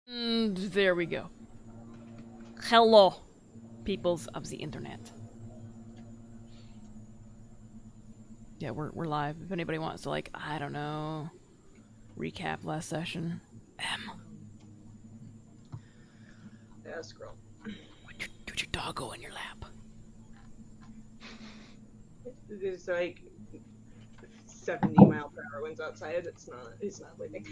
There we go. Hello, peoples of the internet. Yeah, we're live. If anybody wants to, like, I don't know, recap last session. Yeah, scroll. Put your doggo in your lap. There's like 70-mile-per-hour winds outside. He's not leaving.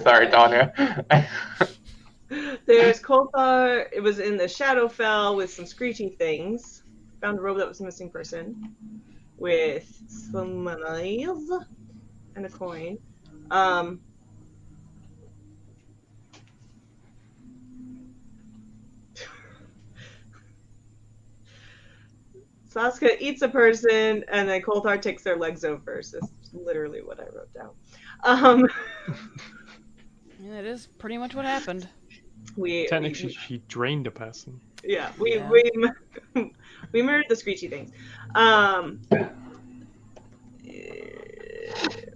Sorry, Tonya. There's Kothar. It was in the Shadowfell with some screechy things. Found a robe that was a missing person with some monies and a coin. Saska eats a person, and then Kothar takes their legs over. So that's literally what I wrote down. Yeah, it is pretty much what happened. Technically, she drained a person. Yeah, we murdered the screechy things.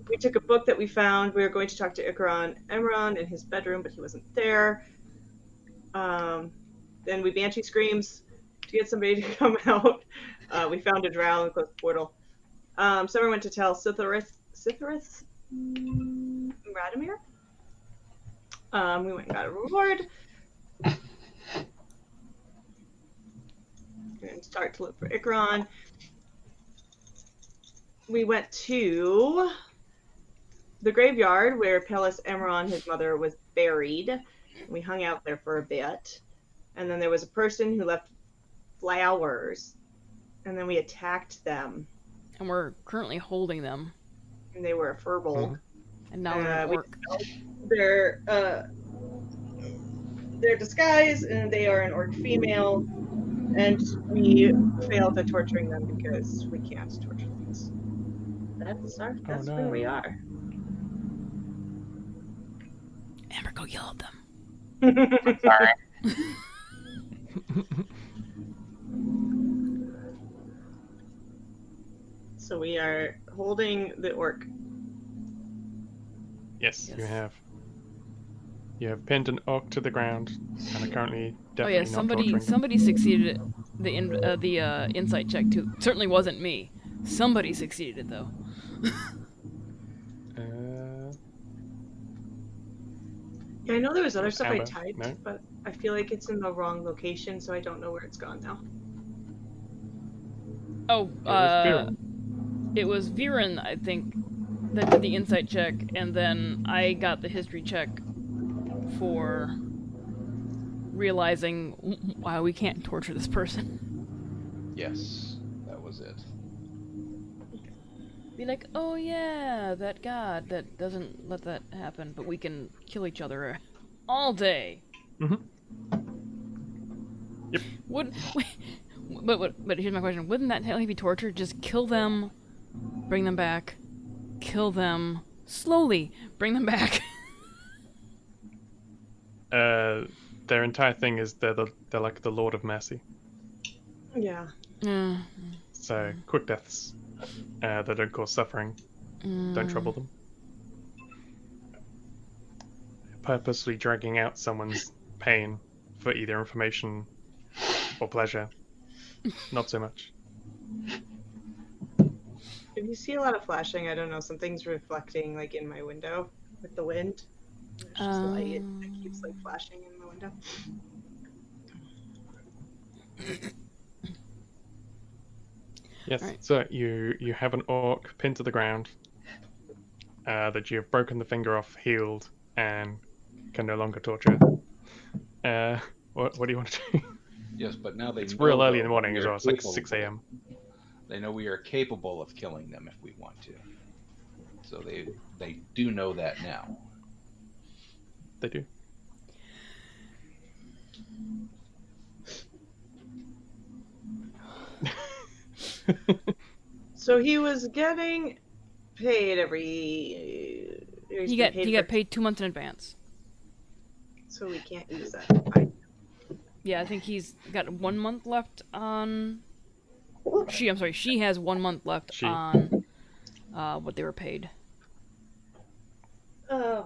We took a book that we found. We were going to talk to Emron in his bedroom, but he wasn't there. Then we banshee screams to get somebody to come out. We found a drow and closed the portal. Someone went to tell Sithorith Radimir. We went and got a reward. And start to look for Ikron. We went to the graveyard where Pelis Emron, his mother, was buried. We hung out there for a bit. And then there was a person who left flowers. And then we attacked them. And we're currently holding them. And they were a furbolg. Mm-hmm. And now they're at work. Their disguise, and they are an orc female. And we failed at torturing them because we can't torture things. That's where we are. Amber, go yell at them. Sorry. So we are holding the orc. Yes, you have. You have pinned an orc to the ground, and are currently definitely not torturing somebody succeeded at the insight check too. It certainly wasn't me. Somebody succeeded though. Yeah, I know there was other stuff Amber, I typed, no? but I feel like it's in the wrong location, so I don't know where it's gone now. Oh, it was Viren, I think, that did the insight check, and then I got the history check for realizing why we can't torture this person. Yes, that was it. Be like, oh yeah, that god that doesn't let that happen, but we can kill each other all day. Mm-hmm. Yep. But here's my question: wouldn't that technically be torture? Just kill them, bring them back, kill them slowly, bring them back. Their entire thing is they're like the Lord of Mercy. Yeah. So quick deaths. That don't cause suffering. Don't trouble them. Purposely dragging out someone's pain for either information or pleasure. Not so much. If you see a lot of flashing, I don't know, something's reflecting like in my window with the wind. There's just light that keeps like flashing in the window. Yes, right. So you have an orc pinned to the ground that you have broken the finger off, healed, and can no longer torture. What do you want to do? Yes, but now It's real early in the morning as well. It's like 6 a.m. They know we are capable of killing them if we want to. So they do know that now. They do. So he was getting paid every. He got paid 2 months in advance. So we can't use that. Yeah, I think he's got 1 month left on. She has 1 month left on what they were paid. Um,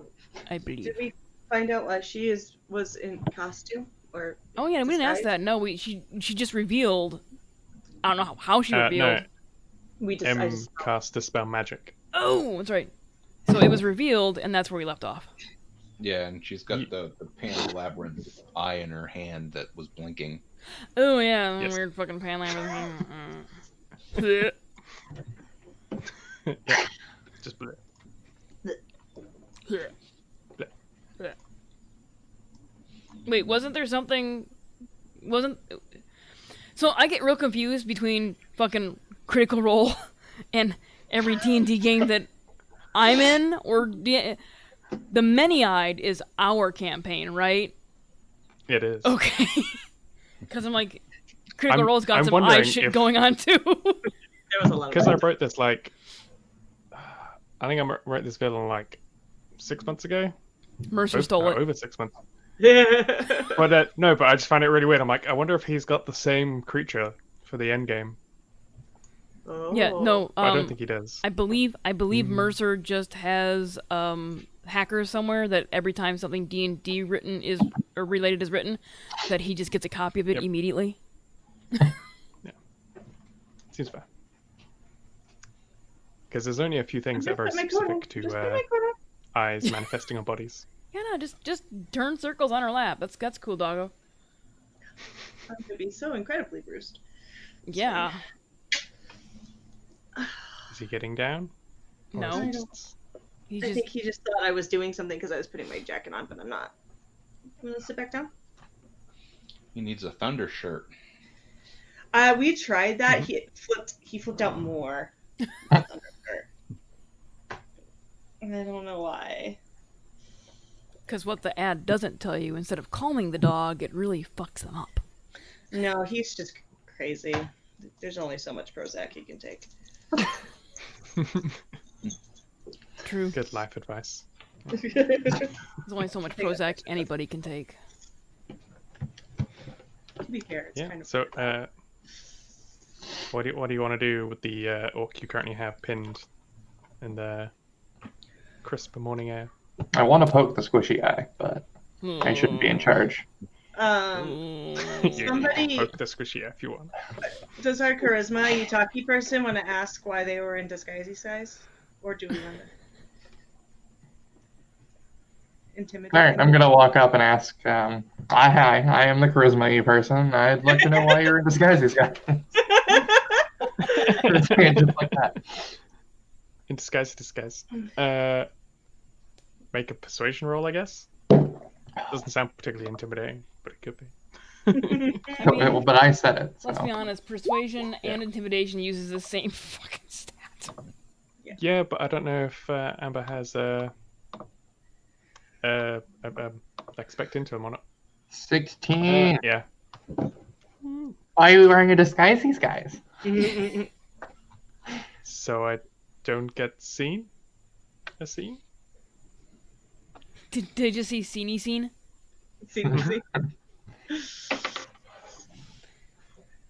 I believe. did we find out why she was in costume or? Oh yeah, we didn't ask disguise? that. No, she just revealed. I don't know how she revealed. No, I just cast Dispel Magic. Oh, that's right. So it was revealed, and that's where we left off. Yeah, and she's got the Pan Labyrinth eye in her hand that was blinking. Oh yeah, Yes. weird fucking pan labyrinth. Yeah, just bleh. Wait, wasn't there something? Wasn't so I get real confused between fucking Critical Role and every D&D game that I'm in, or the Many-Eyed is our campaign, right? It is. Okay. Because I'm like, Critical Role's got I'm some eye wondering shit if- going on too. There was a lot of Because I wrote this like, I think I wrote this villain like 6 months ago. Mercer stole it. Over 6 months. that. But no, but I just find it really weird. I'm like, I wonder if he's got the same creature for the end game. Oh. Yeah, no. But I don't think he does. I believe Mercer just has hackers somewhere that every time something D&D written is or related is written, that he just gets a copy of it Yep. immediately. Seems fair. Because there's only a few things that are very Just put my specific quota. Just to put my quota. eyes manifesting on bodies. Yeah, no, just turn circles on her lap. That's cool, doggo. I'm gonna be so incredibly bruised. Yeah. Is he getting down? Or No. is he I just- He's I just think he just thought I was doing something because I was putting my jacket on, but I'm not. You want to sit back down? He needs a thunder shirt. We tried that. He flipped out more. And I don't know why. because what the ad doesn't tell you, instead of calming the dog, it really fucks them up. No, he's just crazy. There's only so much Prozac he can take. True. Good life advice. There's only so much Prozac anybody can take. To be fair, it's Yeah. kind of. So, what do you want to do with the orc you currently have pinned in the crisp morning air? I want to poke the squishy eye, but I shouldn't be in charge. Somebody- Poke the squishy air if you want. Does our charisma Utaki person want to ask why they were in disguisey guys? Or do we want to intimidate All right, them? I'm gonna walk up and ask. Hi, I am the charisma person. I'd like to know why you're in disguise, these guys. Just like that. In disguise, make a persuasion roll, I guess. Doesn't sound particularly intimidating, but it could be. I mean, But I said it. let's so. be honest, persuasion and intimidation uses the same fucking stat. Yeah, but I don't know if Amber has like spec into him or not. 16. Yeah. Why are you wearing a disguise, these guys? So I don't get seen. A scene. Did you just see Sceeny Scene? See.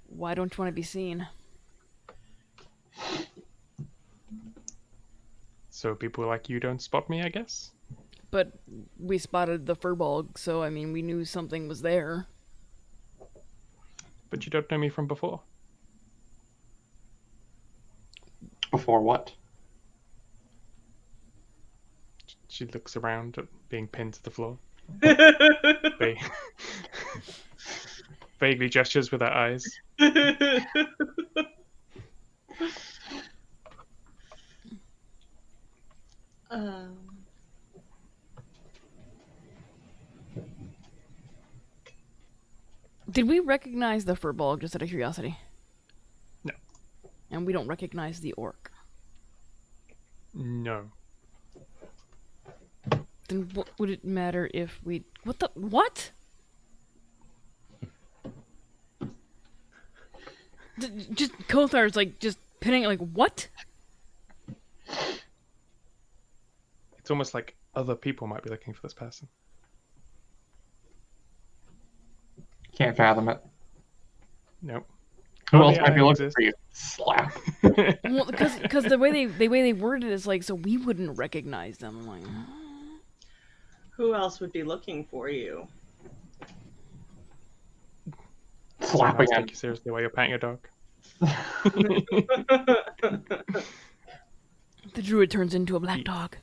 Why don't you want to be seen? So people like you don't spot me, I guess. But we spotted the furbolg, so I mean, we knew something was there. But you don't know me from before. Before what? She looks around at being pinned to the floor. Vaguely gestures with her eyes. Did we recognize the furbolg, just out of curiosity? No. And we don't recognize the orc. No. Then what would it matter if we... What? Just Kothar's like, just pinning, like, what? It's almost like other people might be looking for this person. Can't fathom it. Nope. Who Oh, else the might be eye looking exists. for you? Slap. Well, because the way they worded it is like, so we wouldn't recognize them. I'm like, Who else would be looking for you? Slap Someone else again. take you seriously while you're patting your dog. the druid turns into a black dog.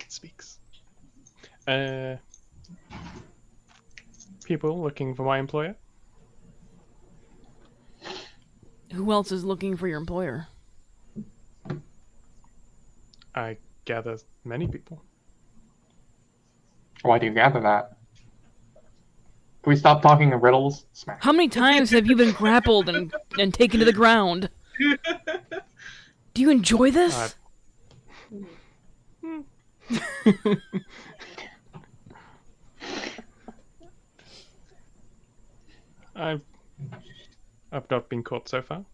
Speaks. People looking for my employer. Who else is looking for your employer? I gather many people. Why do you gather that? Can we stop talking in riddles? Smack. How many times have you been grappled and taken to the ground? Do you enjoy this? I've not been caught so far.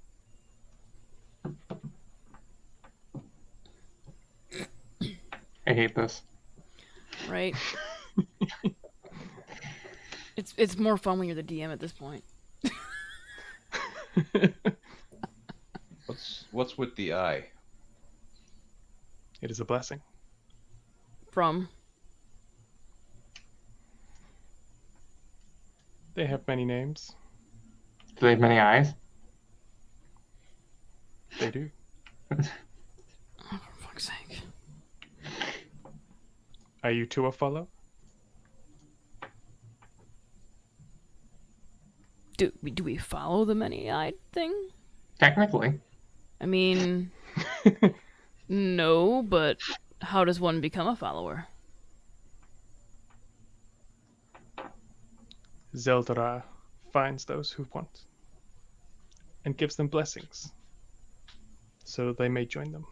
I hate this. Right. It's more fun when you're the DM at this point. What's with the eye? It is a blessing. From They have many names. Do they have many eyes? They do. oh, for fuck's sake. Are you two a follow? Do we follow the many-eyed thing? Technically. I mean, no, but how does one become a follower? Zeldra finds those who want and gives them blessings so they may join them.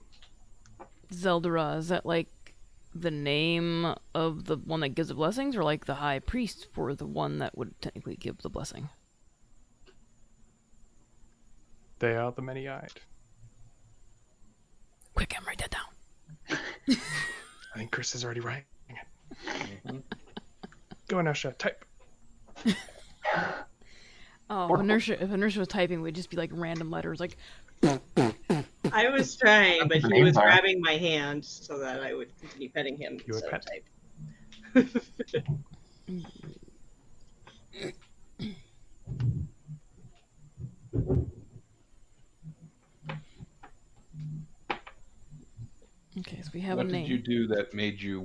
Zeldra, is that like the name of the one that gives the blessings, or like the high priest for the one that would technically give the blessing? They are the many-eyed. Quick, Em, write that down. I think Chris is already writing it. Go, Anusha, type. Oh, if Inertia was typing, we'd just be like random letters, like I was trying, but The he was names are. grabbing my hand so that I would continue petting him You would instead of pet. type. okay, so we have What a name. did you do that made you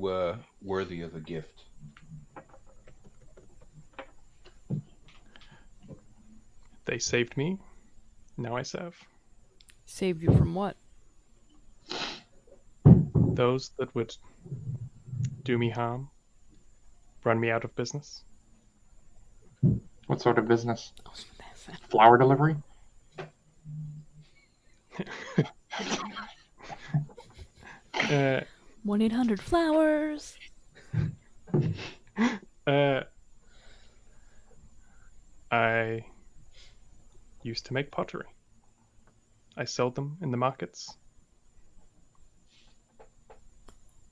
worthy of a gift? They saved me. Now I serve. Saved you from what? Those that would do me harm, run me out of business. What sort of business? Oh, that's it. Flower delivery? 1-800-Flowers. I used to make pottery. I sold them in the markets.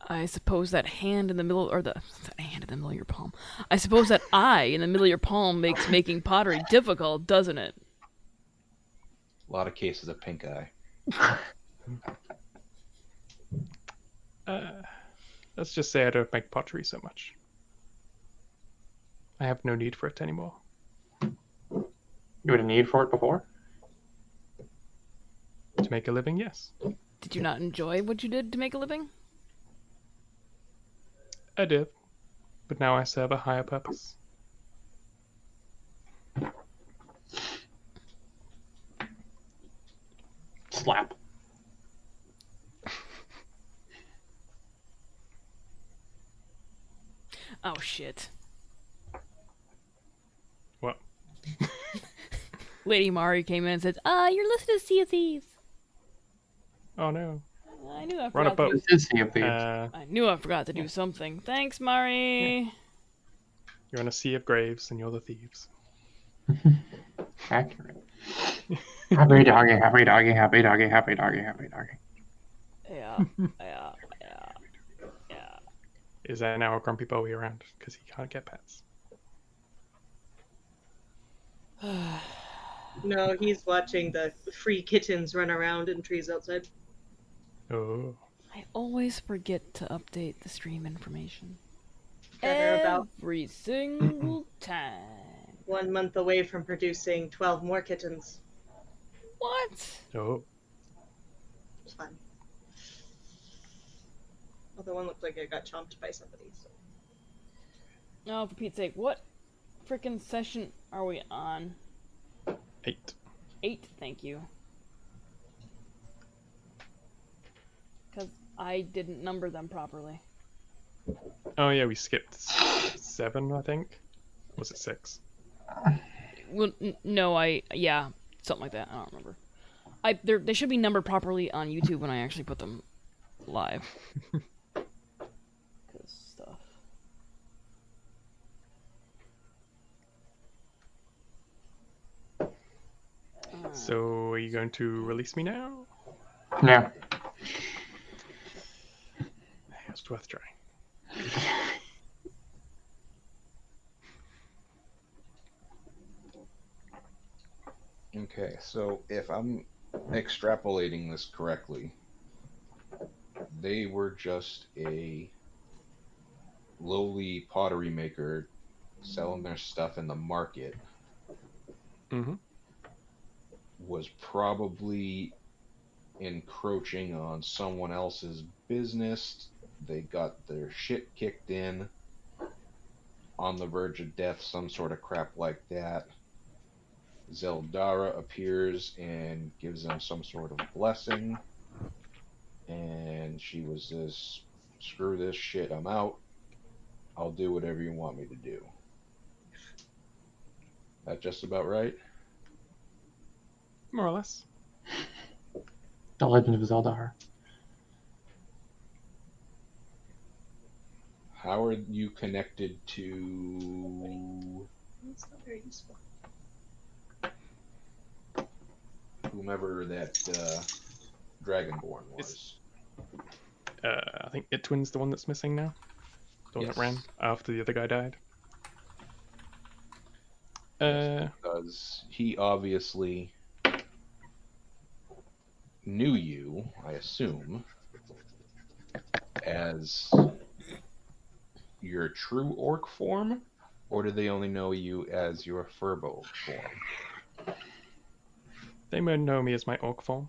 I suppose that hand in the middle, or that hand in the middle of your palm. I suppose that eye in the middle of your palm makes making pottery difficult, doesn't it? A lot of cases of pink eye. Let's just say I don't make pottery so much. I have no need for it anymore. You had a need for it before? To make a living, yes. Did you not enjoy what you did to make a living? I did. But now I serve a higher purpose. Slap. Oh, shit. What? Lady Mari came in and said, you're listed as Sea of Thieves. Oh no. I knew I We're on a forgot. boat. This is Sea of Thieves. I knew I forgot to do something. Thanks, Mari. You're on a sea of graves and you're the thieves. Accurate. Happy doggy, happy doggy, happy doggy, happy doggy, happy doggy. Yeah. Yeah. Is there now a grumpy Bowie around? Because he can't get pets. No, he's watching the free kittens run around in trees outside. Oh. I always forget to update the stream information. That are about Every single time. 1 month away from producing 12 more kittens. What? Oh. It's fun. Although one looked like it got chomped by somebody. So. Oh, for Pete's sake, what frickin' session are we on? 8. 8, thank you. Because I didn't number them properly. Oh yeah, we skipped 7, I think. Or was it 6? Well, no, yeah, something like that. I don't remember. They should be numbered properly on YouTube when I actually put them live. 'Cause stuff. So, are you going to release me now? Yeah. It's worth trying. Okay, so if I'm extrapolating this correctly, they were just a lowly pottery maker selling their stuff in the market. Mm-hmm. Was probably encroaching on someone else's business. They got their shit kicked in, on the verge of death, some sort of crap like that. Zeldara appears and gives them some sort of blessing, and she was this, screw this shit, I'm out. I'll do whatever you want me to do. That just about right? More or less. The Legend of Zelda. How are you connected to It's not very useful. whomever that Dragonborn was? I think Itwin's the one that's missing now. The one Yes. that ran after the other guy died. Because he obviously knew you, I assume, as your true orc form, or do they only know you as your furbo form? They may know me as my orc form.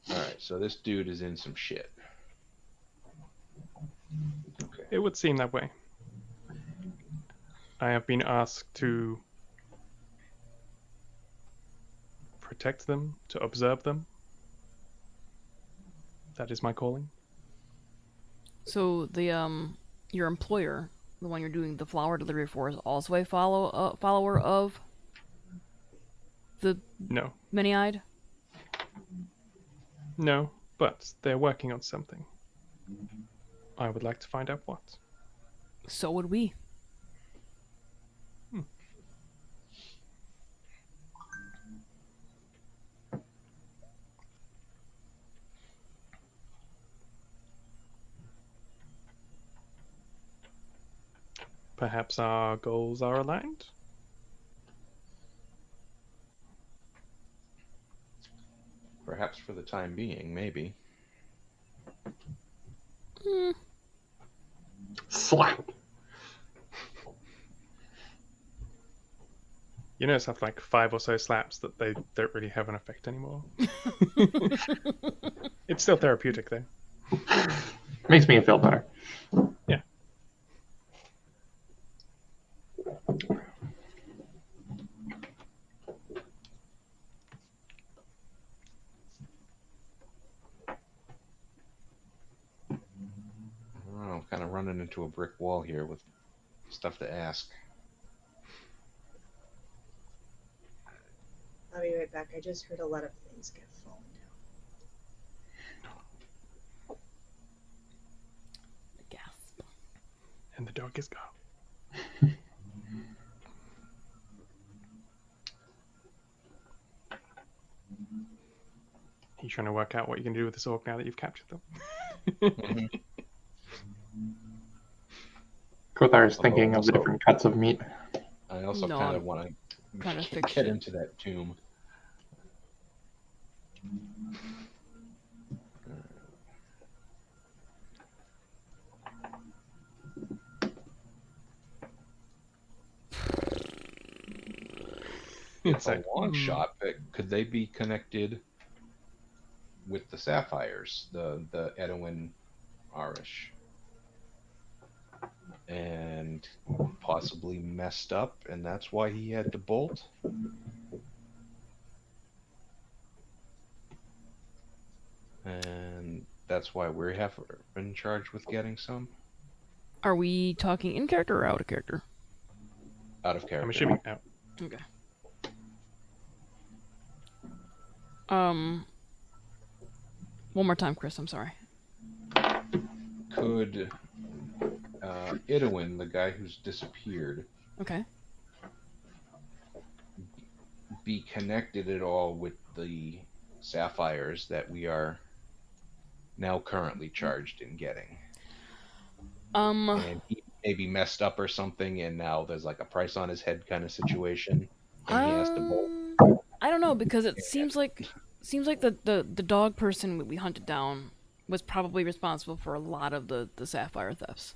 Alright, so this dude is in some shit. Okay. It would seem that way. I have been asked to protect them, to observe them. That is my calling. So your employer, the one you're doing the flower delivery for, is also a follower of the No. many-eyed? No, but they're working on something. I would like to find out what. So would we. Perhaps our goals are aligned? Perhaps for the time being, maybe. Slap. You notice after like 5 or so slaps that they don't really have an effect anymore. It's still therapeutic though. Makes me feel better. Yeah. I don't know, I'm kind of running into a brick wall here with stuff to ask. I'll be right back. I just heard a lot of things get fallen down. Gasp. And the dog is gone. You trying to work out what you can do with this orc now that you've captured them? Kothar is thinking Oh, of the also- different cuts of meat. I I also No, kind I'm of want trying to to fix get it. into that tomb. It's a long shot, but could they be connected with the sapphires, the Edwin Arish, and possibly messed up, and that's why he had to bolt? And that's why we have been charged with getting some Are we talking in character or out of character? out of character. I'm assuming out. Okay. One more time, Chris. I'm sorry. Could Idowin, the guy who's disappeared, Okay. be connected at all with the sapphires that we are now currently charged in getting? And he maybe messed up or something, and now there's like a price on his head kind of situation, and he has to bolt. I don't know, because it seems like the dog person we hunted down was probably responsible for a lot of the sapphire thefts.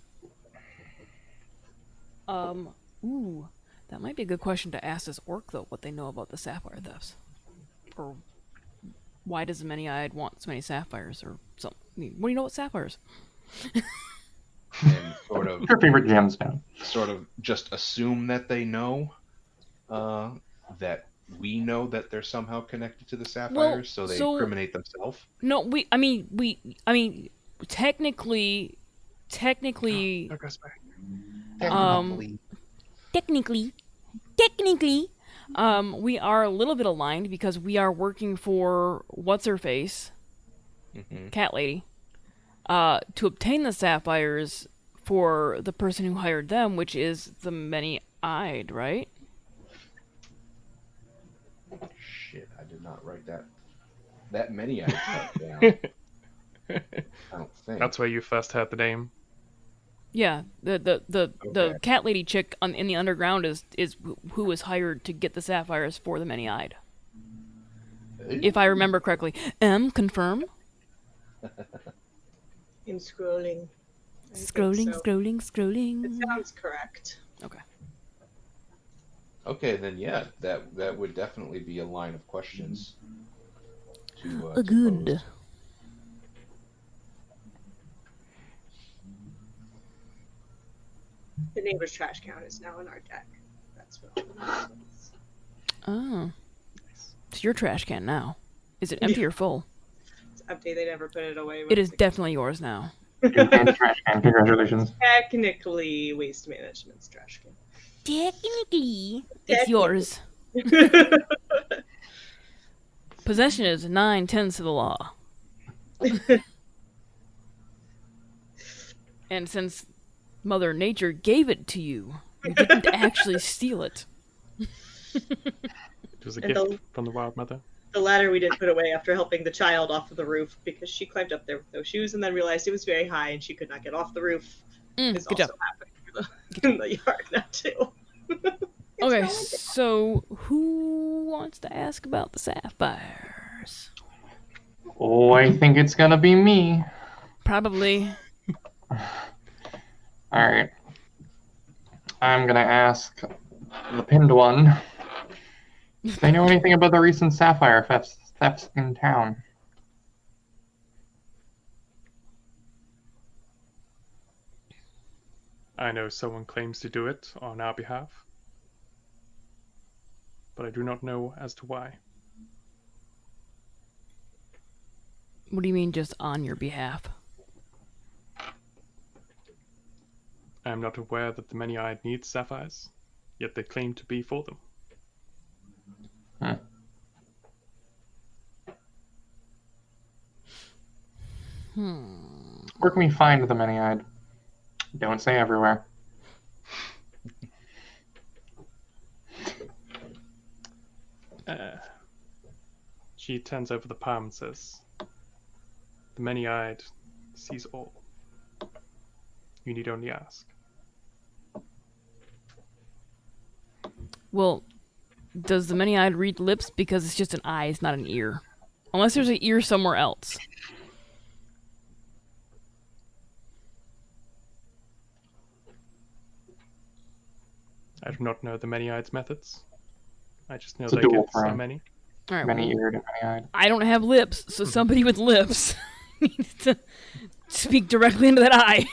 Ooh, that might be a good question to ask this orc though, what they know about the sapphire thefts, or why does the many-eyed want so many sapphires, or something. I mean, what do you know about sapphires? And sort of Your favorite gemstone. sort of just assume that they know that we know that they're somehow connected to the sapphires, so they incriminate themselves. No, I mean, technically, That goes back. technically, we are a little bit aligned because we are working for what's her face, cat lady, to obtain the sapphires for the person who hired them, which is the many-eyed, right? Shit, I did not write that many I typed down. I don't think. That's where you first heard the name. Yeah, the Okay. cat lady chick in the underground is who was hired to get the sapphires for the many-eyed. If I remember correctly. Confirm? In scrolling. I think Scrolling, so. scrolling. It sounds correct. Okay. Okay, then yeah, that would definitely be a line of questions to Good. pose. The neighbor's trash can is now in our deck. That's what all the is. Oh. It's your trash can now. Is it empty or full? It's update. They never put it away. It is definitely yours now. Trash can. Congratulations. Technically Waste Management's trash can. Technically, it's yours. Possession is 9/10 of the law. And since Mother Nature gave it to you, you didn't actually steal it. It was a And gift from the Wild Mother. The ladder we didn't put away after helping the child off of the roof because she climbed up there with no shoes and then realized it was very high and she could not get off the roof. Is Good also job. happening in the yard now too. Okay, so who wants to ask about the sapphires? Oh, I think it's gonna be me. Probably. Alright. I'm gonna ask the pinned one. Do they know anything about the recent sapphire thefts in town? I know someone claims to do it on our behalf, but I do not know as to why. What do you mean just on your behalf? I am not aware that the many-eyed need sapphires, yet they claim to be for them. Where can we find the many-eyed? Don't say everywhere. She turns over the palm and says, "The many-eyed sees all. You need only ask." Well, does the many-eyed read lips? Because it's just an eye, it's not an ear. Unless there's an ear somewhere else. I do not know the many-eyed methods. I just know It's a they dual get so throne. many. All right, well, Many-eared and many-eyed. I don't have lips, so somebody with lips needs to speak directly into that eye.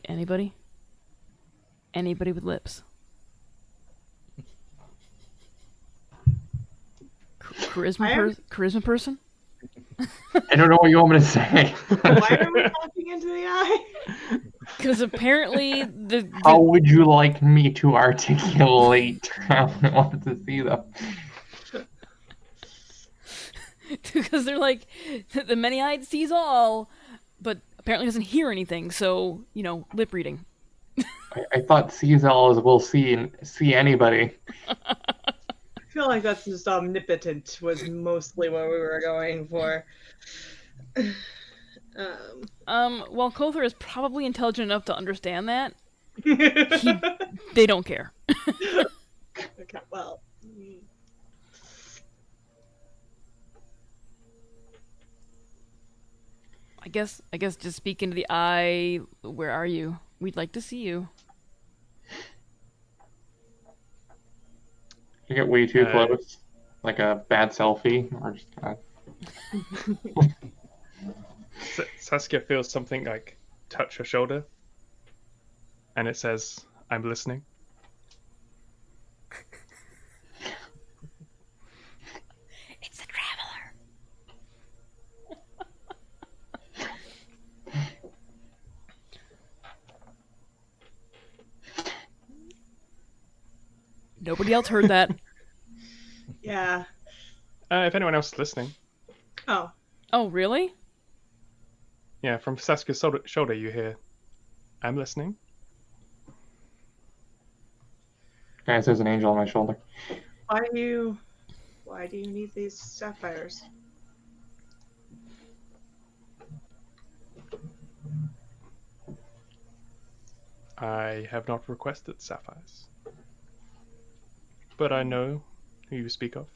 Anybody? Anybody with lips? Charisma person? I don't know what you want me to say. Why are we talking into the eye? Because apparently How would you like me to articulate? I want to see them. because they're like the many-eyed sees all, but apparently doesn't hear anything. So lip reading. I thought CZLs will see anybody. I feel like that's just omnipotent was mostly what we were going for. Well, Kothar is probably intelligent enough to understand that. Okay, They don't care. well. I guess just speak into the eye. Where are you? We'd like to see you. You get way too close, like a bad selfie, or just kind of. Saskia feels something like touch her shoulder, and it says, "I'm listening." It's the traveler. Nobody else heard that. Yeah. If anyone else is listening, Oh. Oh, really? yeah, from Saskia's shoulder you hear, "I'm listening." Guys, there's an angel on my shoulder. Why do you need these sapphires? I have not requested sapphires, but I know who you speak of.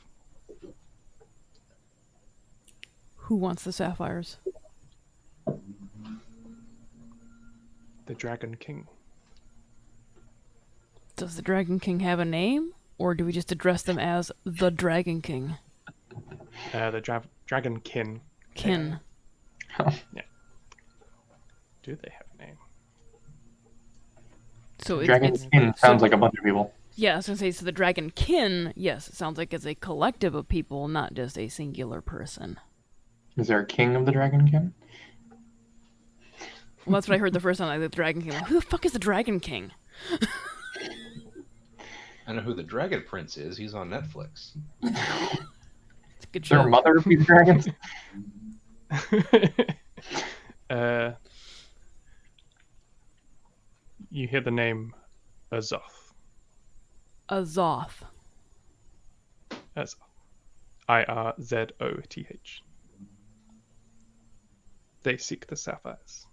Who wants the sapphires? The Dragon King. Does the Dragon King have a name? Or do we just address them as the Dragon King? The Dragon Kin. Kin. Yeah. Do they have a name? So Dragon it's Skin sounds like a bunch of people. yeah, I was gonna say, so the Dragon Kin, yes, it sounds like it's a collective of people, not just a singular person. Is there a king of the Dragonkin? Well, that's what I heard the first time, like the Dragon King. Like, who the fuck is the Dragon King? I know who the Dragon Prince is. He's on Netflix. It's a good Is there a show. mother of these dragons? You hear the name Azoth. Azoth. Azoth. Irzoth. They seek the sapphires.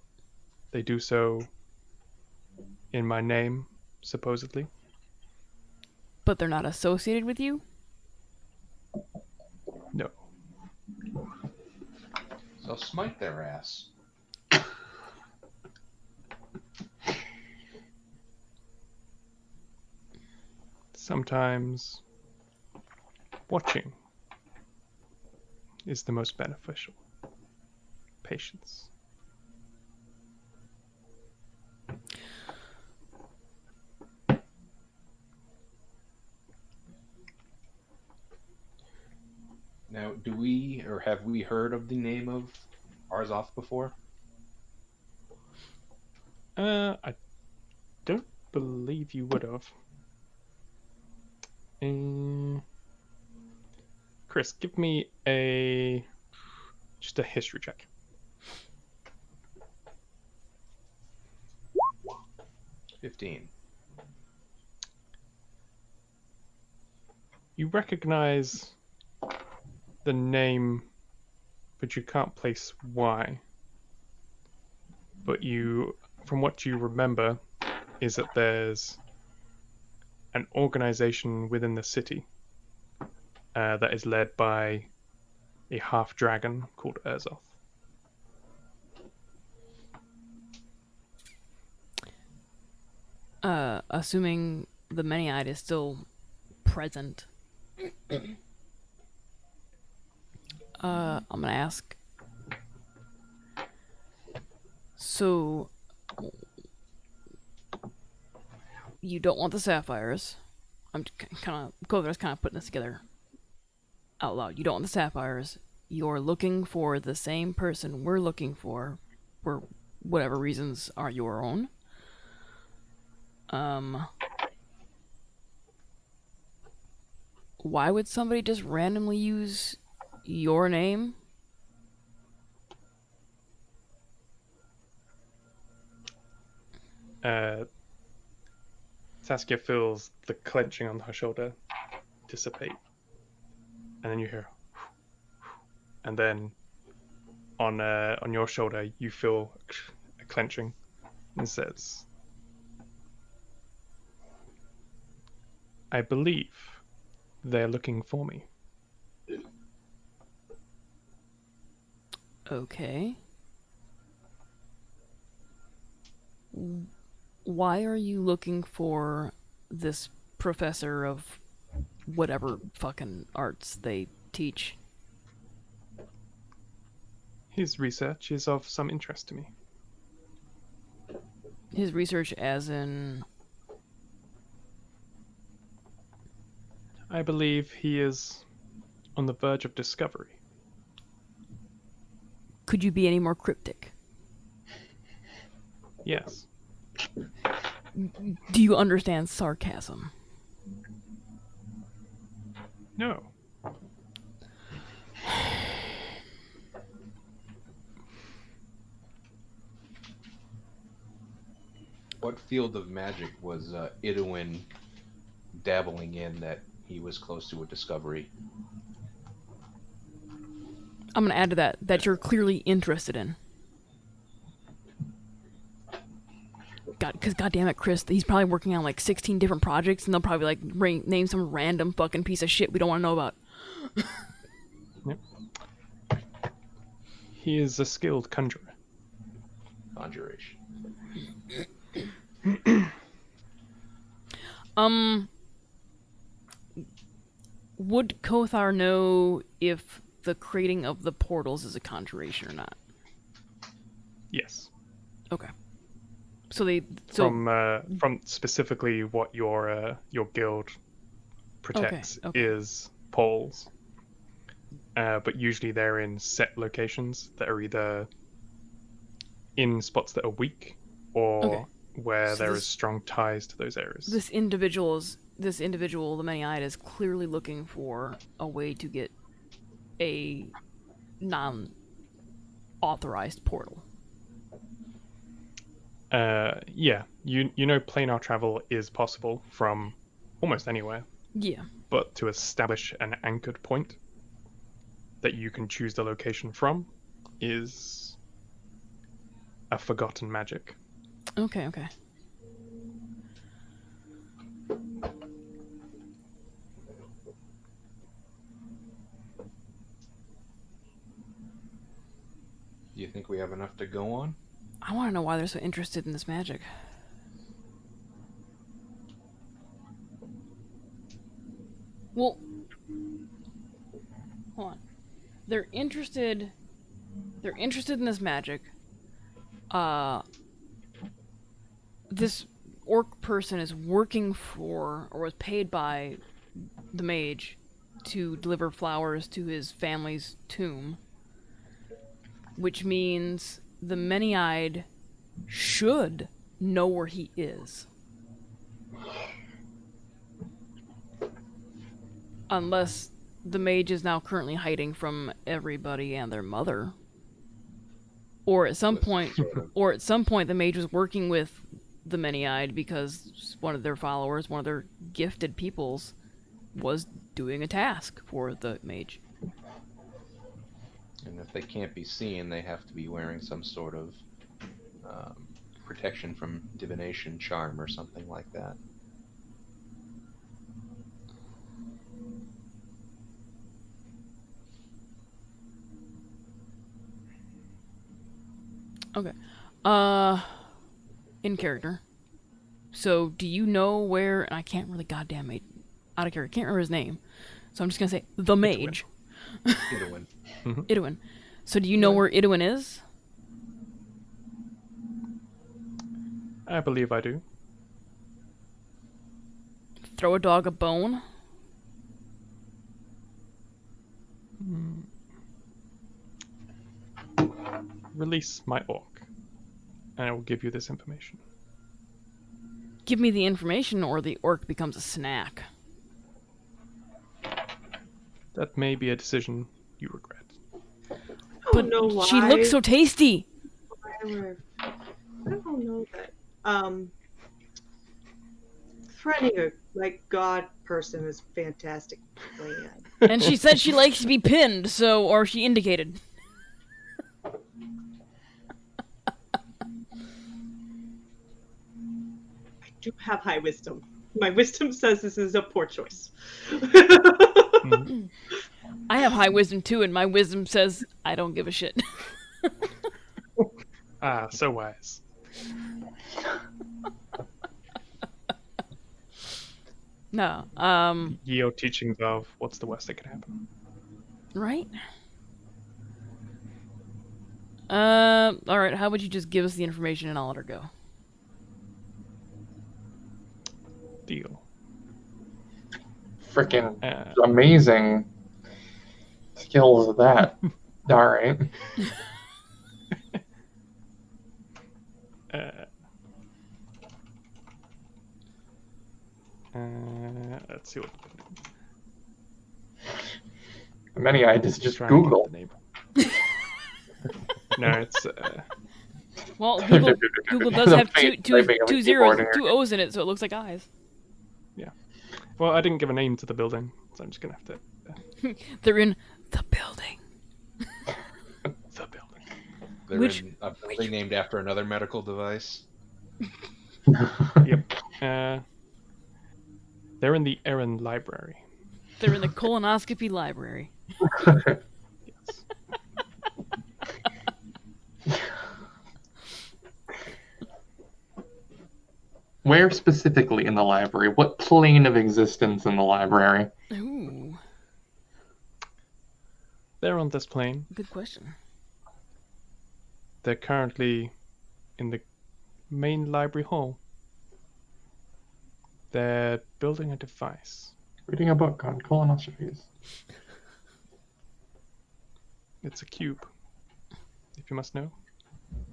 They do so in my name, supposedly. But they're not associated with you? No. So smite their ass. Sometimes watching is the most beneficial. Patience. Now, do we or have we heard of the name of Arzoth before? I don't believe you would have. Chris, give me just a history check. You recognize the name, but you can't place why. But from what you remember, is that there's an organization within the city that is led by a half-dragon called Urzoth. Assuming the Many-Eyed is still present, I'm gonna ask. So, you don't want the sapphires? I'm kind of Kothar's kind of putting this together out loud. You don't want the sapphires. You're looking for the same person we're looking for whatever reasons are your own. Why would somebody just randomly use your name? Saskia feels the clenching on her shoulder dissipate. And then you hear, and then on your shoulder you feel a clenching, and says, "I believe they're looking for me." Okay. Why are you looking for this professor of whatever fucking arts they teach? His research is of some interest to me. His research as in... I believe he is on the verge of discovery. Could you be any more cryptic? Yes. Do you understand sarcasm? No. What field of magic was Idwin dabbling in that he was close to a discovery? I'm gonna add to that you're clearly interested in. God, because goddamn it, Chris, he's probably working on like 16 different projects, and they'll probably like name some random fucking piece of shit we don't want to know about. Yep. He is a skilled conjurer. Conjuration. Would Kothar know if the creating of the portals is a conjuration or not? Yes. Okay. So From specifically what your guild protects Okay. is poles, but usually they're in set locations that are either in spots that are weak or where So there is strong ties to those areas. this individual, the Many-Eyed, is clearly looking for a way to get a non-authorized portal. Yeah, you know planar travel is possible from almost anywhere, Yeah. but to establish an anchored point that you can choose the location from is a forgotten magic. Okay. Do you think we have enough to go on? I want to know why they're so interested in this magic. Well, hold on. They're interested in this magic. This orc person is working for, or was paid by, the mage to deliver flowers to his family's tomb, which means the Many-Eyed should know where he is. Unless the mage is now currently hiding from everybody and their mother. Or at some point the mage was working with the Many-Eyed because one of their followers, one of their gifted peoples, was doing a task for the mage. And if they can't be seen, they have to be wearing some sort of protection from divination charm or something like that. Okay. In character. So, do you know where? And I can't really goddamn mage out of character. Can't remember his name. So I'm just gonna say the mage. Idwin. Idwin. So do you know where Idwin is? I believe I do. Throw a dog a bone. Release my orc, and I will give you this information. Give me the information, or the orc becomes a snack. That may be a decision you regret. I don't know why. She looks so tasty. I don't know that. Threatening a god person is a fantastic plan. And she said she likes to be pinned, so, or she indicated. I do have high wisdom. My wisdom says this is a poor choice. I have high wisdom too, and my wisdom says I don't give a shit. Ah, so wise. No, Ye old teachings of what's the worst that could happen. right? Alright, how about you just give us the information and I'll let her go? Deal. Freaking amazing skills of that. Alright. Let's see what. Many I just Try and get Google. the name. No, it's. Well, Google does have two zeros, two O's in it, so it looks like eyes. Yeah. Well, I didn't give a name to the building, so I'm just gonna have to. They're in the building. The building. They're in a building named after another medical device. Yep. They're in the Erin Library. They're in the colonoscopy library. Yes. Where specifically in the library? What plane of existence in the library? Ooh, They're on this plane. good question. They're currently in the main library hall. They're building a device. Reading a book on colonoscopies. It's a cube, if you must know.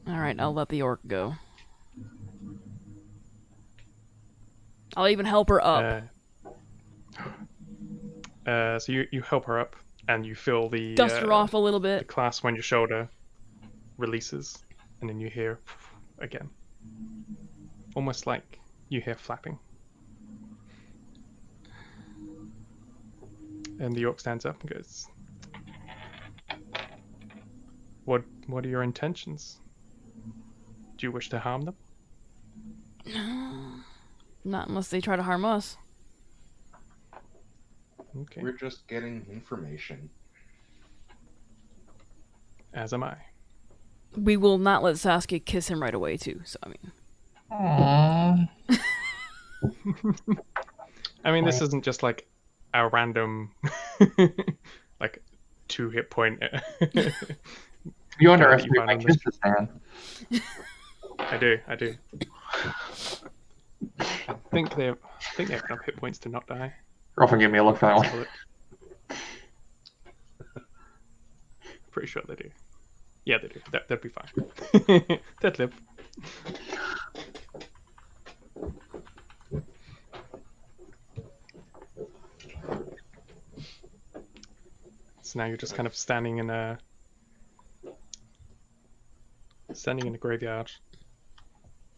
Alright, I'll let the orc go. I'll even help her up. So you help her up, and you feel the Dust her off a little the bit. clasp on your shoulder releases, and then you hear again, almost like you hear flapping. And the orc stands up and goes, What are your intentions? Do you wish to harm them? Not unless they try to harm us. Okay. We're just getting information. As am I. We will not let Sasuke kiss him right away, too. So, I mean... Aww. I mean, this isn't just like a random, like 2 hit point. You underestimate my kisses, man. I do. I think they have enough hit points to not die. Girlfriend gave me a look for that one. Pretty sure they do. Yeah, they do. That'd be fine. They'd live. So now you're just kind of standing in a graveyard.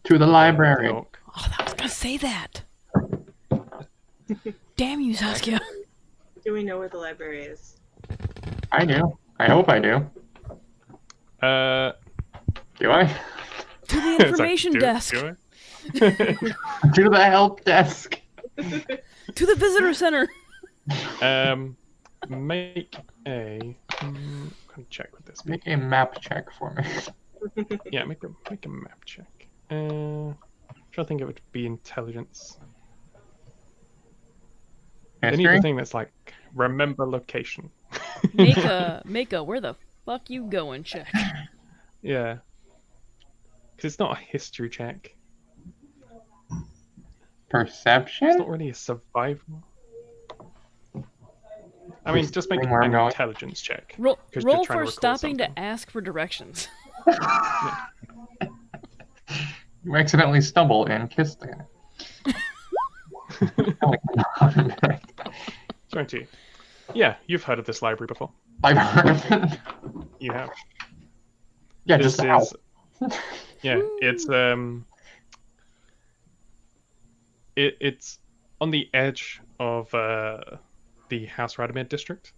To the library. The orc. Oh, I was gonna say that. Damn you, Saskia. Do we know where the library is? I do. I hope I do. Do I? To the sorry, information desk. do To the help desk. To the visitor center. Make a. I'm gonna check with this. Make a map check for me. Yeah, make a map check. Trying to think it would be intelligence. They need History? the thing that's like remember location. Make a where the fuck you going check. Yeah. Because it's not a history check. Perception? It's not really a survival. I mean, just make Seeing where I'm an going. intelligence check. Roll 'cause you're roll trying to for recall stopping something. to ask for directions. You accidentally stumble and kiss the guy. 20. Yeah, you've heard of this library before. I've heard of it. You have. Yeah, This just now. is. Yeah, it's it's on the edge of the House Radomir district,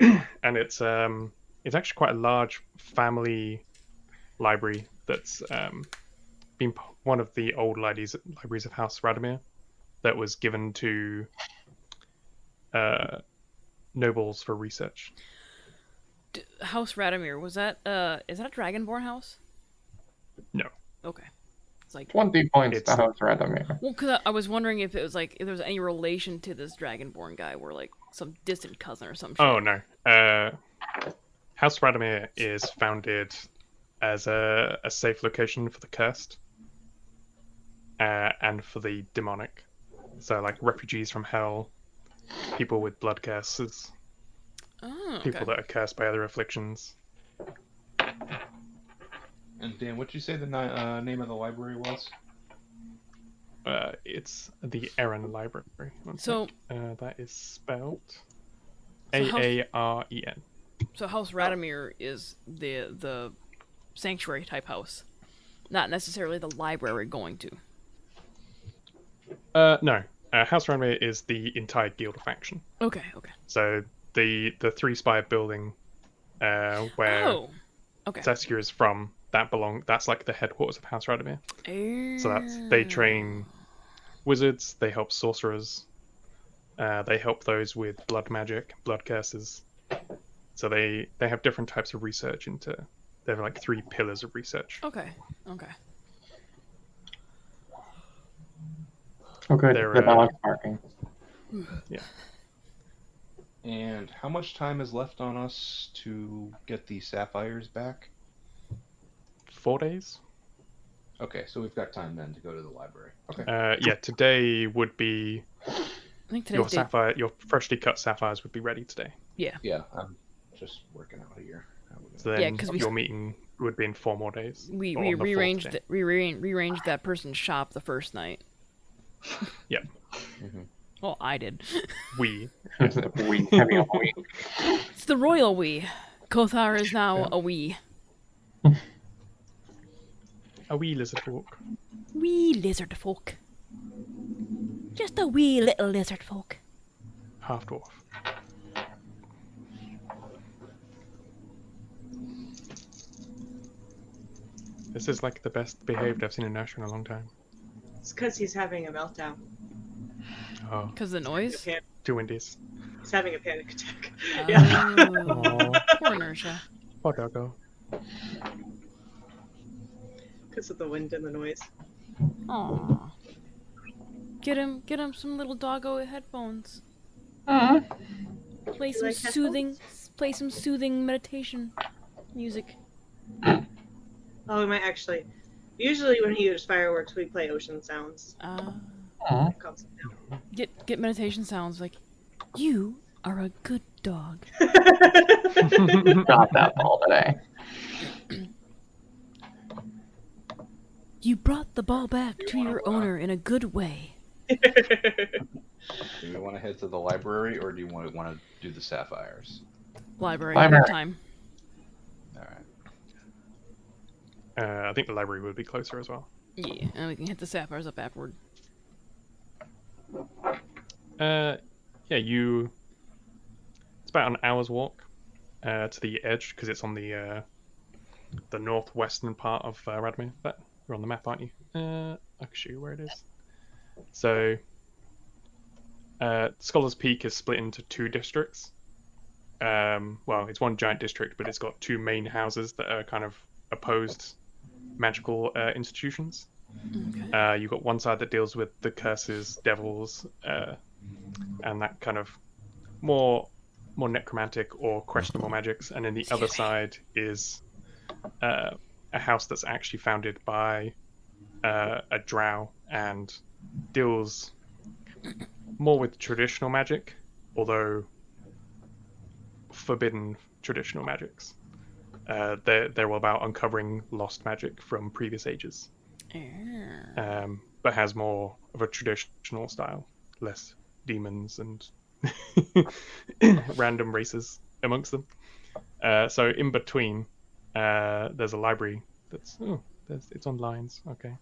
and it's actually quite a large family library that's been one of the old libraries of House Radomir that was given to nobles for research. House Radomir, was that is that a Dragonborn house? No. Okay. It's like 20 points It's- to House Radomir. well, cause I was wondering if it was like if there was any relation to this Dragonborn guy, or like some distant cousin or some shit. Oh no. House Radomir is founded as a safe location for the cursed and for the demonic. So like refugees from hell, people with blood curses, Oh, people okay. that are cursed by other afflictions. And Dan, what'd you say the name of the library was? It's the Aaron Library. One So- sec. That is spelled So House- Aaren. So House Radomir is the sanctuary type house, not necessarily the library going to. No. House Radomir is the entire guild faction. Okay, okay. So the three spire building where Oh, okay. Saskia is from, that's like the headquarters of House Radomir. So they train wizards, they help sorcerers, they help those with blood magic, blood curses. So they have different types of research into. They have like 3 pillars of research. Okay, okay. Oh, good. They're, The dog's barking. And how much time is left on us to get the sapphires back? 4 days. Okay, so we've got time then to go to the library. Okay. Yeah, today would be I think your today's day. sapphire. Your freshly cut sapphires would be ready today. Yeah, I'm just working out here. How we're gonna- So then Yeah, 'cause we- your meeting would be in 4 more days. We or on the fourth rearranged day. rearranged that person's shop the first night. Yep. Well, I did. We. We, heavy on we. It's the royal we. Kothar is now a we. A wee lizard folk. Wee lizard folk. Just a wee little lizard folk. Half dwarf. This is like the best behaved I've seen in Nash in a long time. It's because he's having a meltdown. Oh, Cause the noise. Pan- 2 indies. He's having a panic attack. Yeah. Oh, Oh, poor inertia. poor doggo. Because of the wind and the noise. Aw. Get him some little doggo headphones. Play some like soothing, play some soothing meditation music. Oh, we might actually. Usually, when he uses fireworks, we play ocean sounds. Aw. It calms him down. Get meditation sounds like, you are a good dog. Got that ball today. You brought the ball back to your owner in a good way. Do we want to head to the library or do you want to do the sapphires? Library, Library. time. All right. I think the library would be closer as well. Yeah, and we can hit the sapphires up afterward. Yeah, you. It's about an hour's walk to the edge because it's on the northwestern part of Radomir. But you're on the map, aren't you? I can show you where it is. So, Scholar's Peak is split into two districts. Well, it's one giant district, but it's got two main houses that are kind of opposed magical institutions. Okay. You've got one side that deals with the curses, devils, and that kind of more necromantic or questionable magics, and then the other side is a house that's actually founded by a drow and deals more with traditional magic, although forbidden traditional magics. They're all about uncovering lost magic from previous ages, but has more of a traditional style, less demons and random races amongst them. So in between, there's a library that's it's on lines. Okay.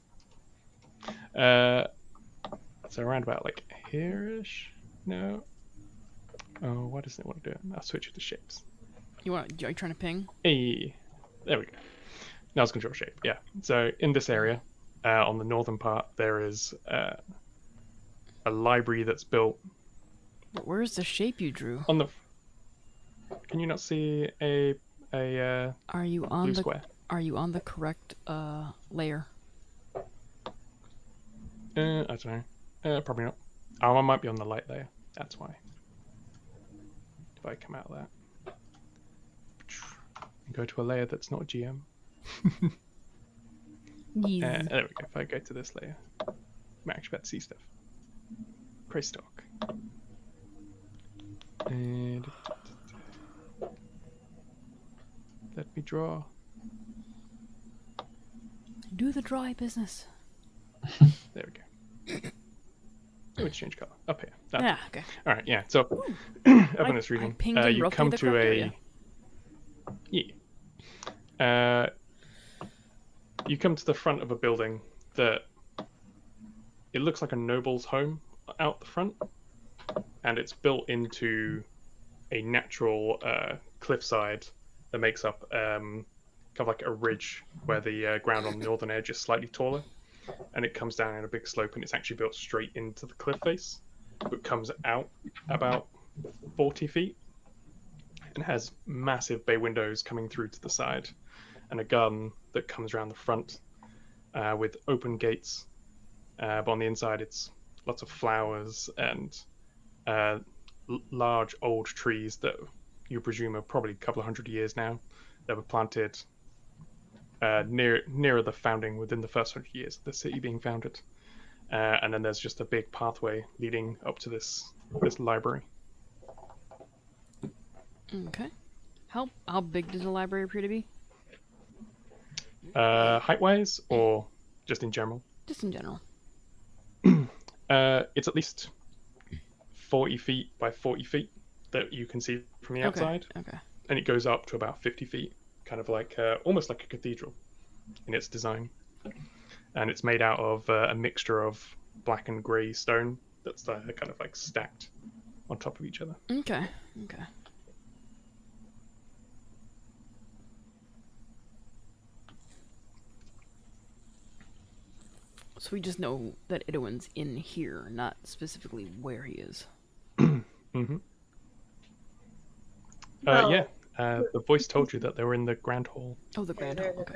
So around about like here-ish. No. Oh, why doesn't it want to do it? I'll switch it to shapes. Are you trying to ping? Hey, there we go. Now it's control shape. Yeah. So in this area, on the northern part, there is a library that's built But where's the shape you drew? on the. Can you not see a Are you on blue the square? Are you on the correct layer? I don't know. Probably not. Oh, I might be on the light layer. That's why. If I come out of that, and go to a layer that's not GM. Yes. There we go. If I go to this layer, I'm actually about to see stuff. Praise stock. And let me draw. Do the dry business. There we go. Oh, it's change color. Up here. That's Yeah. Okay. All right, yeah. So up in this I region, pinged in you roughly come the to correct a area. yeah. You come to the front of a building that it looks like a noble's home out the front, and it's built into a natural cliffside that makes up kind of like a ridge where the ground on the northern edge is slightly taller, and it comes down in a big slope, and it's actually built straight into the cliff face, but comes out about 40 feet and has massive bay windows coming through to the side and a garden that comes around the front with open gates. But on the inside, it's lots of flowers and large old trees that you presume are probably a couple of hundred years now that were planted nearer the founding within the first 100 years of the city being founded. And then there's just a big pathway leading up to this library. Okay. How big does the library appear to be? Height-wise, or just in general? Just in general. It's at least 40 feet by 40 feet that you can see from the outside, Okay. and it goes up to about 50 feet, kind of like almost like a cathedral in its design. And it's made out of a mixture of black and grey stone that's kind of like stacked on top of each other. Okay. Okay. So we just know that Idowin's in here, not specifically where he is. Mm-hmm. Well- Yeah. The voice told you that they were in the Grand Hall. Oh, the Grand Hall. Okay.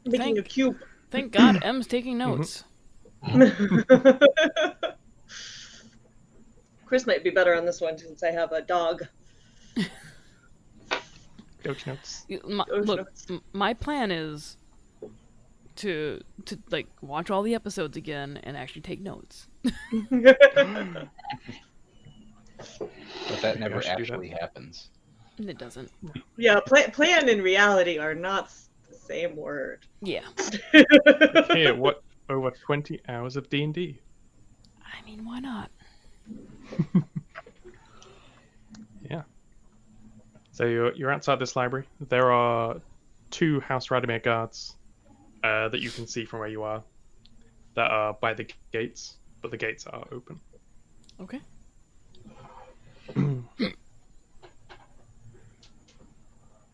Making a Thank- cube. Thank God M's taking notes. Chris might be better on this one since I have a dog. Coach notes. Look, my plan is to like watch all the episodes again and actually take notes. But that never I should do actually happens. And it doesn't. Yeah, plan and reality are not the same word. Yeah. Here, what over 20 hours of D&D? I mean, why not? Yeah. So you're outside this library. There are 2 House Radomir guards that you can see from where you are that are by the gates. but the gates are open. Okay.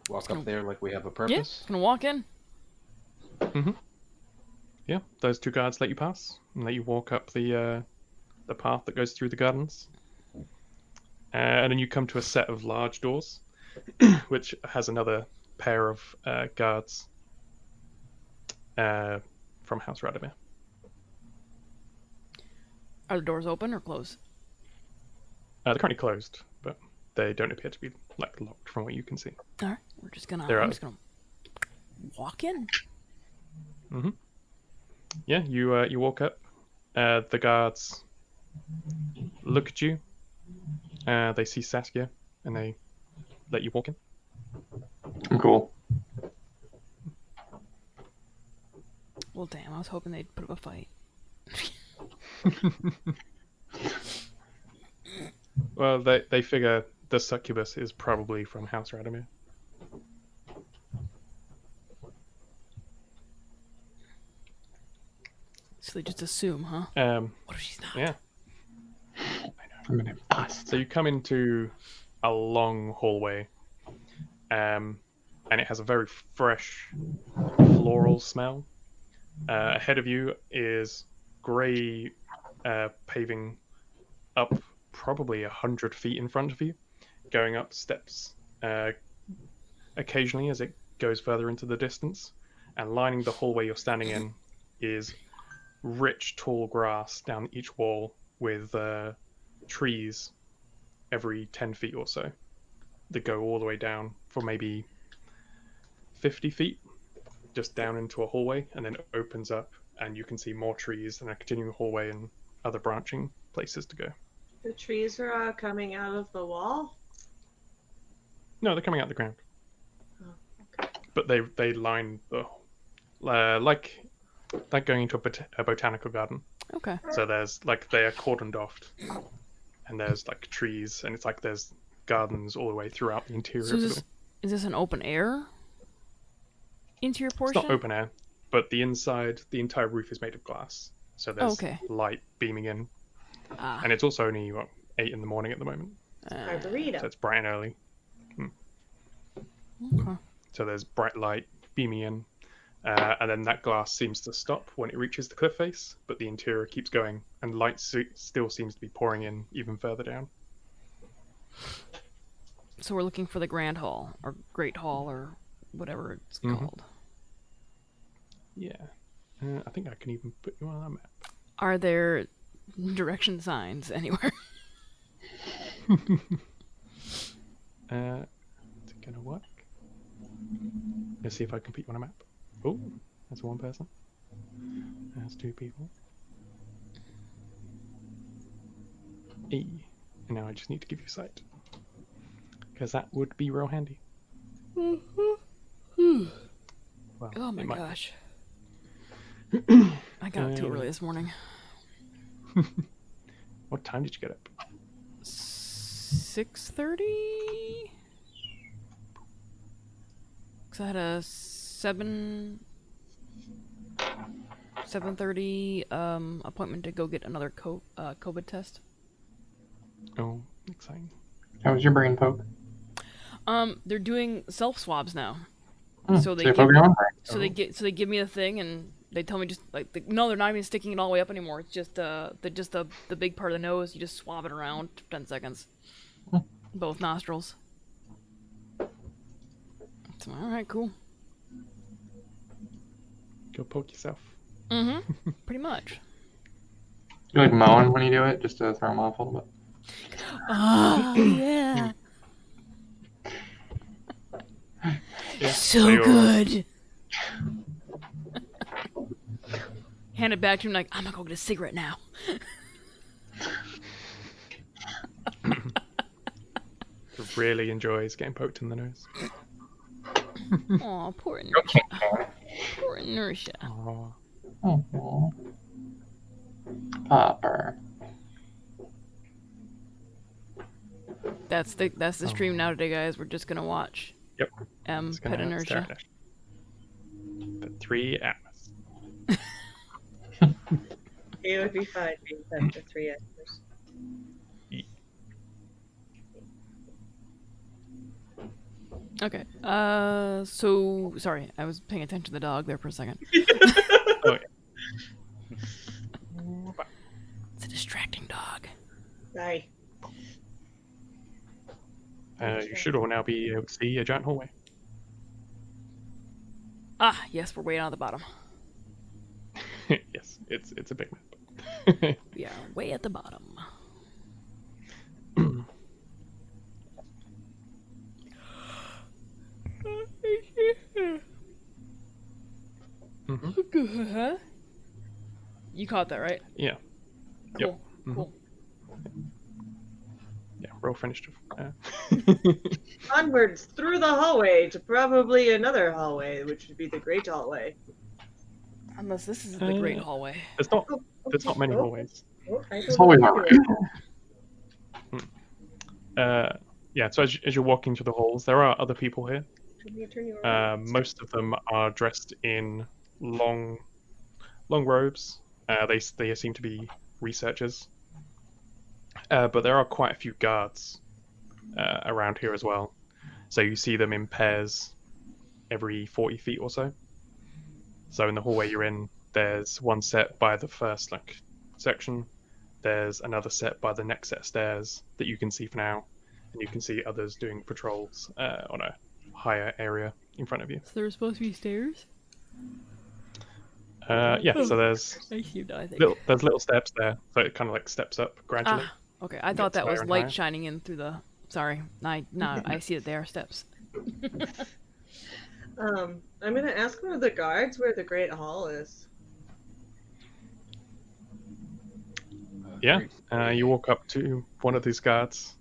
Walk up there like we have a Yeah. purpose. Gonna walk in. Yeah, those two guards let you pass and let you walk up the path that goes through the gardens. And then you come to a set of large doors, which has another pair of guards from House Radomir. Are the doors open or closed? They're currently closed, but they don't appear to be like locked from what you can see. All right. We're just gonna. They're I'm out. just gonna walk in. Yeah, you walk up. The guards look at you. They see Saskia, and they let you walk in. Cool. Well, damn. I was hoping they'd put up a fight. Well, they figure the succubus is probably from House Radomir. So they just assume, huh? What if she's not? Yeah. I'm gonna bust. So you come into a long hallway, and it has a very fresh floral smell. Ahead of you is grey paving up probably 100 feet in front of you, going up steps occasionally as it goes further into the distance, and lining the hallway you're standing in is rich tall grass down each wall with trees every 10 feet or so that go all the way down for maybe 50 feet just down into a hallway, and then it opens up and you can see more trees and a continuing hallway and other branching places to go. The trees are coming out of the wall. No, they're coming out the ground. Oh, okay. But they line the like going into a botanical garden. Okay. So there's like they are cordoned off, and there's like trees, and it's like there's gardens all the way throughout the interior. So of is this an open air interior portion? It's not open air, but the inside, the entire roof is made of glass. So there's okay. light beaming in, Ah. and it's also only 8 in the morning at the moment, Margarita. so it's bright and early. Okay. So there's bright light beaming in, and then that glass seems to stop when it reaches the cliff face, but the interior keeps going, and light still seems to be pouring in even further down. So we're looking for the Grand Hall, or Great Hall, or whatever it's called. Yeah. I think I can even put you on that map. Are there direction signs anywhere? Is it gonna work? Let's see if I can put you on a map. Oh, that's one person. That's 2 people. E. And now I just need to give you sight. Because that would be real handy. Well, Oh my it might be. gosh. I got up too early this morning. What time did you get up? 6:30? Because I had a 7:30 appointment to go get another COVID test. Oh, exciting. How was your brain poke? They're doing self swabs now. So So they you're give, poking your own brain. so they give me a thing and they tell me just like no, they're not even sticking it all the way up anymore. It's just the big part of the nose. You just swab it around for 10 seconds, both nostrils. So, all right, cool. Go poke yourself. Mm-hmm. Pretty much. You like moan when you do it, just to throw them off a little bit. Oh yeah. Yeah, So you're- good. Hand it back to him like, I'm gonna go get a cigarette now. Really enjoys getting poked in the nose. Aw, poor Inertia. Poor Inertia. Aww. Oh, Popper. That's the stream now today, guys. We're just gonna watch Yep. Pet It's gonna Inertia. start. The 3 hours. It would be fine being fed for 3 hours. Okay. So sorry, I was paying attention to the dog there for a second. Oh, It's a distracting dog. Sorry. you should all now be able to see a giant hallway. Ah, yes, we're way down at the bottom. Yes, it's a big map. We are way at the bottom. Hmm. You caught that, right? Yeah. Cool. Mhm. Cool. Yeah, we're all finished. Onwards through the hallway to probably another hallway, which would be the Great Hallway. Unless this is the Great Uh, Hallway. There's not many hallways. It's always all right. Yeah, so as you're walking through the halls, there are other people here. Should we turn you around? Most of them are dressed in long robes. They seem to be researchers. But there are quite a few guards around here as well. So you see them in pairs every 40 feet or so. So in the hallway you're in, there's one set by the first section. There's another set by the next set of stairs that you can see for now, and you can see others doing patrols on a higher area in front of you. So there's supposed to be stairs? Yeah, so there's I see that, I think. little steps there, so it kind of steps up gradually. Ah, okay. I thought Gets that was higher and light higher. shining in through the. Sorry. No, I see that they are steps. I'm gonna ask one of the guards where the Great Hall is. Yeah, you walk up to one of these guards,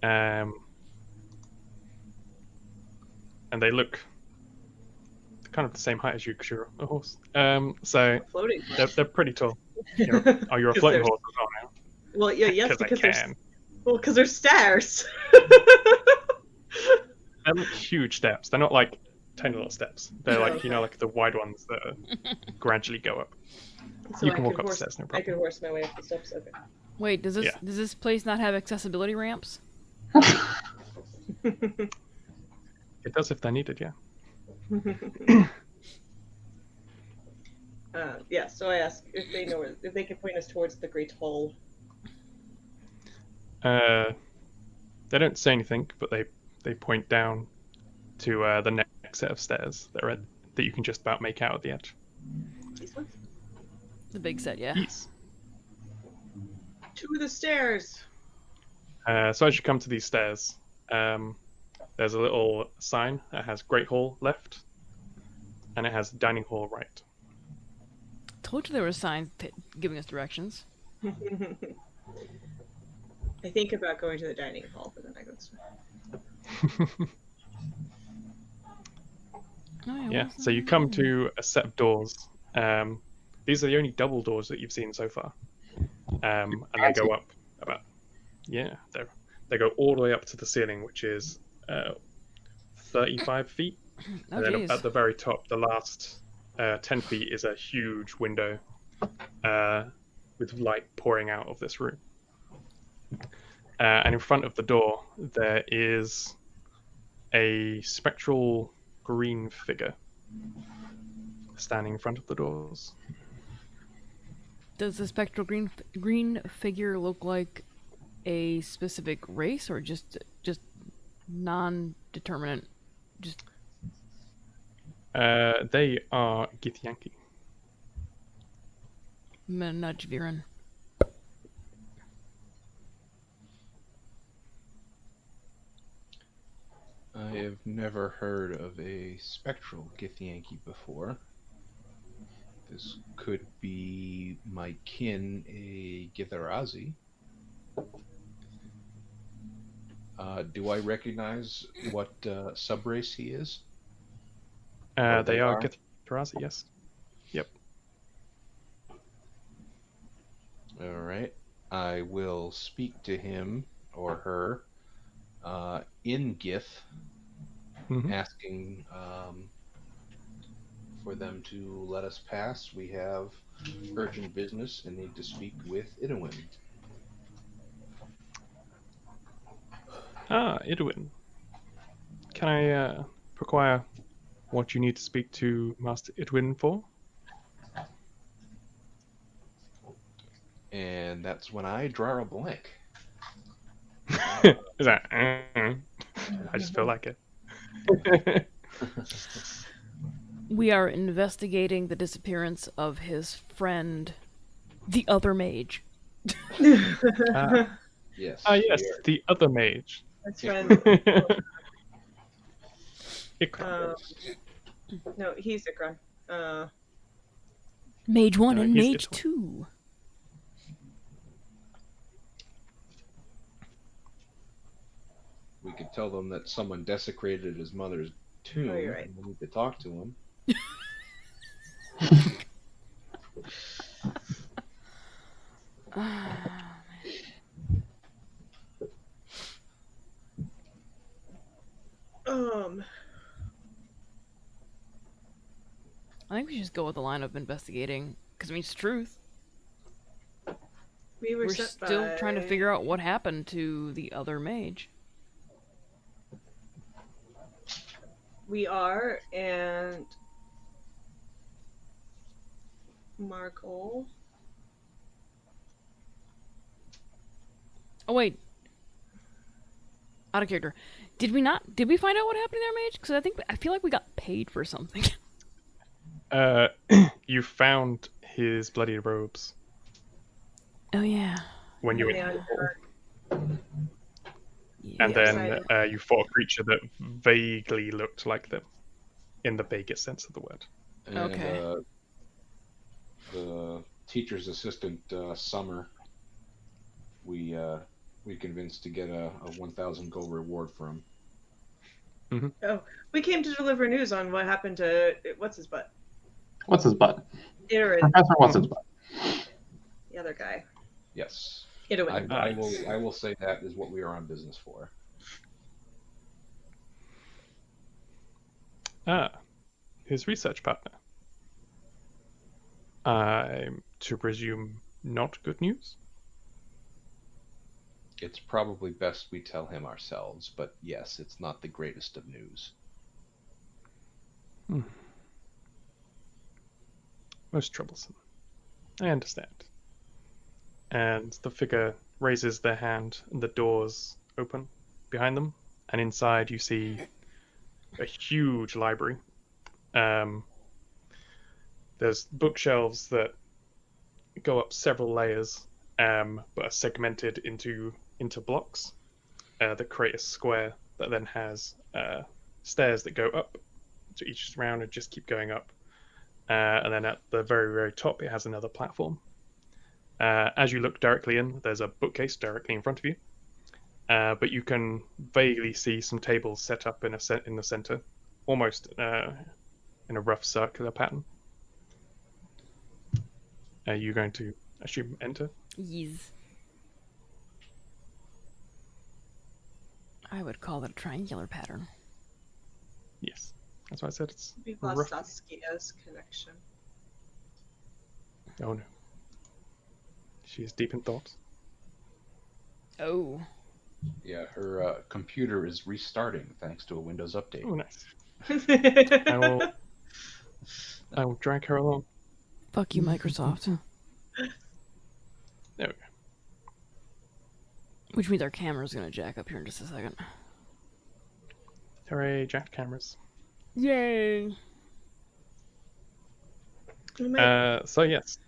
and they look kind of the same height as you because you're a horse. So Floating. they're pretty tall. You're a Because floating there's- horse as well now? Well, yeah, yes, Because because I there's can. there's stairs. They're huge steps. They're not like tiny little steps. They're Okay. like the wide ones that gradually go up. So You I can walk could up the horse, stairs, no I problem. could horse my way up the steps. Okay. Wait, does Yeah. this place not have accessibility ramps? It does if they're needed, yeah. Yeah. So I ask if they know if they can point us towards the Great Hall. They don't say anything, but they point down to the next set of stairs that you can just about make out at the edge. These ones. The big set, yeah. Yes. To the stairs. So as you come to these stairs, there's a little sign that has Great Hall left, and it has Dining Hall right. Told you there were signs giving us directions. I think about going to the dining hall, but then I go this way. Oh, Yeah, so you come to a set of doors. These are the only double doors that you've seen so far. And they go up about, they go all the way up to the ceiling, which is 35 feet. Oh, And then jeez. at the very top, the last 10 feet is a huge window with light pouring out of this room. And in front of the door, there is a spectral green figure standing in front of the doors. Does the spectral green figure look like a specific race or just non-determinate? Just They are Githyanki. nudge Viren. I have never heard of a spectral Githyanki before. This could be my kin, a Githarazi. Do I recognize what subrace he is? Or They are are? Githarazi, yes. Yep. All right. I will speak to him or her in Gith, Mhm. asking for them to let us pass. We have urgent business and need to speak with Idwin. Ah, Idwin. Can I require what you need to speak to Master Idwin for? And that's when I draw a blank. Is that? I just feel like it. We are investigating the disappearance of his friend, the other mage. Ah, Yes. yes, we are. the other mage. That's friend. Ikra. No, he's Ikron. Mage 1 and he's Mage Itwin. 2. We could tell them that someone desecrated his mother's tomb. Oh, you're right. And we need to talk to him. I think we should just go with the line of investigating, because I mean, it's truth. we were We're sent still by... trying to figure out what happened to the other mage. We are, and Markle. Oh wait, out of character. Did we find out what happened to their mage? Because I feel like we got paid for something. You found his bloody robes Oh yeah. when you were. And And Yes. then you fought a creature that vaguely looked like them, in the vaguest sense of the word. And, Okay. The teacher's assistant, Summer, we convinced to get a 1,000 gold reward from. we came to deliver news on what happened to what's his butt, What's his butt? Idwin, Professor, what's his butt? the other guy. Yes. Idwin. I will say that is what we are on business for. Ah, his research partner. I'm to presume not good news? It's probably best we tell him ourselves, but yes, it's not the greatest of news. Most troublesome. I understand. And the figure raises their hand, and the doors open behind them, and inside you see a huge library. There's bookshelves that go up several layers, but are segmented into blocks that create a square that then has stairs that go up to each round and just keep going up. And then at the very, very top, it has another platform. As you look directly in, there's a bookcase directly in front of you. But you can vaguely see some tables set up in the center, almost in a rough circular pattern. Are you going to assume enter? Yes. I would call it a triangular pattern. Yes. That's why I said it's We've lost rough. Saskia's connection. Oh no. She is deep in thought. Oh. Yeah, her computer is restarting thanks to a Windows update. Oh, nice. I will drag her along. Fuck you, Microsoft. There we go. Which means our camera's gonna jack up here in just a second. Hooray, jacked cameras. Yay! So yes,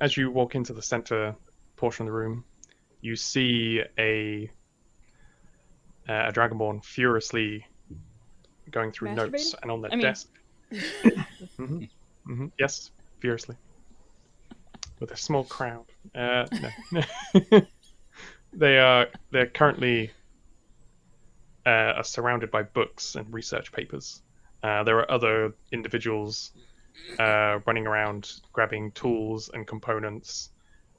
as you walk into the center portion of the room, you see a dragonborn furiously going through notes, Masturbating? and on the I mean- desk. Yes, furiously, with a small crowd. No. They're currently are surrounded by books and research papers. There are other individuals running around grabbing tools and components,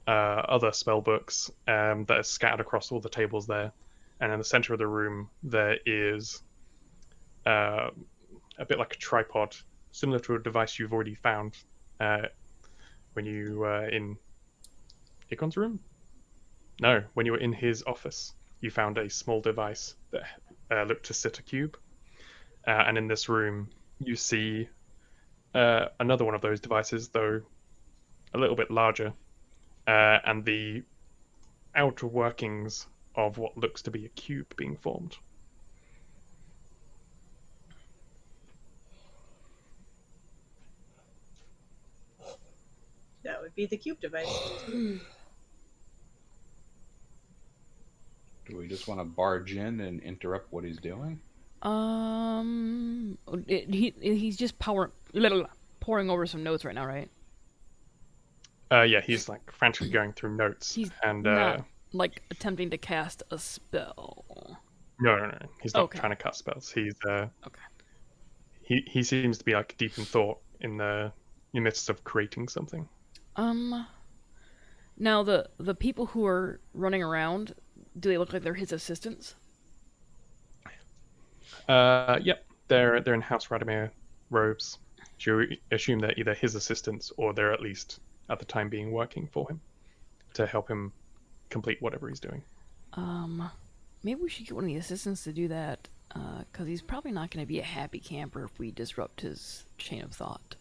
other spell books that are scattered across all the tables there. And in the center of the room, there is a bit like a tripod similar to a device you've already found when you were in Ikon's room. No, when you were in his office, you found a small device that looked to sit a cube. And in this room, you see another one of those devices, though a little bit larger, and the outer workings of what looks to be a cube being formed. That would be the cube device. Do we just want to barge in and interrupt what he's doing? He's just pouring over some notes right now, right? Yeah, he's like frantically going through notes. He's and not like attempting to cast a spell. No. He's not Okay. trying to cast spells. He's Okay. he seems to be like deep in thought in the midst of creating something. Now the people who are running around, do they look like they're his assistants? Yep, they're in House Radomir robes. So you assume they're either his assistants or they're at least at the time being working for him to help him complete whatever he's doing. Maybe we should get one of the assistants to do that, because he's probably not going to be a happy camper if we disrupt his chain of thought.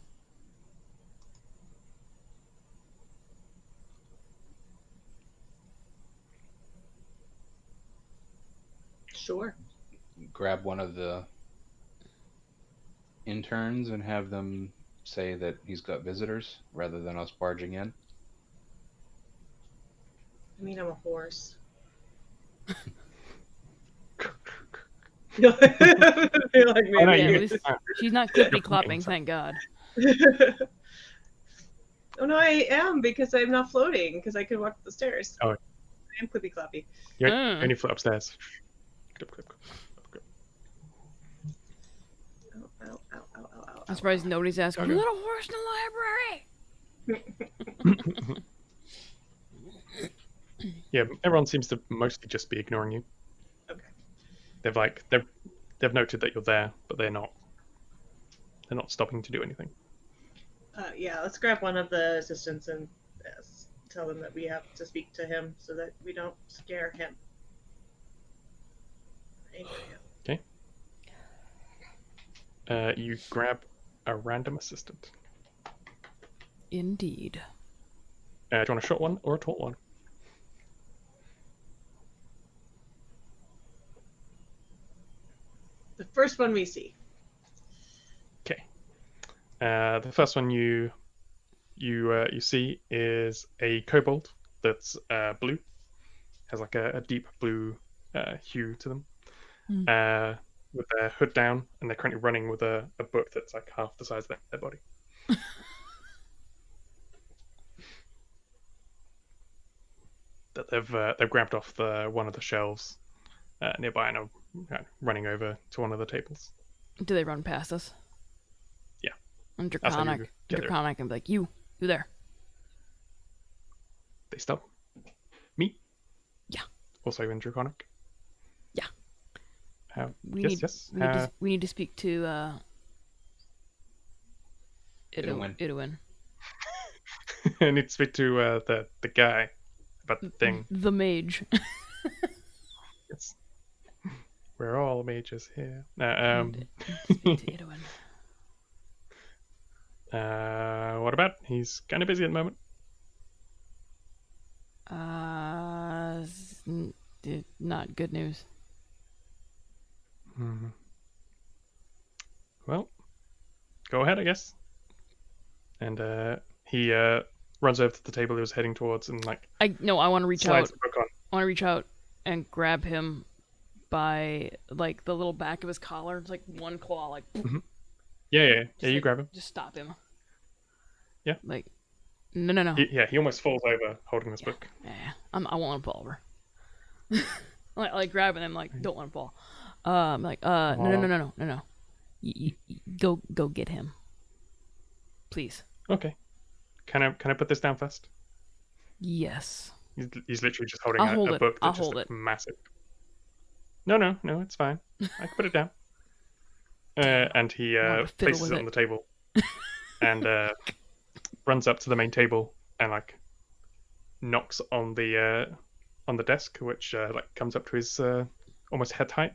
Sure. Grab one of the interns and have them say that he's got visitors rather than us barging in. I mean, I'm a horse. I feel like Oh, no, maybe. Yeah, you- at least she's not clippy clopping, thank God. Oh no, I am because I'm not floating because I could walk up the stairs. Oh. I am clippy cloppy. You Mm. only flit upstairs. Clip, clip, clip, clip. Ow, ow, ow, ow, ow, ow. I'm surprised nobody's asked, Okay. "You little horse in the library!" Yeah, everyone seems to mostly just be ignoring you. Okay. They've noted that you're there, but they're not stopping to do anything. Yeah, let's grab one of the assistants and tell them that we have to speak to him so that we don't scare him. Anger him. You grab a random assistant. Indeed. Do you want a short one or a tall one? The first one we see. Okay. The first one you see is a kobold that's blue, has like a deep blue hue to them, with their hood down, and they're currently running with a book that's like half the size of their body. That they've grabbed off one of the shelves nearby and are running over to one of the tables. Do they run past us? Yeah. I'm That's how you draconic. get there. Draconic and be like, you there. They stop. Me? Yeah. Also in Draconic? Yeah. We Yes. need to speak to Idwin. Idwin. I need to speak to the guy about the thing. The mage. Yes. We're all mages here. Speak to Idwin. What about? He's kind of busy at the moment. Not good news. Well, go ahead, I guess. And he runs over to the table he was heading towards and like I want to reach slides out. the book on. I want to reach out and grab him by like the little back of his collar. It's like one claw, like Yeah. You like, grab him. just stop him. Yeah. Like, no. He almost falls over holding this book. Yeah, I won't let him fall over. like grabbing him, like don't let him fall. I'm like, no. You go get him, please. Okay. Can I put this down first? Yes. He's literally just holding I'll hold a it. book I'll that's just hold it. massive. No, it's fine. I can put it down. And he Wanna fiddle places with it it. on the table and runs up to the main table and like knocks on the desk, which like comes up to his almost head height,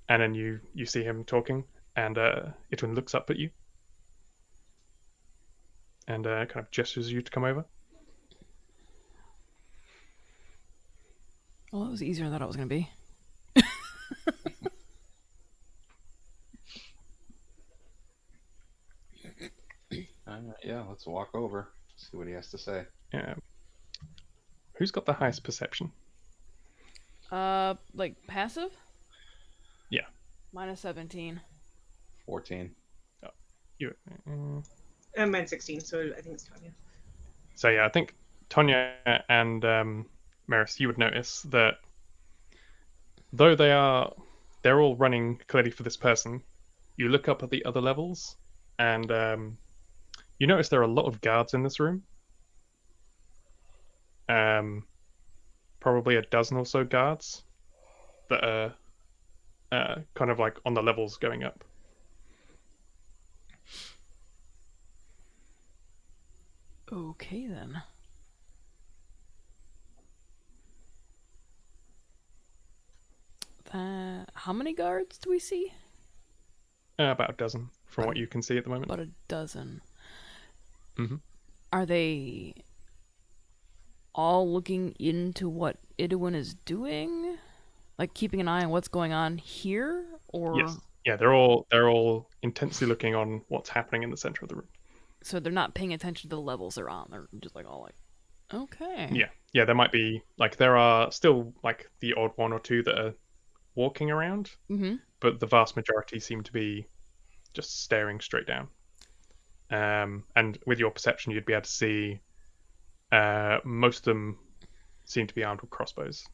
and then you see him talking, and Itwin looks up at you and kind of gestures you to come over. Well, it was easier than I thought it was going to be. Yeah, let's walk over, see what he has to say. Yeah. Who's got the highest perception? Like passive? Yeah. Minus 17. 14. You. And mine's 16, so I think it's Tonya. So yeah, I think Tonya and Maris, you would notice that though they're all running clearly for this person, you look up at the other levels and you notice there are a lot of guards in this room. Probably a dozen or so guards that are kind of like on the levels going up. Okay, then. How many guards do we see? About a dozen from what you can see at the moment. About a dozen. Mhm. Are they all looking into what Idwin is doing? Like keeping an eye on what's going on here? Or Yes. Yeah, they're all intensely looking on what's happening in the center of the room. so they're not paying attention to the levels they're on. They're just like all like, okay. Yeah, there might be like there are still like the odd one or two that are walking around, Mm-hmm. but the vast majority seem to be just staring straight down. And with your perception, you'd be able to see most of them seem to be armed with crossbows.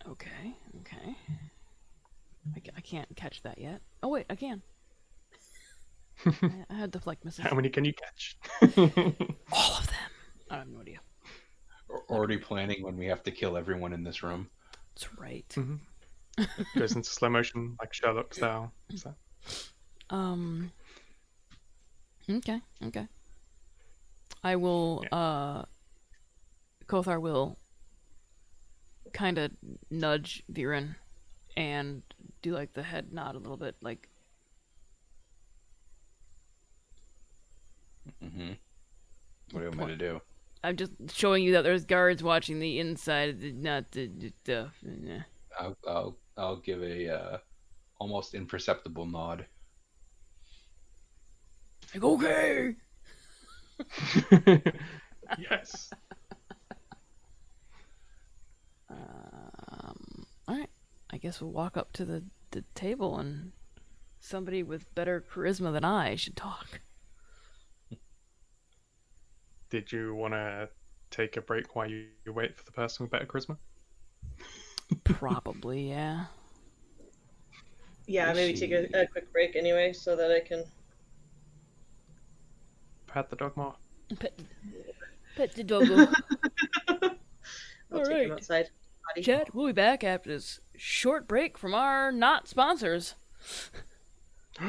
Okay. I can't catch that yet. Oh wait, I can. I had deflect misses. How many can you catch? All of them. I have no idea. Already planning when we have to kill everyone in this room. That's right. Mm-hmm. Goes into slow motion like Sherlock style. So. Okay. I will. Kothar will kind of nudge Viren and do like the head nod a little bit, like. Mm-hmm. What do you want me to do? I'm just showing you that there's guards watching the inside, not the stuff. I'll give a almost imperceptible nod. Like, okay. Yes. All right. I guess we'll walk up to the table and somebody with better charisma than I should talk. Did you want to take a break while you wait for the person with better charisma? Probably, yeah. Yeah, maybe take a quick break anyway, so that I can. Pat the dog more. Pet the doggo. I'll take him Alright. outside. Buddy. Chat, we'll be back after this short break from our not sponsors. We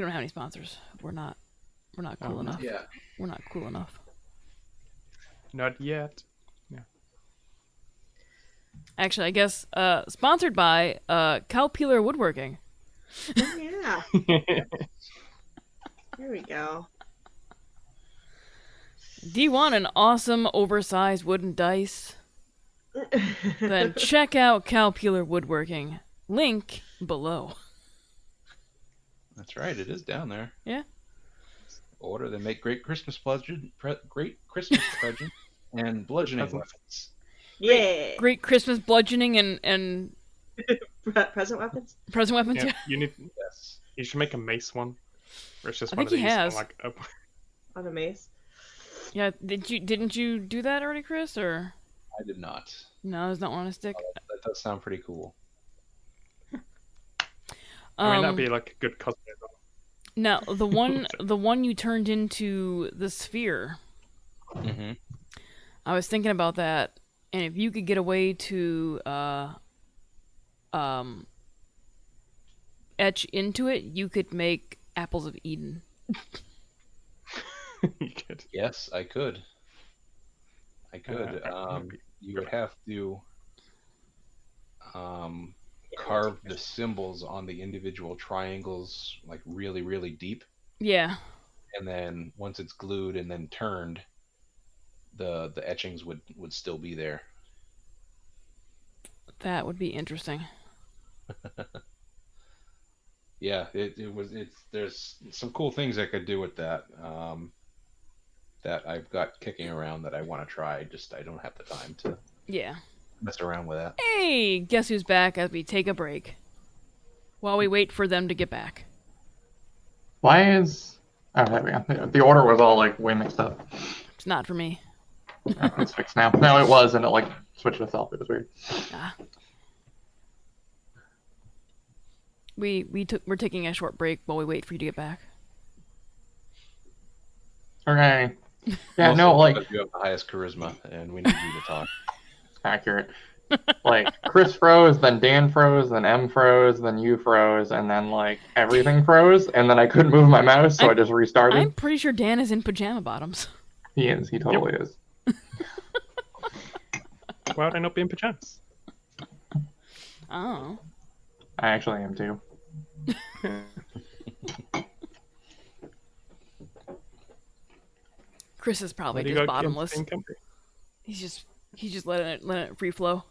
don't have any sponsors. We're not cool enough. Yeah. We're not cool enough. Not yet. Actually, I guess sponsored by Cow Peeler Woodworking. Oh, yeah. There we go. Do you want an awesome oversized wooden dice? Then check out Cow Peeler Woodworking. Link below. That's right. It is down there. Yeah. Order. They make great Christmas presents and bludgeoning Presents. weapons. Yeah. Great Christmas bludgeoning and Present weapons? present weapons. Yeah, Yeah. you need. Yes. You should make a mace one. Where it's just I one think of he these on, has. like On a mace? Yeah. Didn't you do that already, Chris? Or I did not. no, it's not on a stick. That does sound pretty cool. I mean, that'd be like a good cosplay. Now the one you turned into the sphere. Mm-hmm. I was thinking about that, and if you could get a way to etch into it, you could make apples of Eden. You could. Yes, I could. I could. Maybe. You would have to carve the symbols on the individual triangles like really, really deep, Yeah. and then once it's glued and then turned, the etchings would still be there. That would be interesting. Yeah, there's some cool things I could do with that. That I've got kicking around that I want to try. Just I don't have the time to Yeah. mess around with that. Hey, guess who's back as we take a break? While we wait for them to get back. Why is... Oh, there we go. The order was all, like, way mixed up. It's not for me. Oh, it's fixed now. No, it was, and it, like, switched itself. It was weird. Ah. We're taking a short break while we wait for you to get back. Okay. Yeah, Also, no, like... because you have the highest charisma, and we need you to talk. Accurate. Like, Chris froze, then Dan froze, then M froze, then you froze, and then, like, everything froze, and then I couldn't move my mouse, so I just restarted. I'm pretty sure Dan is in pajama bottoms. He is. He totally is. Why would I not be in pajamas? Oh. I actually am, too. Chris is probably Why do you just go bottomless. in comfy? He's just letting it free flow.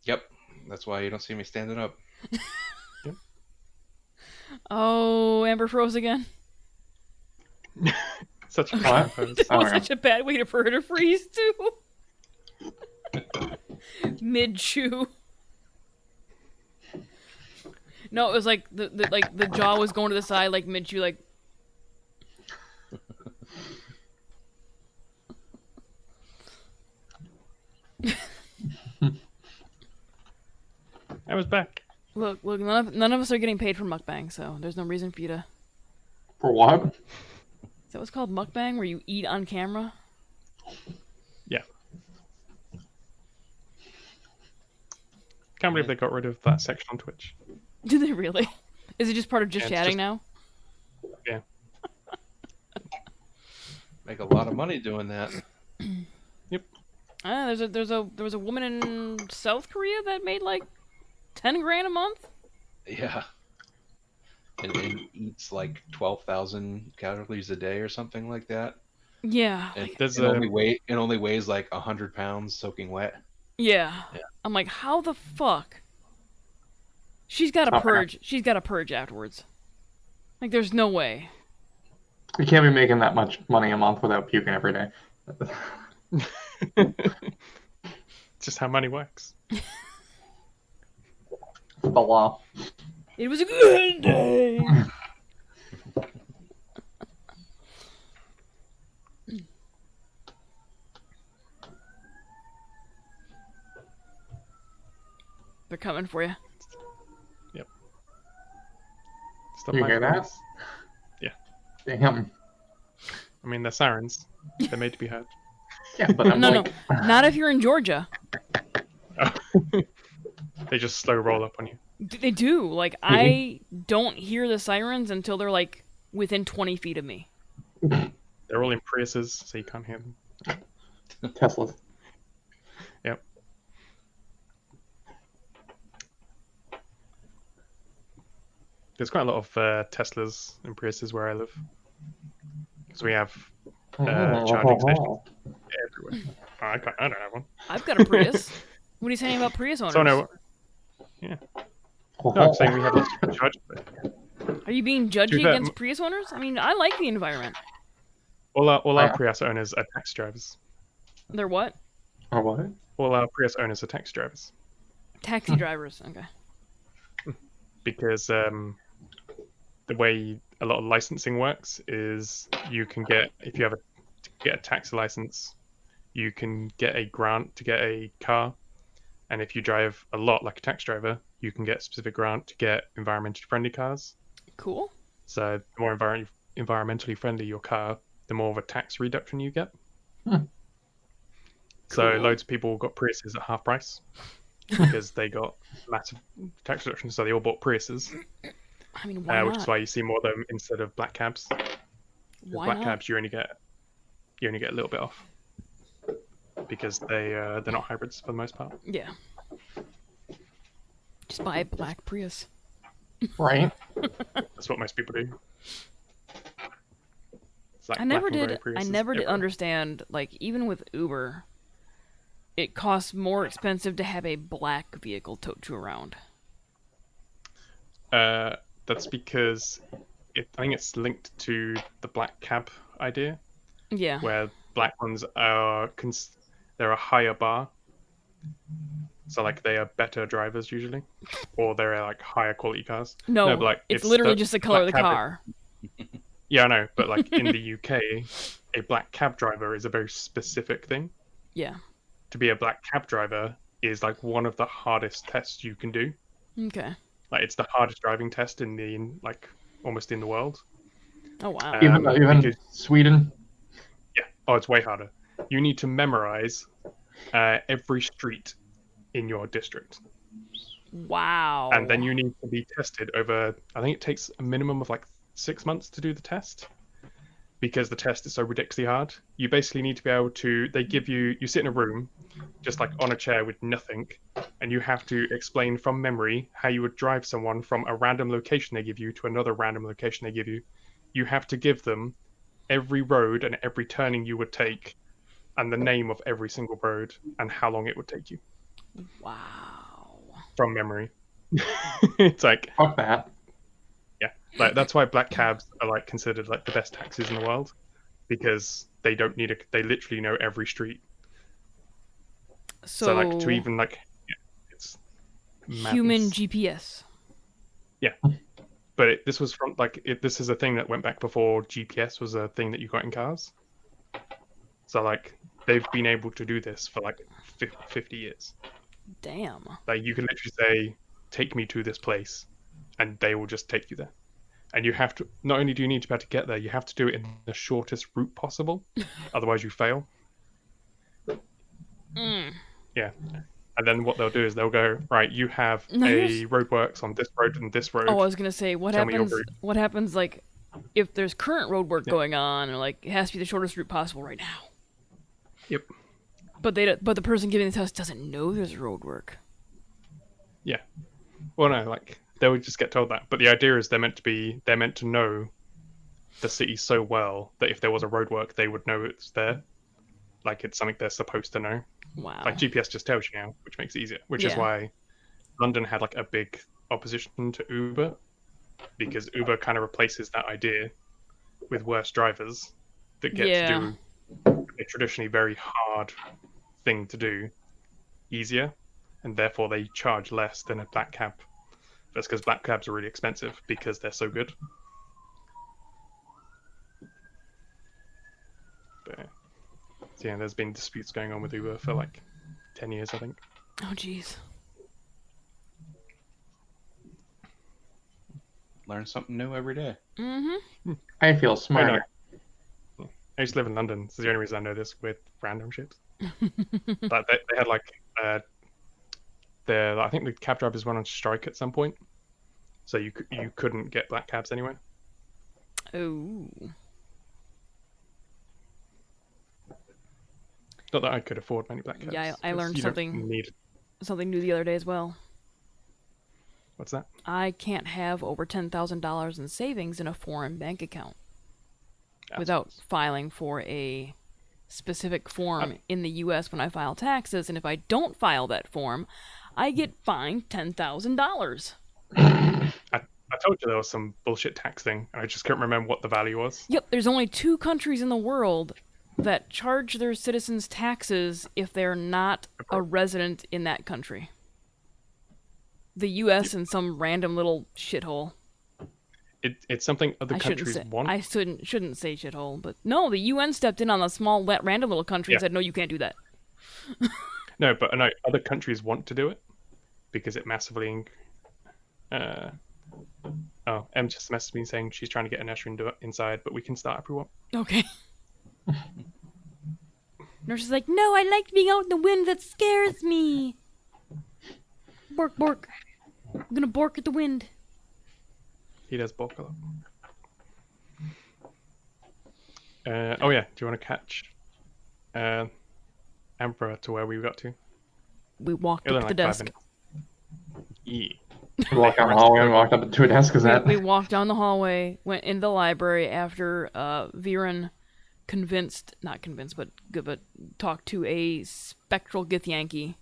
Yep, that's why you don't see me standing up. Oh, Amber froze again. Such a What? fun pose. That Oh, was yeah. such a bad way for her to freeze too. Mid chew. No, it was like the jaw was going to the side, like mid chew, like. I was back. Look! None of us are getting paid for mukbang, so there's no reason for you to. For what? Is that what's called mukbang, where you eat on camera? Yeah. Can't believe they got rid of that section on Twitch. Do they really? Is it just part of just Yeah, it's chatting just- now? Yeah. Make a lot of money doing that. There was a woman in South Korea that made like 10 grand a month. Yeah. And eats like 12,000 calories a day or something like that. Yeah. And There's it only weighs like 100 pounds soaking wet. Yeah. Yeah. I'm like, how the fuck? She's got to Oh, purge. She's got to purge afterwards. Like, there's no way. You can't be making that much money a month without puking every day. Just how money works. The law. It was a good day. They're coming for you. Stop You my hear that? voice. Yeah. Damn. I mean, they're sirens. They're made to be heard. Yeah, but I'm No, like... not if you're in Georgia. They just slow roll up on you. They do. Like, I don't hear the sirens until they're like within 20 feet of me. They're all in Priuses, so you can't hear them. Teslas. Yep. There's quite a lot of Teslas and Priuses where I live. Because we have charging stations everywhere. Oh, I don't have one. I've got a Prius. What are you saying about Prius owners? So no, I'm saying we have lots of charging stations. Are you being judgy be fair, against Prius owners? I mean, I like the environment. All our Yeah. Prius owners are taxi drivers. They're what? Or what? All our Prius owners are taxi drivers. Taxi drivers. Okay. Because the way a lot of licensing works is you can get, if you have get a taxi license, you can get a grant to get a car. And if you drive a lot like a taxi driver, you can get a specific grant to get environmentally friendly cars. Cool. So the more environmentally friendly your car, the more of a tax reduction you get. So Cool. loads of people got Priuses at half price because they got massive tax reductions. So they all bought Priuses. I mean, why which not? is why you see more of them instead of black cabs. Why Black not? cabs you only get a little bit off because they're not hybrids for the most part. Yeah. Just buy a black Prius. Right. That's what most people do. It's like I never black and did. grey I Priuses never did everywhere. understand. Like, even with Uber, it costs more expensive to have a black vehicle towed you around. That's because I think it's linked to the black cab idea, Yeah. where black ones are they're a higher bar, so like they are better drivers usually, or they're like higher quality cars. No, but like it's literally just the color of the black cab car. Yeah, I know, but like in the UK, a black cab driver is a very specific thing. Yeah. To be a black cab driver is like one of the hardest tests you can do. Okay. Like it's the hardest driving test like almost in the world. Oh wow. Even because- Sweden. Yeah. Oh, it's way harder. You need to memorize every street in your district, Wow. and then you need to be tested over. I think it takes a minimum of like 6 months to do the test, because the test is so ridiculously hard. You basically need to be able to. They give you. You sit in a room, just like on a chair with nothing, and you have to explain from memory how you would drive someone from a random location they give you to another random location they give you. You have to give them every road and every turning you would take, and the name of every single road and how long it would take you Wow. from memory. It's like, Fuck that. yeah, like that's why black cabs are like considered like the best taxis in the world, because they don't need they literally know every street. So like to even like, yeah, it's human madness. GPS. But this was from like this is a thing that went back before GPS was a thing that you got in cars. So like they've been able to do this for like 50 years. Damn. Like you can literally say, "Take me to this place," and they will just take you there. And you have to. Not only do you need to be able to get there, you have to do it in the shortest route possible. Otherwise, you fail. Mm. Yeah. And then what they'll do is they'll go, right, you have No, a roadworks on this road and this road. Oh, I was gonna say, what Tell me your happens? route. What happens like if there's current road work Yeah. going on, or like it has to be the shortest route possible right now? Yep. But the person giving the test doesn't know there's road work. Yeah. Well, no, like they would just get told that. But the idea is they're meant to know the city so well that if there was a roadwork, they would know it's there. Like it's something they're supposed to know. Wow. Like GPS just tells you now, which makes it easier. Which is Yeah. why London had like a big opposition to Uber, because Uber kind of replaces that idea with worse drivers that get Yeah. to do a traditionally very hard thing to do easier, and therefore they charge less than a black cab. That's because black cabs are really expensive because they're so good. But so yeah, there's been disputes going on with Uber for like 10 years, I think. Oh jeez. Learn something new every day. Mm-hmm. I feel smarter. I used to live in London. This is the only reason I know this with random ships. But they had like I think the cab drivers went on strike at some point, so you couldn't get black cabs anywhere. Oh. Not that I could afford many black cabs. Yeah, I 'cause learned you don't something- need- Something new the other day as well. What's that? I can't have over $10,000 in savings in a foreign bank account without filing for a specific form in the U.S. when I file taxes, and if I don't file that form, I get fined $10,000. I told you there was some bullshit tax thing, and I just couldn't remember what the value was. Yep, there's only 2 countries in the world that charge their citizens taxes if they're not a resident in that country. The U.S. and some random little shithole. It's something other I shouldn't countries say, want. I shouldn't say shithole, but no, the UN stepped in on a small, random little country and Yeah. said, no, you can't do that. No, but no, other countries want to do it because it massively. Em just messaged me saying she's trying to get Anesha inside, but we can start if we want. Okay. Nurse is like, no, I like being out in the wind. That scares me. Bork, bork. I'm gonna bork at the wind. He does bulk a lot. Oh yeah, do you want to catch Emperor to where we got to? We walked It'll up to like the 5 desk. minutes. Yeah. We walked down the hallway and walked up to a desk. Is that? We walked down the hallway, went into the library after Viren but talked to a spectral Githyanki,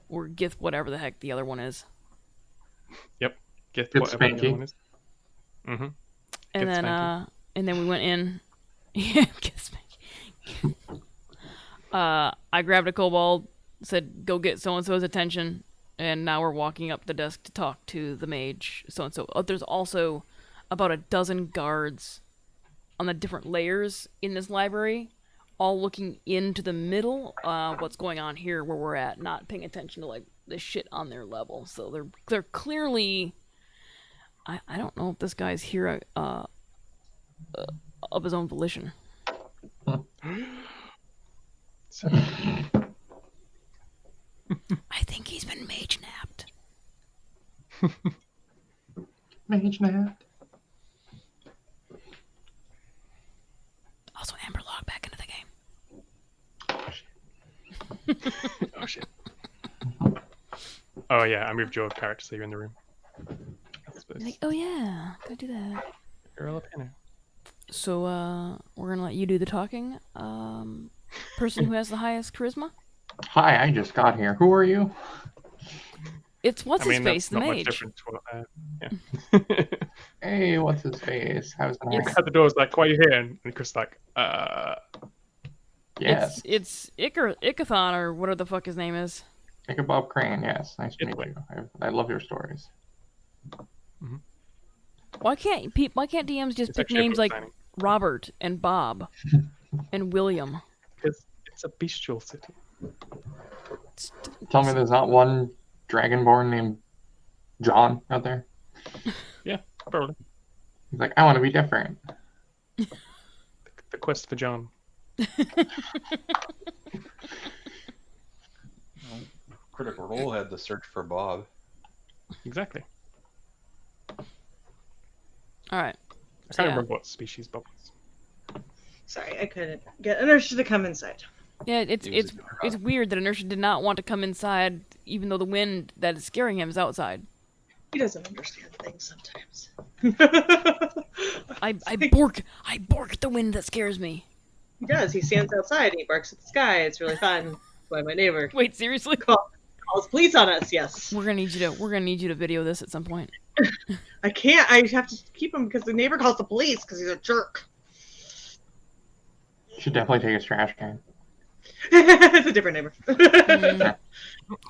or Gith whatever the heck the other one is. Yep. Get Good whatever the other spanky. one is. Mm-hmm. And Gith then spanky. and then we went in. Yeah, Gith spanky. I grabbed a kobold, said go get so and so's attention, and now we're walking up the desk to talk to the mage so and so. There's also about a dozen guards on the different layers in this library, all looking into the middle, what's going on here where we're at, not paying attention to like the shit on their level. So they're clearly, I don't know if this guy's here of his own volition. So, I think he's been mage napped. Mage Nat. Also, Amber logged back into the game. oh shit. Oh yeah, I moved your character so you're in the room. I suppose. Like, oh yeah, gotta do that. You're all up here now. So, we're gonna let you do the talking. Person who has the highest charisma? Hi, I just got here. Who are you? It's what's I his mean, face, that's the not much mage. different to what, yeah. Hey, what's his face? How's the night? At the door's like, why are you here? And Chris is like, Yes. It's Ikathon or whatever the fuck his name is. Bob Crane, yes. Nice to It's meet you. I love your stories. Why can't DMs just it's pick actually a names book like signing. Robert and Bob and William? Because it's a bestial city. Tell me there's not one dragonborn named John out there? Yeah, probably. He's like, I want to be different. The quest for John. Critical Role had the search for Bob. Exactly. All right. I So, can't yeah. remember what species Bob was. Sorry, I couldn't get Inertia to come inside. Yeah, it's He was it's weird that Inertia did not want to come inside, even though the wind that is scaring him is outside. He doesn't understand things sometimes. I bork at the wind that scares me. He does. He stands outside and he barks at the sky. It's really fun. That's why my neighbor Wait, seriously? calls police on us. Yes. We're gonna need you to video this at some point. I can't. I have to keep him because the neighbor calls the police because he's a jerk. You should definitely take his trash can. It's a different neighbor.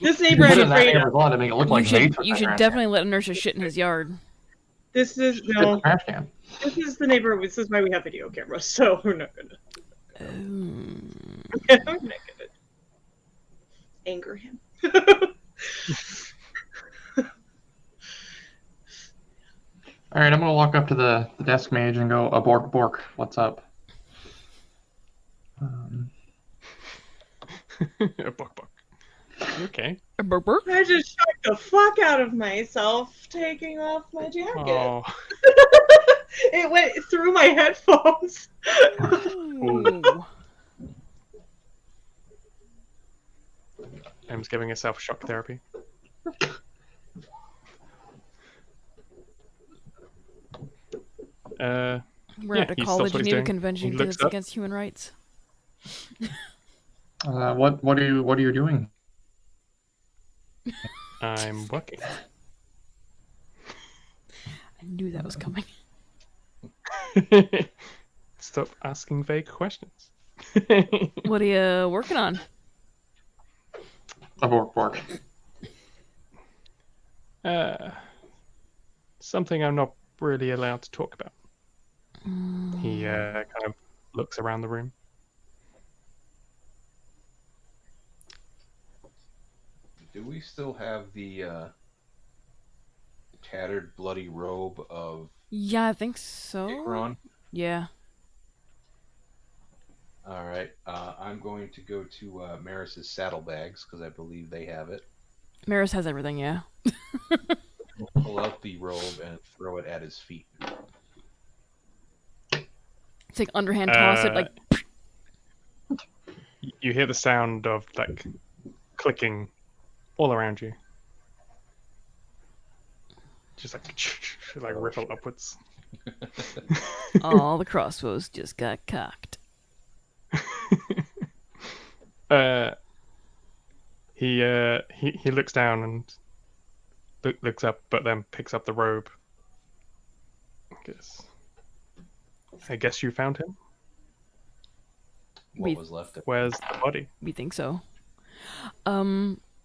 This neighbor Put I'm it in that afraid neighbor's of. lawn to make it look You like they should took you that should trash definitely let Inertia shit in his yard. This is can. Get the no. trash can. This is the neighbor. This is why we have video cameras. So we're not gonna. Oh. I'm not gonna anger him. All right, I'm gonna walk up to the desk mage and go, bork bork. What's up? Buck. You okay? Burp, burp. I just shocked the fuck out of myself taking off my jacket. Oh, It went through my headphones. Ooh. Em's giving herself shock therapy. We're Yeah, at a he college stops what he's Geneva doing. convention He because looks it's up. against human rights. What are you doing? I'm working. I knew that was coming. Stop asking vague questions. What are you working on? A bork bork. Something I'm not really allowed to talk about. He kind of looks around the room. Do we still have the tattered, bloody robe of Yeah, I think so. Ikron? Yeah. All right. I'm going to go to Maris's saddlebags because I believe they have it. Maris has everything, yeah. pull out the robe and throw it at his feet. It's like underhand toss it, like. You hear the sound of like clicking all around you. Just like ripple upwards. All the crossbows just got cocked. He looks down and looks up, but then picks up the robe. I guess you found him. What was left of it? Where's the body? We think so.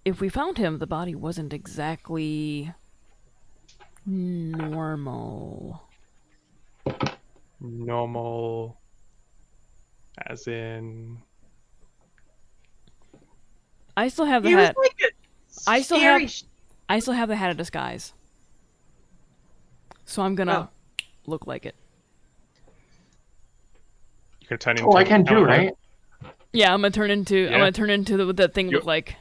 If we found him, the body wasn't exactly normal. Normal, as in. I still have the He was hat. like a I still scary have. I still have the hat of disguise. So I'm gonna look like it. You can turn into. Oh, I can too, right? Yeah, I'm gonna turn into. I'm Yeah. gonna turn into what that thing looked like.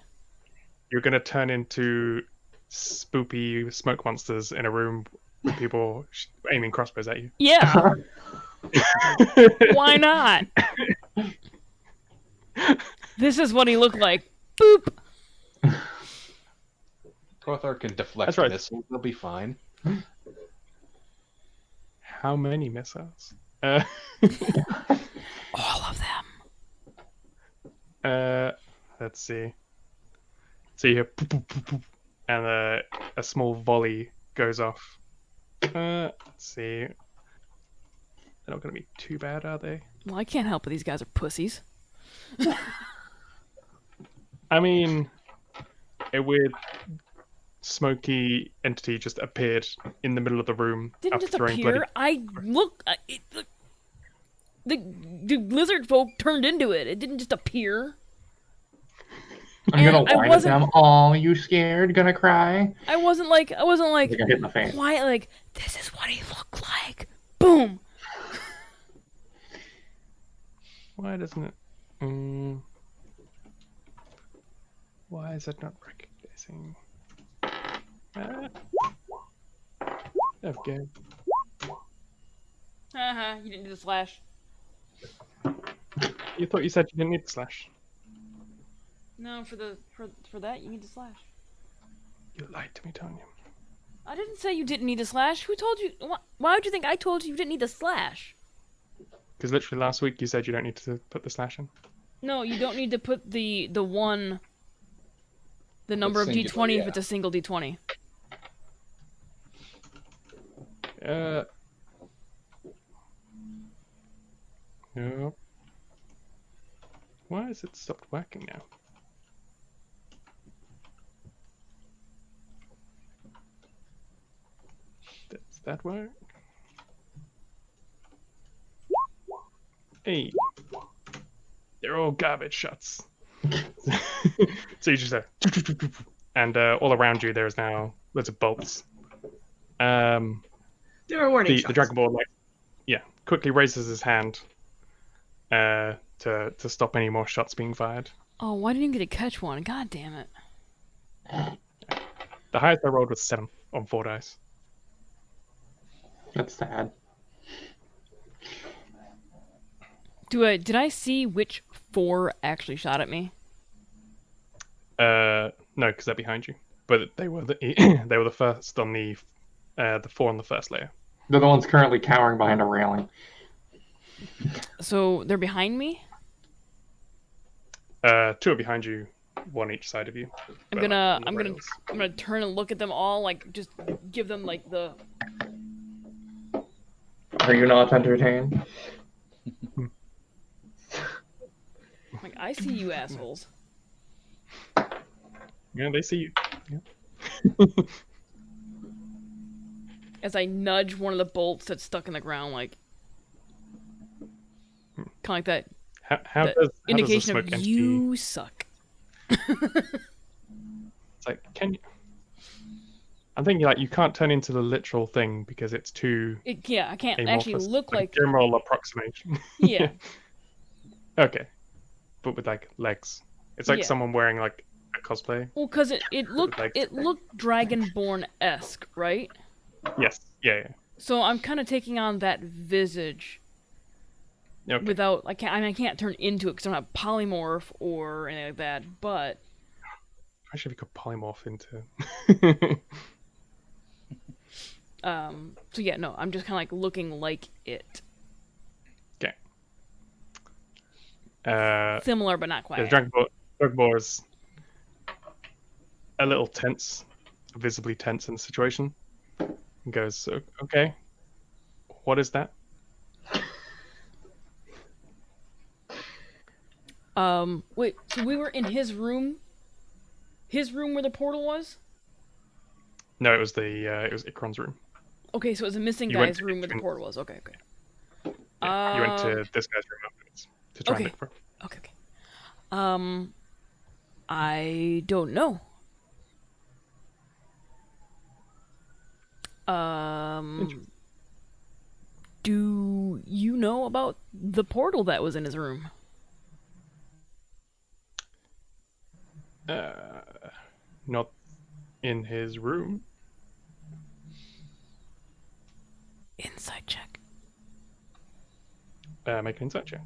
You're gonna turn into spoopy smoke monsters in a room with people aiming crossbows at you. Yeah. Why not? This is what he looked like. Boop. Kothar can deflect That's right. missiles. They'll be fine. How many missiles? All of them. Let's see. So you hear poop, poop, poop, poop, and a small volley goes off. Let's see. They're not going to be too bad, are they? Well, I can't help it. These guys are pussies. I mean, a weird smoky entity just appeared in the middle of the room Didn't after just throwing appear. bloody. I look. The lizard folk turned into it. It didn't just appear. I'm gonna And I whine at wasn't- them. Oh, you scared? Gonna cry? I wasn't like. I think I hit in the face. Quiet. Like this is what he looked like. Boom. Why doesn't it? Why is it not recognizing? Okay. You didn't do the slash. You thought you said you didn't need the slash. No, for that you need to slash. You lied to me, Tonya. I didn't say you didn't need a slash. Who told you? Why would you think I told you didn't need a slash? Because literally last week you said you don't need to put the slash in. No, you don't need to put the number of singular, d20 if yeah. it's a single d20. No. Why has it stopped working now? Does that work? Hey. They're all garbage shots. So you just and all around you there is now loads of bolts. There are warning The shots. Dragonborn quickly raises his hand to stop any more shots being fired. Oh, why didn't you get to catch one? God damn it. The highest I rolled was 7 on 4 dice. That's sad. Did I see which 4 actually shot at me? No, because they're behind you. But they were the first on the 4 on the first layer. They're the ones currently cowering behind a railing. So they're behind me? 2 are behind you, 1 each side of you. I'm But, gonna on the rails. I'm gonna turn and look at them all, like just give them like the Are you not entertained? like I see you assholes. Yeah, they see you. As I nudge one of the bolts that's stuck in the ground, like kind of like that How that does a indication smoke of entity? you suck. It's like, can you? I'm thinking like you can't turn into the literal thing because it's too Yeah, I can't amorphous. actually look like a general approximation. yeah. Okay, but with like legs. It's like Yeah. someone wearing like a cosplay. Well, because it looked Like- Dragonborn-esque, right? Yes. Yeah. So I'm kind of taking on that visage Yeah. Okay. without I can't turn into it because I don't have polymorph or anything like that. But Actually, we could polymorph into. so yeah, no, I'm just kind of like looking like it, Okay. similar but not quite. Yeah, Dragonbor's a little tense, visibly tense in the situation. He goes, "Okay, what is that?" Wait, so we were in his room where the portal was? No, it was Ikron's room. Okay, so it was a missing You went guy's to room where the Ikron's- portal was. Okay. Yeah, you went to this guy's room afterwards to try and okay. look for him. Okay. I don't know. Do you know about the portal that was in his room? Not in his room. Insight check. Make an insight check.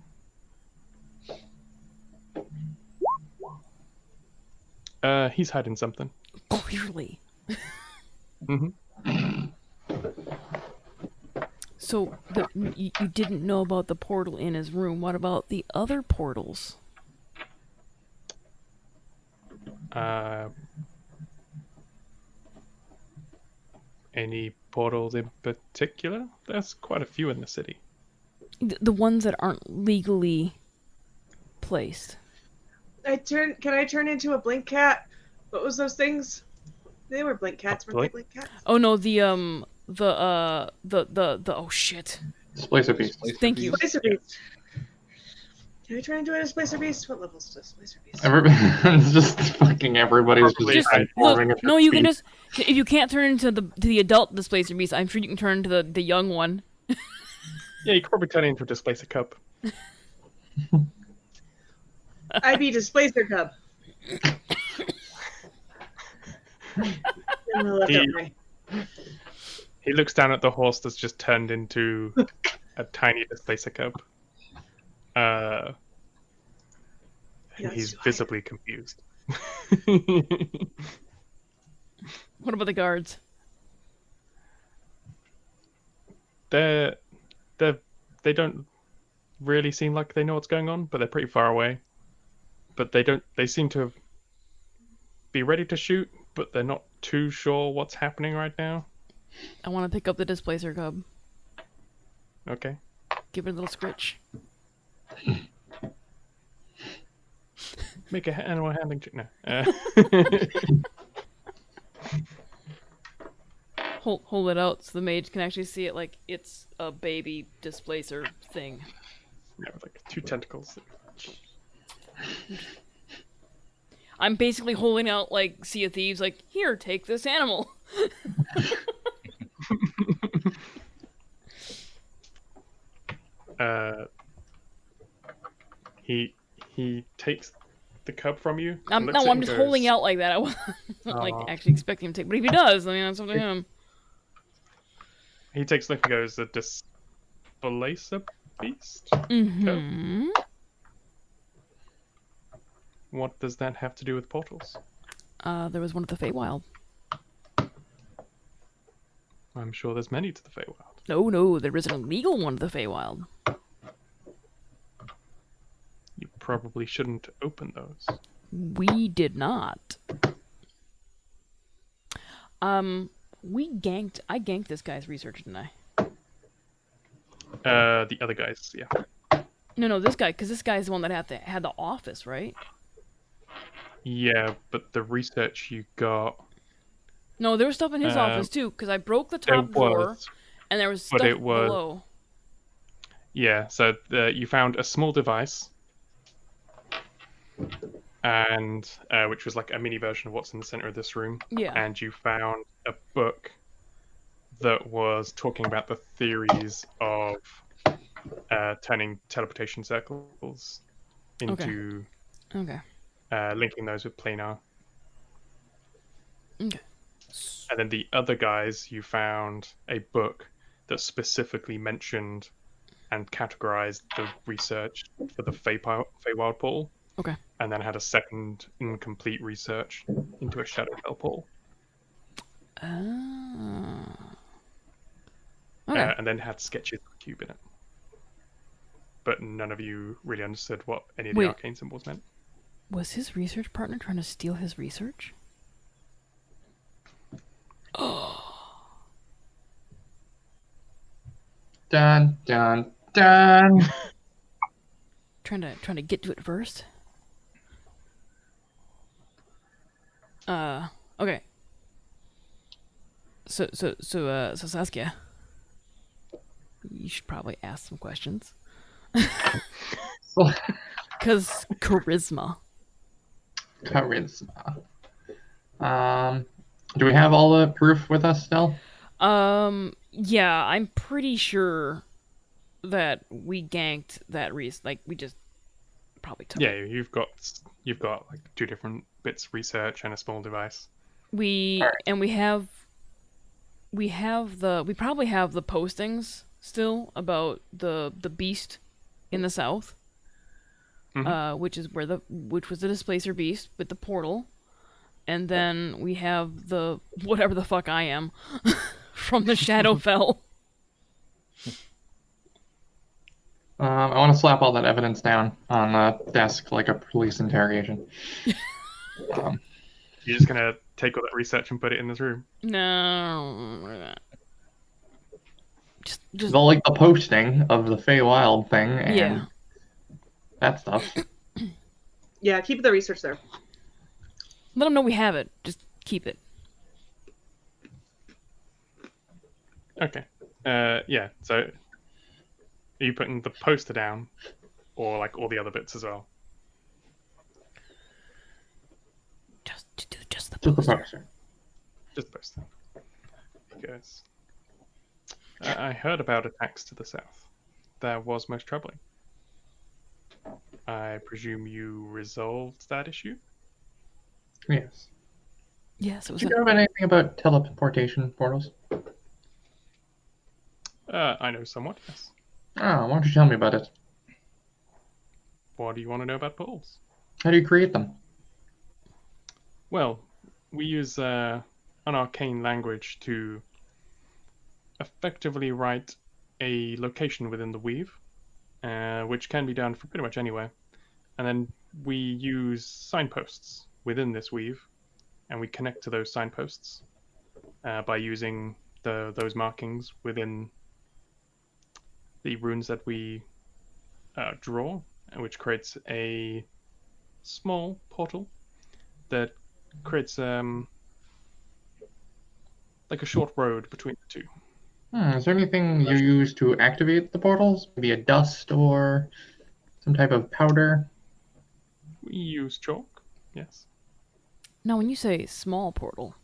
He's hiding something. Clearly. Mm-hmm. So you didn't know about the portal in his room. What about the other portals? Any portals in particular? There's quite a few in the city. The ones that aren't legally placed. Can I turn into a blink cat? What was those things? They were blink cats, weren't they? Blink cats. Oh no, the oh shit. Displacer beast. Thank you. Displacer beast. Can I turn into a displacer beast? What level is displacer beast? It's just fucking everybody's Probably just Just look, transforming into no, you can beast. just if you can't turn into the adult displacer beast, I'm sure you can turn into the young one. Yeah, you could probably turn it into a displacer cub. I be displacer cub. In the left eye. He looks down at the horse that's just turned into a tiny displacer cub. And Yes, he's you are. visibly confused. What about the guards? They don't really seem like they know what's going on, but they're pretty far away. But they seem to be ready to shoot, but they're not too sure what's happening right now. I want to pick up the displacer cub. Okay. Give it a little scritch. Make an animal handling check. No. Hold it out so the mage can actually see it like it's a baby displacer thing. Yeah, with like 2 tentacles. I'm basically holding out like Sea of Thieves, like, here, take this animal. He takes the cub from you. I'm just holding out like that. I wasn't like actually expecting him to take, but if he does, I mean that's up to him. He takes a look and goes, "The displacer beast." Mm-hmm. What does that have to do with portals? There was one at the Feywild. I'm sure there's many to the Feywild. No, there is an illegal one at the Feywild. You probably shouldn't open those. We did not. I ganked this guy's research, didn't I? The other guys, yeah. No, this guy, because this guy's the one that had the office, right? Yeah, but the research you got... No, there was stuff in his office too, because I broke the top drawer, and there was stuff below. Yeah, so you found a small device, and which was like a mini version of what's in the center of this room. Yeah. And you found a book that was talking about the theories of turning teleportation circles into Okay. linking those with planar Okay. And then the other guys, you found a book that specifically mentioned and categorized the research for the Feywild portal, Okay. and then had a second incomplete research into a Shadowfell portal. Okay. And then had sketches of a cube in it. But none of you really understood what any of the Wait. arcane symbols meant. Was his research partner trying to steal his research? Dun dun dun. Trying to get to it first. Okay. So Saskia, you should probably ask some questions. Cause charisma. Charisma. Do we have all the proof with us still? Yeah, I'm pretty sure that we ganked that like we just probably took Yeah, it. you've got like 2 different bits of research and a small device. We probably have the postings still about the beast in the south. Which was the displacer beast with the portal. And then we have the whatever the fuck I am from the Shadowfell. I want to slap all that evidence down on the desk like a police interrogation. You're just gonna take all that research and put it in this room. No. Just The posting of the Feywild thing and yeah. that stuff. Yeah, keep the research there. Let them know we have it. Just keep it. Okay. Yeah. So, are you putting the poster down, or like all the other bits as well? Just the Just the poster. poster. Just the poster. Because I heard about attacks to the south. That was most troubling. I presume you resolved that issue? Yes. Yes, it was. Do you know about anything about teleportation portals? I know somewhat, yes. Oh, why don't you tell me about it? What do you want to know about portals? How do you create them? Well, we use an arcane language to effectively write a location within the weave, which can be done from pretty much anywhere. And then we use signposts within this weave, and we connect to those signposts by using those markings within the runes that we draw, which creates a small portal that creates like a short road between the two. Is there anything you use to activate the portals? Maybe a dust or some type of powder? We use chalk, yes. Now, when you say small portal,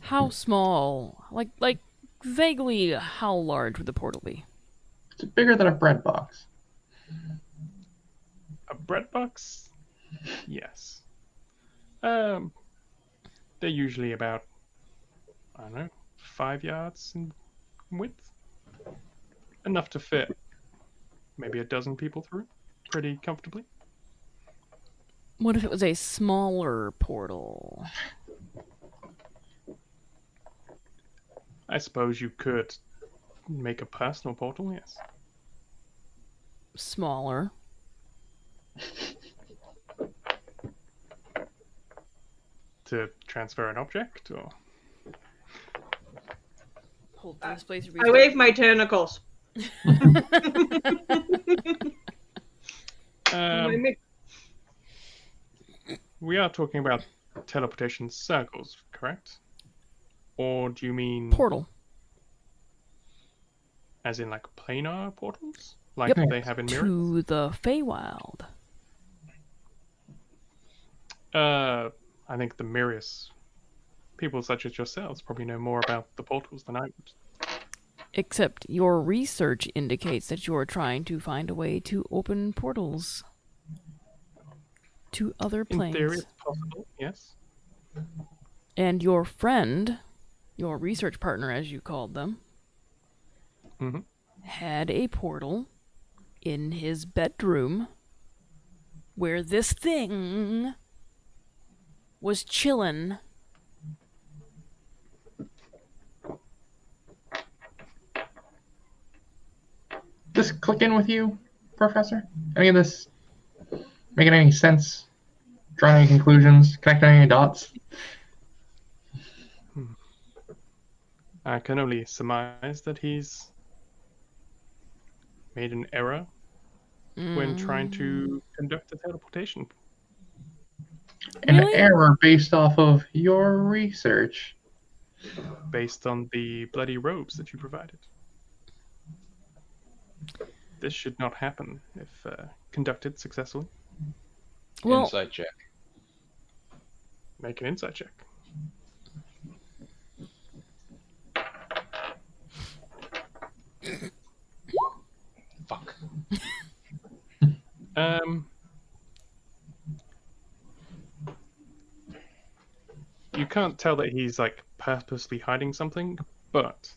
how small? Like vaguely, how large would the portal be? It's bigger than a bread box. A bread box? Yes. They're usually about, I don't know, 5 yards in width. Enough to fit maybe a dozen people through pretty comfortably. What if it was a smaller portal? I suppose you could make a personal portal, yes. Smaller. To transfer an object, or Hold this place. I wave my tentacles. we are talking about teleportation circles, correct? Or do you mean portal? As in like planar portals, like Yep. they have in Mirrors? To the Feywild. I think the Mirrors people such as yourselves probably know more about the portals than I would. Except your research indicates that you're trying to find a way to open portals to other In planes. theory, it's possible. Yes. And your friend, your research partner as you called them, Hmm. had a portal in his bedroom where this thing was chillin'. This click in with you, Professor? Any of this making any sense? Drawing any conclusions? Connecting any dots? I can only surmise that he's made an error when trying to conduct a teleportation. An Really? error based off of your research. Based on the bloody robes that you provided. This should not happen if conducted successfully. Well, Insight check. Make an insight check. Fuck. You can't tell that he's like purposely hiding something, but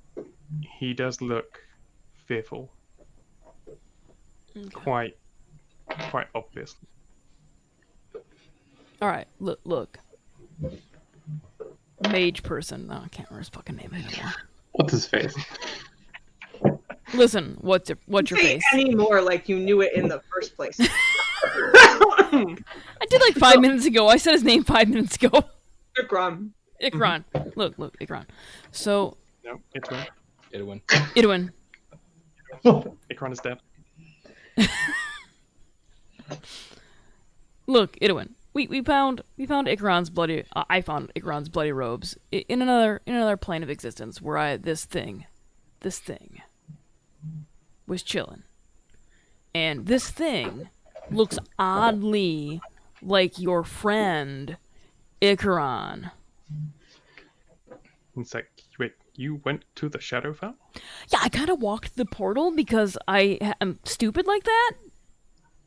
he does look fearful. Quite obviously. all right. Look. Mage person. Oh, I can't remember his fucking name anymore. What's his face? Listen, what's your Say face? any more like you knew it in the first place. I did like 5 minutes ago. I said his name 5 minutes ago. Ikram. Ikran. Look, Ikran. So, No, it's right. Edwin. Idwin. Ikran is dead. Look, Idwin. We found Ikran's bloody. I found Ikran's bloody robes in another plane of existence where this thing was chilling, and this thing looks oddly like your friend Ikran. It's like, wait, you went to the Shadowfell? Yeah, I kind of walked the portal because I am stupid like that,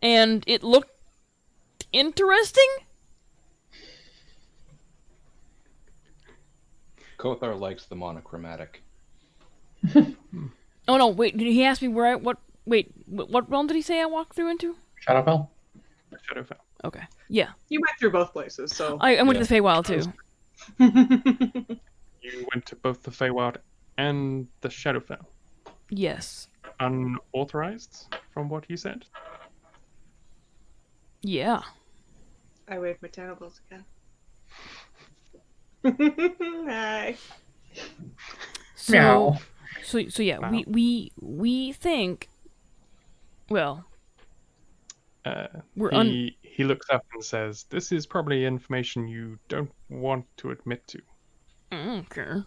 and it looked interesting. Kothar likes the monochromatic. Oh no! Wait, did he ask me where what realm did he say I walked through into? Shadowfell? The Shadowfell. Okay, yeah, You went through both places, so. I went Yeah. to the Feywild too. You went to both the Feywild and the Shadowfell. Yes, Unauthorized, from what you said? yeah. I waved my tentacles again. Hi. So, Meow. so yeah, Wow. we think. Well, we're He looks up and says, "This is probably information you don't want to admit to." okay.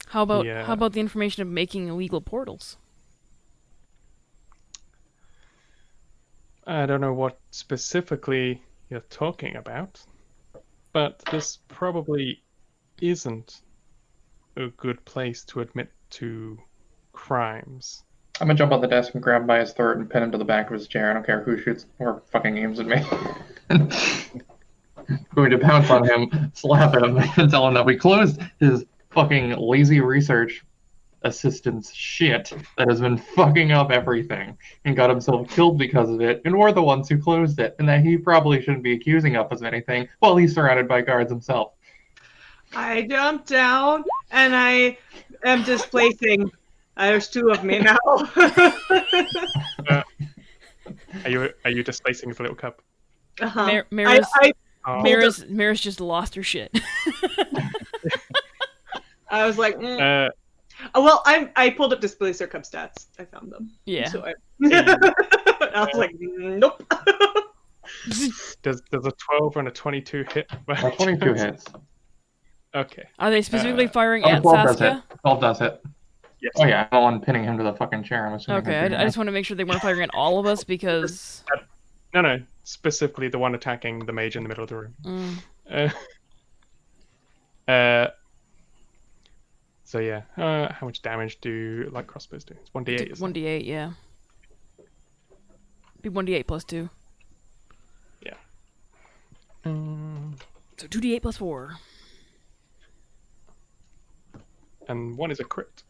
How about Yeah. the information of making illegal portals? I don't know what specifically you're talking about, but this probably isn't a good place to admit to crimes. I'm gonna jump on the desk and grab him by his throat and pin him to the back of his chair. I don't care who shoots or fucking aims at me. Going to pounce on him, slap him, and tell him that we closed his fucking lazy research assistant's shit that has been fucking up everything and got himself killed because of it, and we're the ones who closed it, and that he probably shouldn't be accusing us of anything while he's surrounded by guards himself. I jumped down and I am displacing. There's two of me now. Are you displacing the little cup? Uh-huh. Mira's Oh, Mira's just lost her shit. I was like, uh, well, I pulled up Displacer Cup stats. I found them. Yeah. So I was like, nope. does a 12 and a 22 hit? by 22 chance? hits. Okay. Are they specifically firing Oh, at 12 does hit. Saskia? 12 does hit. Yes. Oh yeah, I'm the one pinning him to the fucking chair. I'm assuming. Okay, I just want to make sure they weren't firing at all of us because. No, specifically the one attacking the mage in the middle of the room. So yeah, how much damage do light crossbows do? It's 1d8. It's 1d8, yeah. Be 1d8 plus 2. Yeah. So 2d8 plus 4. And 1 is a crit.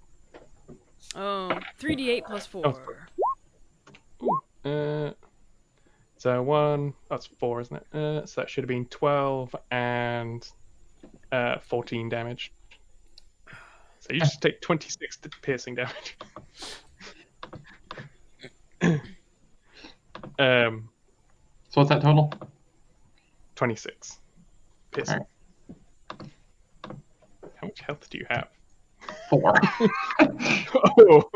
Oh, 3d8 plus 4. So 1, that's 4, isn't it? So that should have been 12 and 14 damage. So you just take 26 piercing damage. So what's that total? 26 piercing. Alright. How much health do you have? 4. Oh.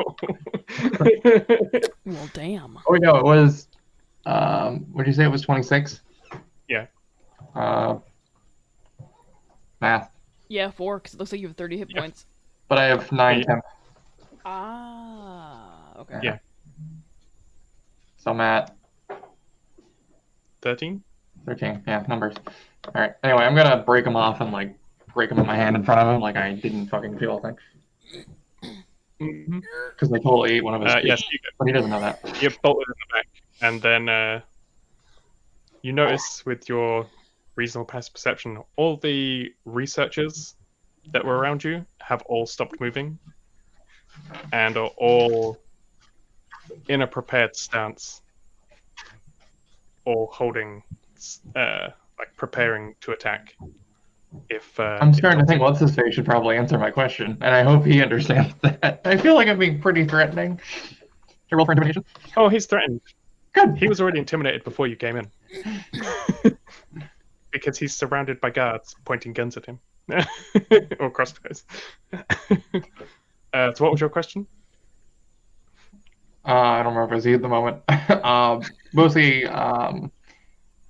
Well, damn. Oh no, it was. What did you say? It was 26. Yeah. Math. Yeah, 4, because it looks like you have 30 hit Yeah. points. But I have 9 Yeah. temp. Ah, okay. Yeah. So I'm at 13? 13. Yeah, numbers. All right. Anyway, I'm gonna break them off and like break them in my hand in front of him, like I didn't fucking feel a thing. Mm-hmm. Because they totally ate one of his. Yes, But he doesn't know that. you get bolted in the back, and then you notice with your reasonable passive perception, all the researchers that were around you have all stopped moving, and are all in a prepared stance, or holding, like preparing to attack. If I'm starting to think what's his face should probably answer my question, and I hope he understands that. I feel like I'm being pretty threatening. Should I roll for intimidation? Oh, he's threatened. Good. He was already intimidated before you came in. Because he's surrounded by guards pointing guns at him. Or crossbows. So what was your question? I don't remember if it's he at the moment. Mostly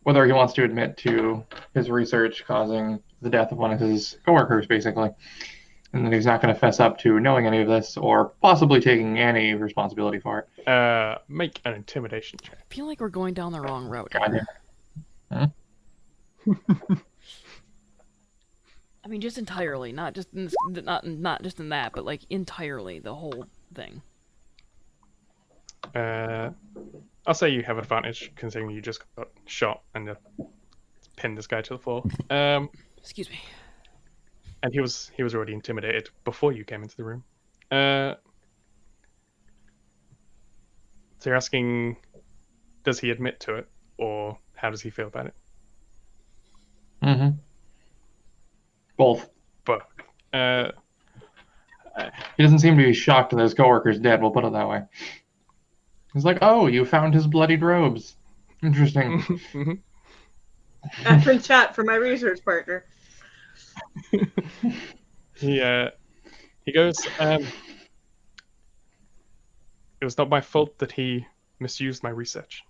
whether he wants to admit to his research causing the death of one of his coworkers, basically. And that he's not going to fess up to knowing any of this or possibly taking any responsibility for it. Make an intimidation check. I feel like we're going down the wrong road. Goddamn. I mean, just entirely, not just in this, not just in that, but like entirely the whole thing. I'll say you have advantage considering you just got shot and pinned this guy to the floor. Excuse me. And he was already intimidated before you came into the room. So you're asking, does he admit to it, or how does he feel about it? Mm-hmm. Both. But He doesn't seem to be shocked that his coworker's dead, we'll put it that way. He's like, oh, you found his bloodied robes. Interesting. After in chat for my research partner. he goes, it was not my fault that he misused my research.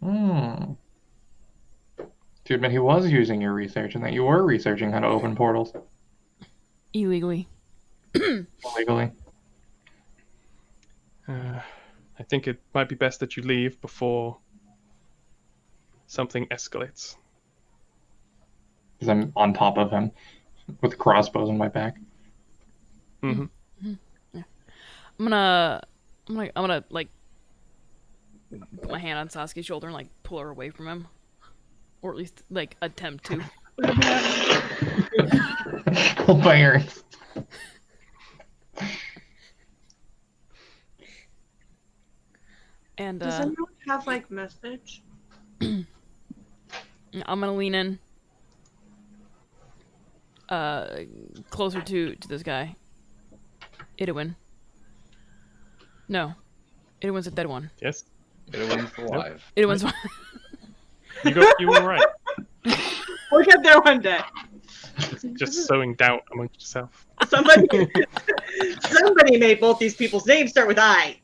To admit he was using your research and that you were researching how to open portals Illegally. illegally. I think it might be best that you leave before something escalates. Because I'm on top of him with crossbows on my back. Mm-hmm. Yeah. I'm gonna like put my hand on Sasuke's shoulder and like pull her away from him, or at least like attempt to. Hold my ears. And Does anyone have like message? I'm gonna lean in closer to this guy. Idowin. No. Idowin's a dead one. Yes. Everyone's alive. Idowin's You were right. We'll get there one day. Just sowing doubt amongst yourself. Somebody made both these people's names start with I.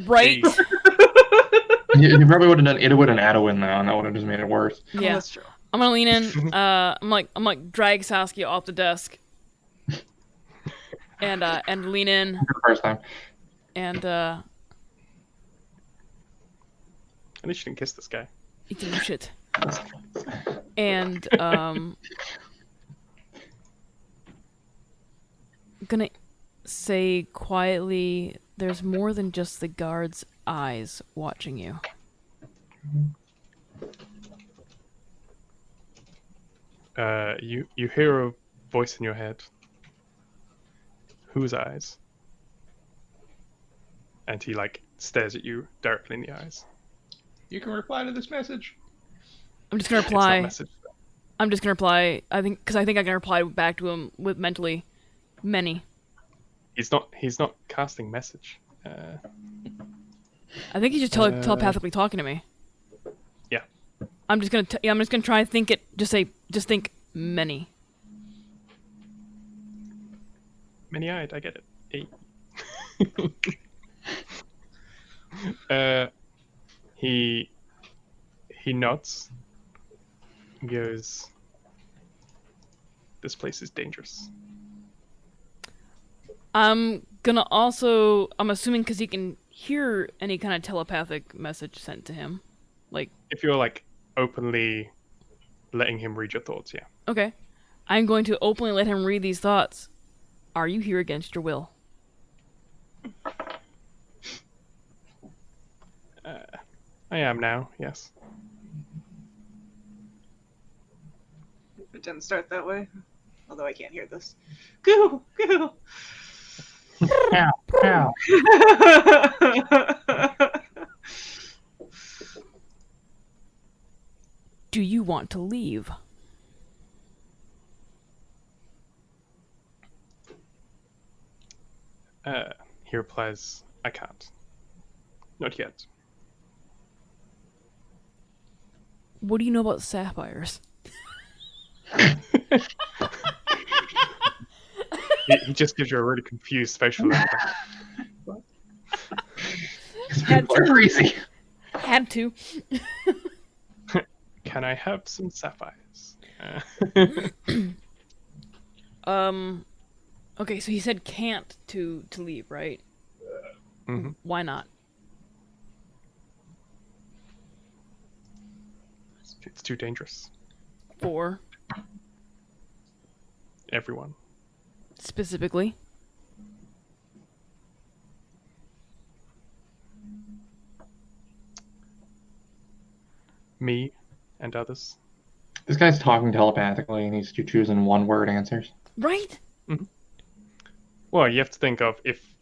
right. Jeez. You probably would have done Idowin and Adowin though, and that would have just made it worse. Yeah. That's true. I'm gonna lean in. I'm like drag Saskia off the desk. And lean in For the first time. and At least you didn't kiss this guy. eat some shit. And gonna say quietly, there's more than just the guard's eyes watching you. You hear a voice in your head. Whose eyes? And he like stares at you directly in the eyes. You can reply to this message. I'm just gonna It's not reply. message. I'm just gonna reply. I think I can reply back to him with mentally many. He's not casting message. I think he's just telepathically talking to me. Yeah. I'm just gonna try and think it. Just think many. Many-eyed, I get it. Hey. He nods. He goes, "This place is dangerous." I'm assuming because he can hear any kind of telepathic message sent to him. Like, If you're like openly letting him read your thoughts, yeah. okay, I'm going to openly let him read these thoughts. Are you here against your will? I am now, yes. It didn't start that way. Although I can't hear this. Goo! Goo! Ow, ow. Do you want to leave? He replies, "I can't. Not yet." What do you know about sapphires? He just gives you a really confused facial look. These people are crazy. Had to. Can I have some sapphires? Okay, so he said can't to leave, right? Mhm. Why not? It's too dangerous. For Everyone. specifically. Me and others. This guy's talking telepathically and he's choosing one-word answers. Right? Well, you have to think of if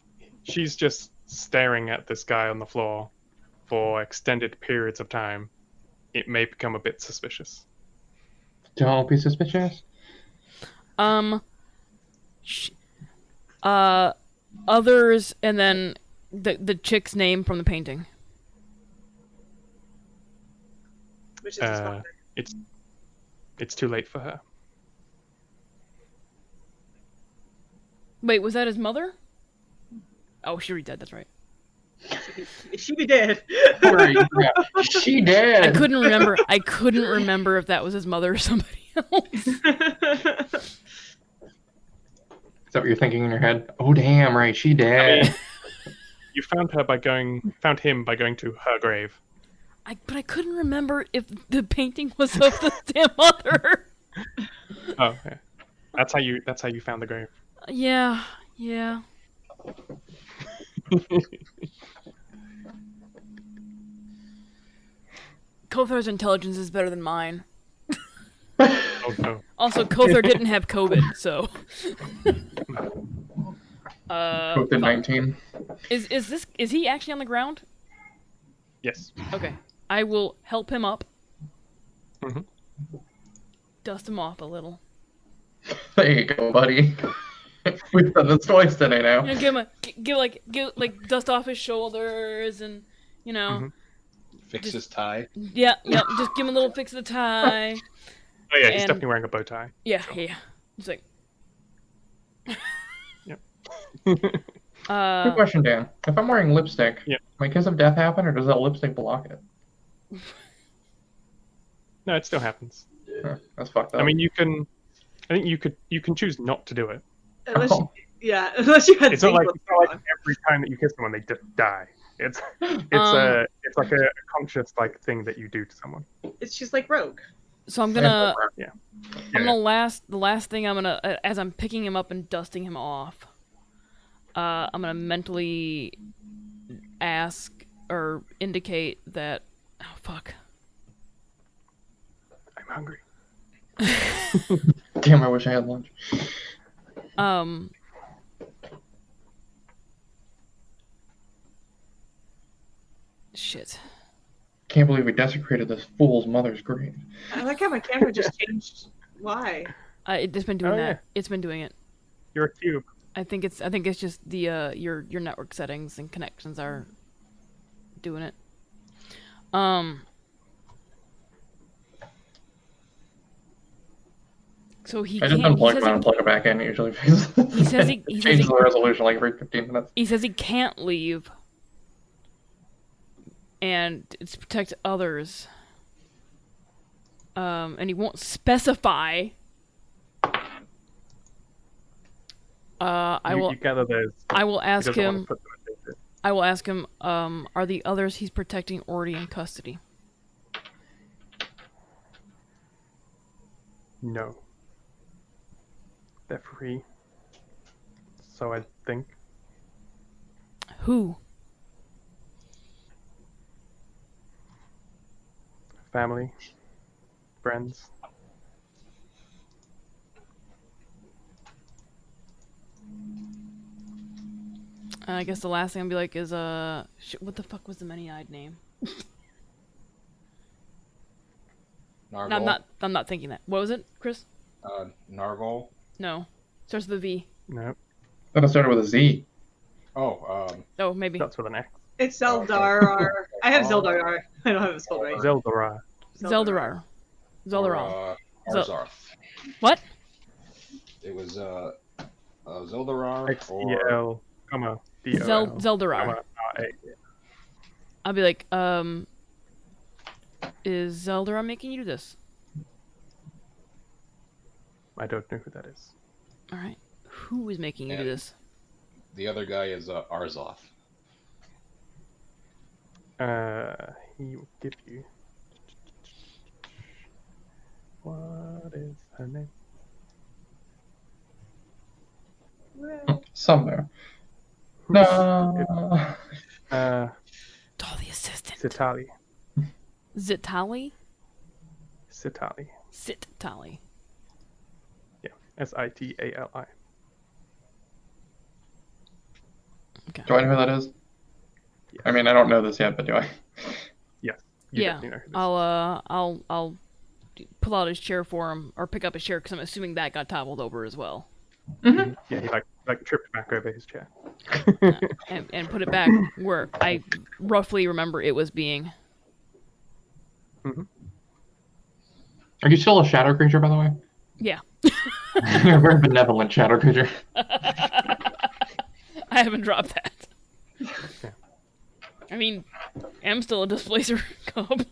she's just staring at this guy on the floor for extended periods of time, it may become a bit suspicious. Don't be suspicious. Others, and then the chick's name from the painting. Which is his father. It's too late for her. Wait, was that his mother? Oh, she already dead. That's right. She be dead. Right, yeah. She did. I couldn't remember if that was his mother or somebody else. Is that what you're thinking in your head? Oh, damn, right, she did. I mean, you found him by going to her grave. But I couldn't remember if the painting was of the damn mother. Oh, yeah. That's how you found the grave. Yeah. Kothar's intelligence is better than mine. Oh no. Also, Kothar didn't have COVID, so. COVID-19. Is he actually on the ground? Yes. Okay. I will help him up. Mhm. Dust him off a little. There you go, buddy. We've done this twice today now. You know, give dust off his shoulders and Mhm. Fix his tie. yeah, just give him a little fix of the tie. Oh yeah, he's And- definitely wearing a bow tie. Yeah. It's like Yep. Good question, Dan. If I'm wearing lipstick, Yeah. my kiss of death happen, or does that lipstick block it? No, it still happens. Huh, that's fucked up. I mean, I think you can choose not to do it. Unless Oh. unless you had It's not like singlet on. every time that you kiss someone they just die. It's like a conscious like thing that you do to someone. It's just like Rogue. so. I'm gonna Yeah. the last thing I'm gonna as I'm picking him up and dusting him off. I'm gonna mentally ask or indicate that Oh fuck. I'm hungry. Damn, I wish I had lunch. Shit. Can't believe we desecrated this fool's mother's grave. I like how my camera just changed. Why? It's been doing Oh, that. yeah. It's been doing it. You're a cube. I think it's just the your network settings and connections are doing it. So he I just can't. unplug mine and plug it back in usually because He says he changes the resolution like every 15 minutes. He says he can't leave, and it's to protect others. And he won't specify. You gather those. I will He ask doesn't want him. to put them in danger. I will ask him. Are the others he's protecting already in custody? No. They're free. So I think. Who? Family. Friends. I guess the last thing I'll be like is what the fuck was the many-eyed name? Nargol. I'm not thinking that. What was it, Chris? Nargol. No, starts with a V. No. Thought it started with a Z. Oh, Oh, maybe. That's with an X. It's Zeldar. I have Zeldar. I don't have it spelled right. Zeldora. Zeldarar. Zeldaral. or, Zel- Arzarth. What? It was Zeldarar or XEL, comma, DOL, Zeldarar. comma, RA. I'll be like, is Zeldarar making you do this? I don't know who that is. All right. Who is making you do this? the other guy is Arzoth. He will give you. What is her name? Somewhere. No. Dolly assistant. Sitali. Zitali? Sitali. Sitali. Yeah. Sitali. Okay. Do I know who that is? Yes. I mean, I don't know this yet, but do I? Yes. You Yeah. definitely know who this I'll pull out his chair for him, or pick up his chair, because I'm assuming that got toppled over as well. Mm-hmm. is. Yeah, he like tripped back over his chair. And put it back where I roughly remember it was being. Mm-hmm. Are you still a shadow creature, by the way? Yeah. You're a very benevolent shadow creature. I haven't dropped that. Yeah. I mean, I'm still a displacer cub.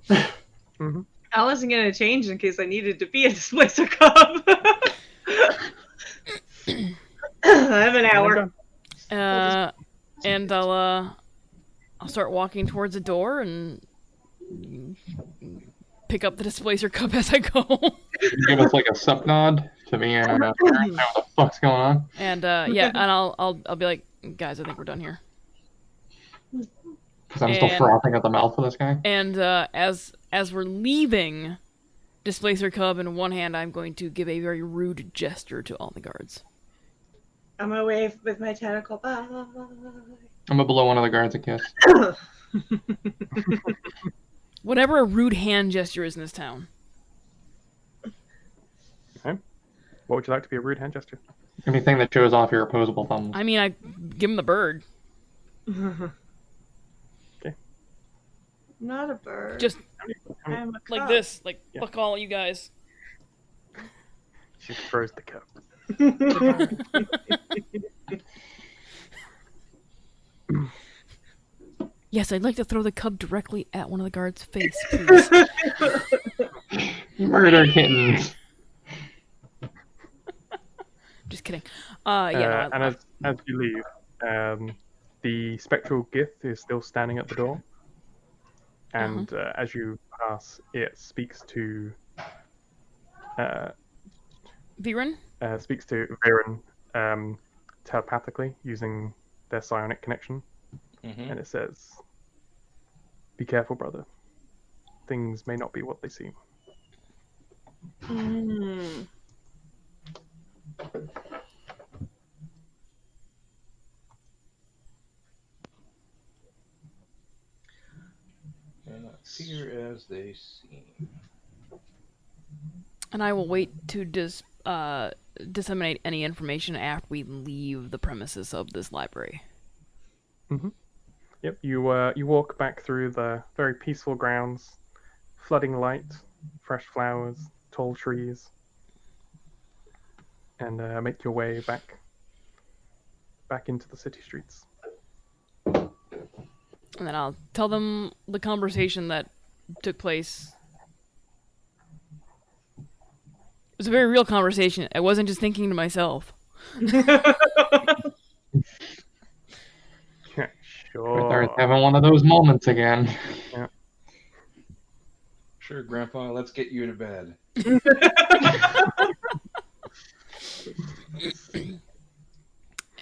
Mm-hmm. I wasn't gonna change in case I needed to be a displacer cub. I have an hour. And I'll start walking towards the door and pick up the displacer cup as I go. You give us like a sup nod to me and know what the fuck's going on. And yeah, and I'll be like, guys, I think we're done here. Because I'm still frothing at the mouth for this guy. And as we're leaving displacer cub in one hand, I'm going to give a very rude gesture to all the guards. I'm gonna wave with my tentacle. Bye. I'm gonna blow one of the guards a kiss. Whatever a rude hand gesture is in this town. Okay. What would you like to be a rude hand gesture? Anything that shows off your opposable thumbs. I mean, I give him the bird. Okay. Not a bird. Just I'm a like cup. this. Like, Yeah. fuck all you guys. She throws the cup. Yes, I'd like to throw the cub directly at one of the guards' face, please. Murder kittens. Just kidding. Yeah. And as you leave, the spectral Gith is still standing at the door. And as you pass, it speaks to Viren? Viren telepathically using their psionic connection. Mm-hmm. And it says, Be careful, brother. Things may not be what they seem. Mm. Appear as they seem. And I will wait to disseminate any information after we leave the premises of this library. Yep, you walk back through the very peaceful grounds, flooding light, fresh flowers, tall trees, and make your way back into the city streets. And then I'll tell them the conversation that took place. It was a very real conversation. I wasn't just thinking to myself. Kothar Sure. having one of those moments again. Sure, Grandpa, let's get you to bed.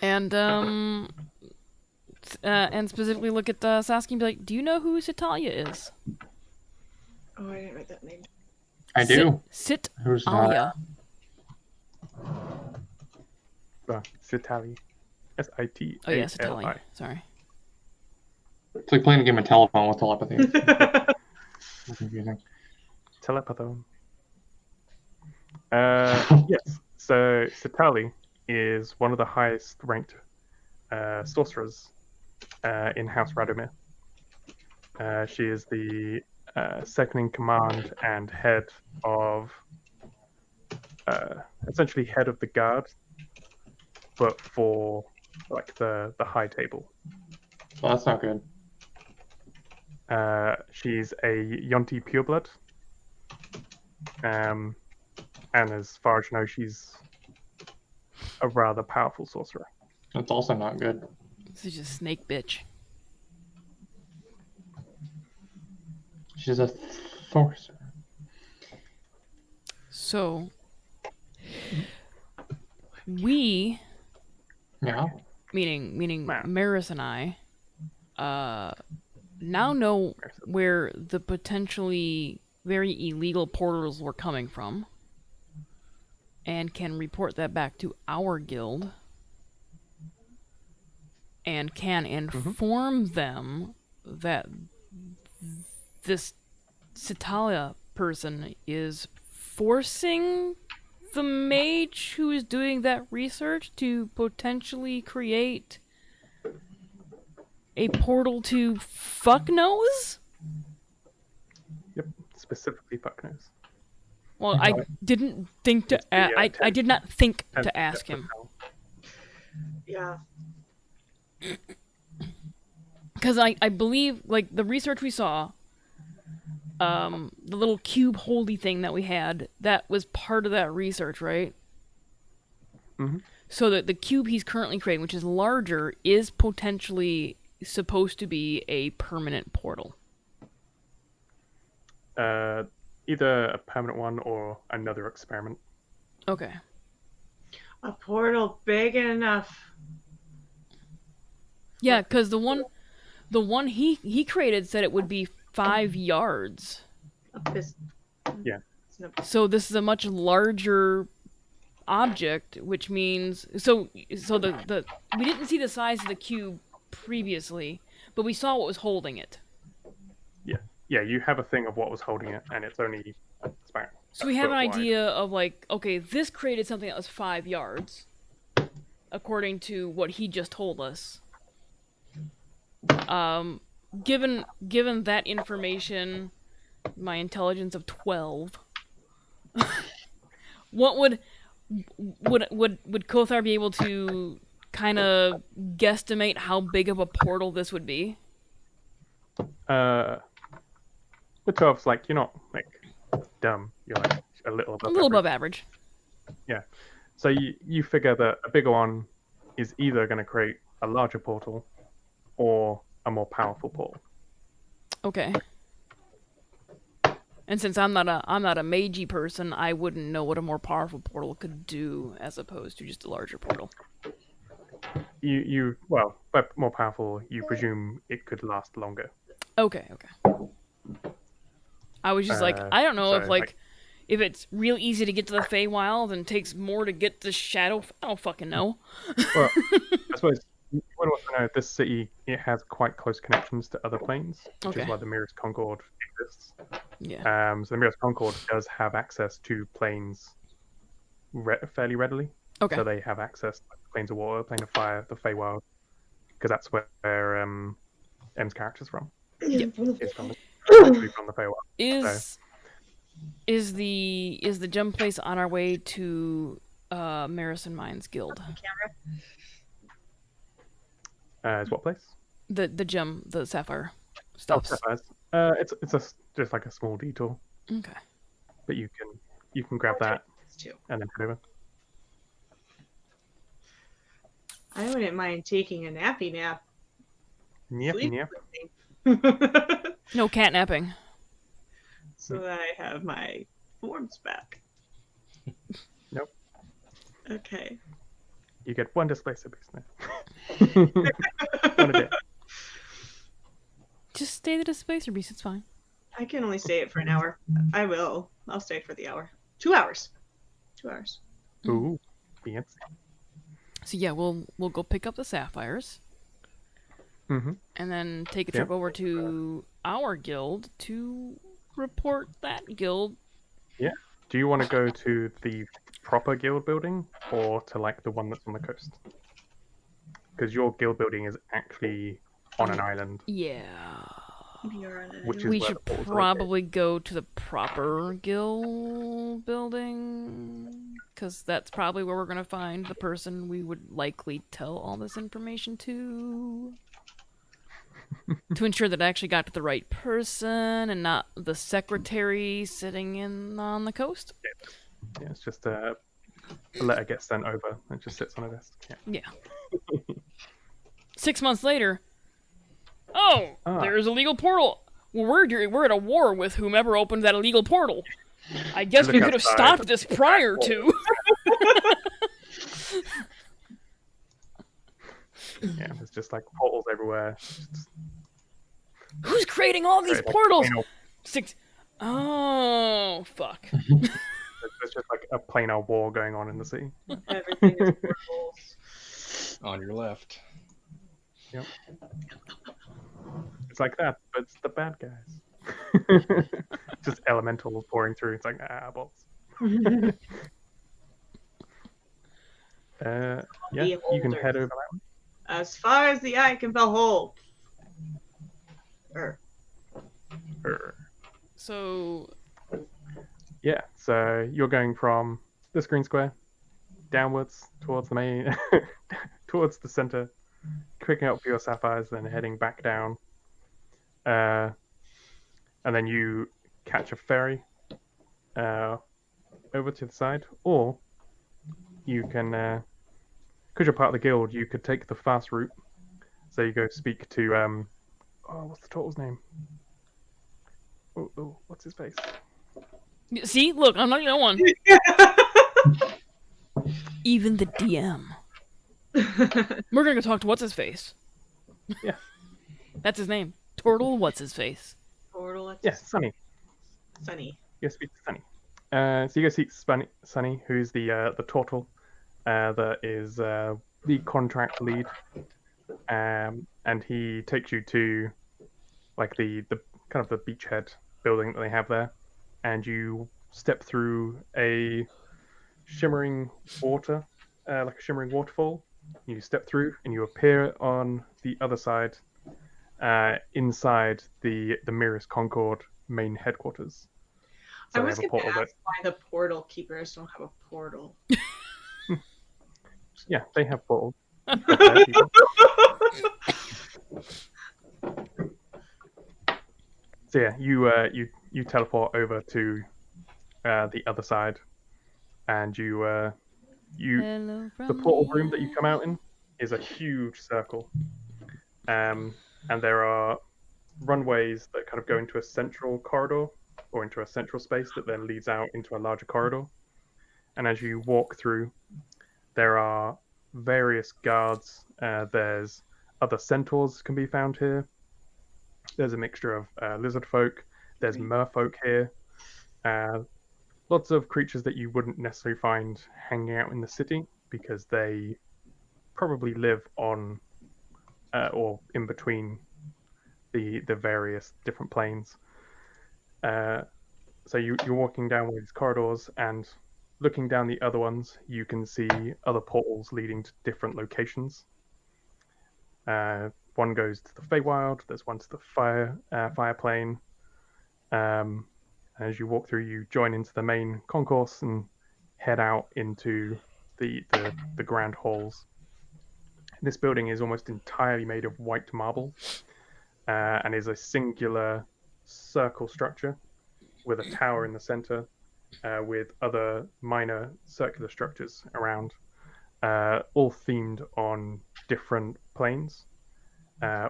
And specifically look at Saskia and be like, do you know who Citalia is? Oh, I didn't write that name. I do. Who's Citalia. Sitali. S-I-T-A-L-I. Oh yeah, Citalia. Sorry. It's like playing a game of telephone with telepathy. It's confusing. Telepathone. Yes. So Sitali is one of the highest ranked sorcerers in House Radomir. She is the second in command and head of, essentially head of the guard, but for like the high table. Well, that's not good. She's a Yonti pureblood. And as far as you know, she's a rather powerful sorcerer. That's also not good. She's a snake bitch. She's a sorcerer. So, we, Yeah. meaning Maris and I, now know where the potentially very illegal portals were coming from, and can report that back to our guild, and can inform them that this Citalia person is forcing the mage who is doing that research to potentially create a portal to fuck knows? Yep, specifically fucknose. Well, I didn't think to. I did not think to ask him. Yeah. Because I believe, like, the research we saw, the little cube holdy thing that we had, that was part of that research, right? Mm-hmm. So that the cube he's currently creating, which is larger, is potentially supposed to be a permanent portal. Either a permanent one or another experiment. Okay. A portal big enough. Yeah, because the one he created said it would be 5 yards. Yeah. So this is a much larger object, which means so the we didn't see the size of the cube previously, but we saw what was holding it. Yeah, you have a thing of what was holding it, and it's only about. So we have an idea of, like, okay, this created something that was 5 yards, according to what he just told us. Given that information, my intelligence of 12, what would Kothar be able to kind of guesstimate how big of a portal this would be? The 12's like, you're not like dumb. You're like a little above average. Yeah. So you figure that a bigger one is either going to create a larger portal or a more powerful portal. Okay. And since I'm not a magey person, I wouldn't know what a more powerful portal could do as opposed to just a larger portal. Well, by more powerful, you presume it could last longer. Okay. I was just like, I don't know So, if if it's real easy to get to the Feywild and takes more to get to Shadow. I don't fucking know. well, I suppose you would also know this city, it has quite close connections to other planes, which is Okay. why the Mirror's Concord exists. Yeah. So the Mirror's Concord does have access to planes fairly readily. Okay. So they have access to planes of water, plane of fire, the Feywild, because that's where M's character's from. Yeah. Is from the Feywild. Is the gem place on our way to Marison Mines Guild? Is what place? The gem, the sapphire Oh, stuff. Sapphires. It's just like a small detour, Okay. but you can grab that Too. and then head over. I wouldn't mind taking a nappy nap. Yep. No catnapping. So that I have my forms back. Nope. Okay. You get one displacer boost now. One a day. Just stay the displacer beast. It's fine. I can only stay it for an hour. I will. I'll stay for the hour. 2 hours. 2 hours. Ooh, fancy. So yeah, we'll go pick up the sapphires. Mm-hmm. And then take a trip over to our guild to report that guild. Yeah. Do you want to go to the proper guild building or to like the one that's on the coast? Because your guild building is actually on an island. Yeah. Which is We where should the portals are probably go to the proper guild building, because that's probably where we're going to find the person we would likely tell all this information to. To ensure that I actually got to the right person and not the secretary sitting on the coast. Yeah, it's just a letter gets sent over and just sits on a desk. Yeah. 6 months later, there's a legal portal. Well, we're at a war with whomever opened that illegal portal. I guess we could have stopped this prior to. Yeah, there's just like portals everywhere. Who's creating all these portals? Oh, fuck. There's just like a plain old war going on in the sea. Everything is portals. On your left. Yep. It's like that, but it's the bad guys. Just elementals pouring through. It's like, bolts. Yeah, you can head over that one. As far as the eye can behold. So, yeah, so you're going from this green square downwards towards the main, towards the center, picking up for your sapphires, then heading back down. And then you catch a ferry over to the side, or you can, because you're part of the guild, you could take the fast route. So you go speak to, what's the turtle's name? Oh, what's his face? see, look, I'm not the only one. Even the DM. We're gonna go talk to what's his face. Yeah, that's his name. Turtle. What's his face? Portal. Yeah, Sunny. Sunny. You go speak to Sunny. So you go see Sunny, who's the turtle that is the contract lead, and he takes you to like the kind of the beachhead building that they have there, and you step through a shimmering water, like a shimmering waterfall. You step through, and you appear on the other side, inside the Mirror's Concord main headquarters. So I they was have a going to portal ask why the portal keepers don't have a portal. Yeah, they have portals. So yeah, you teleport over to the other side, and the portal room that you come out in is a huge circle, and there are runways that kind of go into a central corridor or into a central space that then leads out into a larger corridor. And as you walk through, there are various guards. There's other centaurs can be found here. There's a mixture of lizard folk. There's merfolk here. Lots of creatures that you wouldn't necessarily find hanging out in the city because they probably live on or in between the various different planes. So you're walking down one of these corridors, and looking down the other ones, you can see other portals leading to different locations. One goes to the Feywild. There's one to the fire plane. As you walk through, you join into the main concourse and head out into the grand halls. This building is almost entirely made of white marble, and is a singular circle structure with a tower in the center, with other minor circular structures around, all themed on different planes,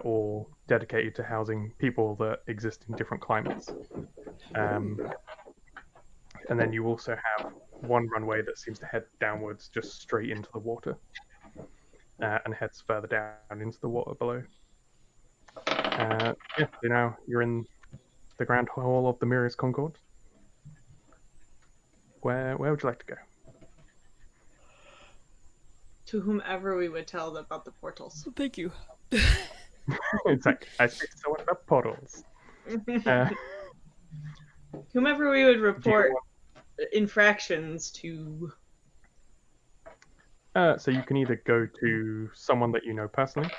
or dedicated to housing people that exist in different climates. And then you also have one runway that seems to head downwards just straight into the water, and heads further down into the water below. So now you're in the Grand Hall of the Mirius Concord. Where would you like to go? To whomever we would tell about the portals. Thank you. It's like, I speak to someone about portals. Whomever we would report infractions to. So you can either go to someone that you know personally,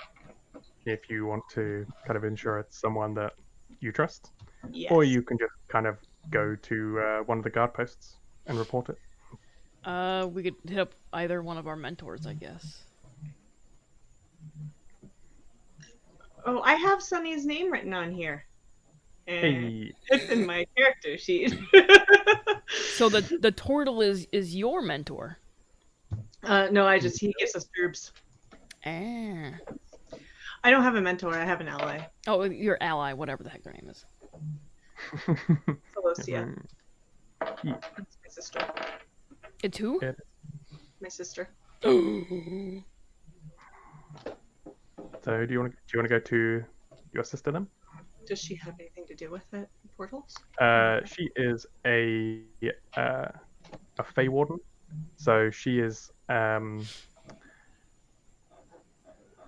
if you want to kind of ensure it's someone that you trust, Yes. or you can just kind of go to one of the guard posts and report it. We could hit up either one of our mentors, I guess. Oh, I have Sunny's name written on here. And Hey, it's in my character sheet. So the turtle is your mentor. No, he gives us groups. Ah. I don't have a mentor, I have an ally. Oh, your ally, whatever the heck their name is. Celosia. That's my sister. It's who? Yeah. My sister. So do you want to go to your sister then? Does she have anything to do with it? Portals? She is a Fey Warden, so she is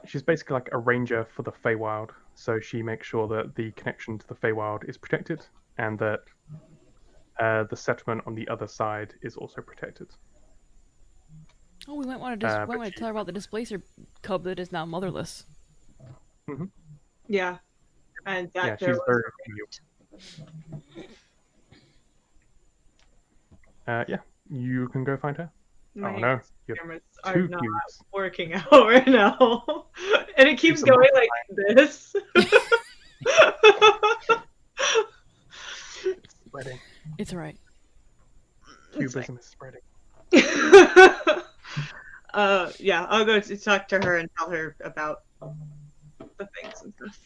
she's basically like a ranger for the Feywild. So she makes sure that the connection to the Feywild is protected, and that the settlement on the other side is also protected. Oh, we might want to tell her about the displacer cub that is now motherless. Mm-hmm. Yeah. And that Yeah, there she's was very yeah, you can go find her. my Oh no, you have cameras are two not cubes. working out right now. And it keeps Keep them going like this. It's spreading. It's alright. Cubism is spreading. Yeah, I'll go to talk to her and tell her about the things and stuff.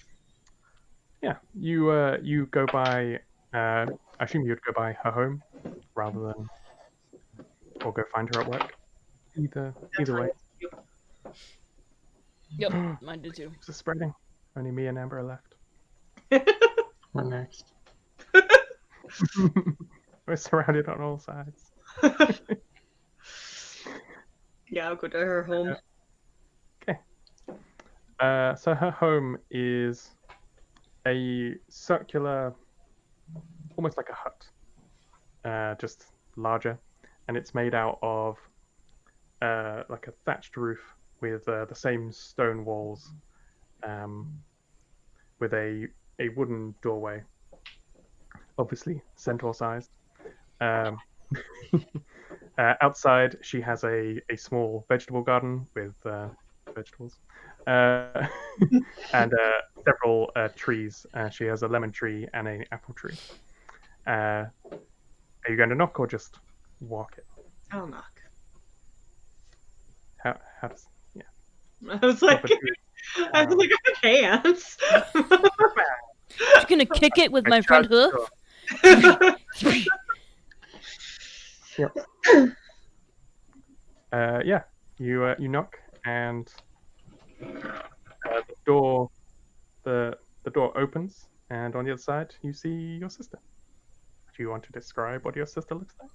Yeah, you go by. I assume you'd go by her home rather than, or go find her at work. Either way. Yep, mine did too. It's spreading. Only me and Amber are left. We're next. We're surrounded on all sides. Yeah, I'll go to her home. Okay. So her home is a circular, almost like a hut, just larger, and it's made out of like a thatched roof with the same stone walls, with a wooden doorway, obviously centaur sized. Outside, she has a small vegetable garden with vegetables, and several trees. She has a lemon tree and an apple tree. Are you going to knock or just walk it? I'll knock. How does? Yeah. I was like, I can't. Just gonna kick it with my front hoof. Yep. Yeah. You knock, and the door opens, And on the other side, you see your sister. Do you want to describe what your sister looks like?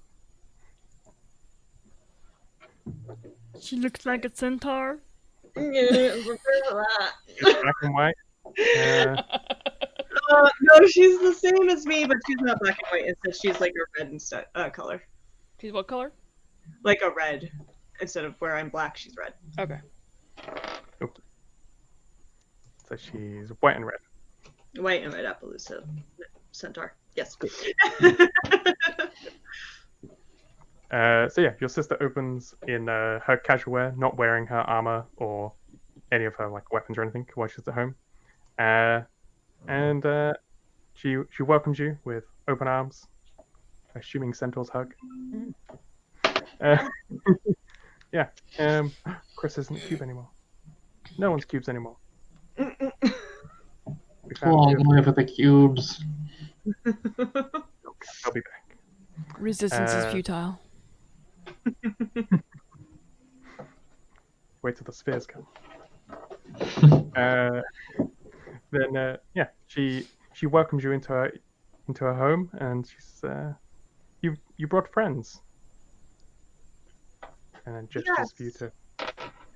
She looks like a centaur. Yeah, It's black and white. no, she's the same as me, but she's not black and white. Instead, she's like a red instead color, She's what color? like a red. Instead of where I'm black, she's red. Okay. So she's white and red. White and red Appaloosa centaur. Yes. So yeah, your sister opens in her casual wear, not wearing her armor or any of her like weapons or anything while she's at home. And she welcomes you with open arms, assuming centaur's hug. Yeah. Chris isn't a cube anymore. No one's cubes anymore. We found Long you. live the cubes. I'll be back. Resistance is futile. Wait till the spheres come. Then yeah, she welcomes you into her home, and she's you brought friends, and then gestures Yes. for you to.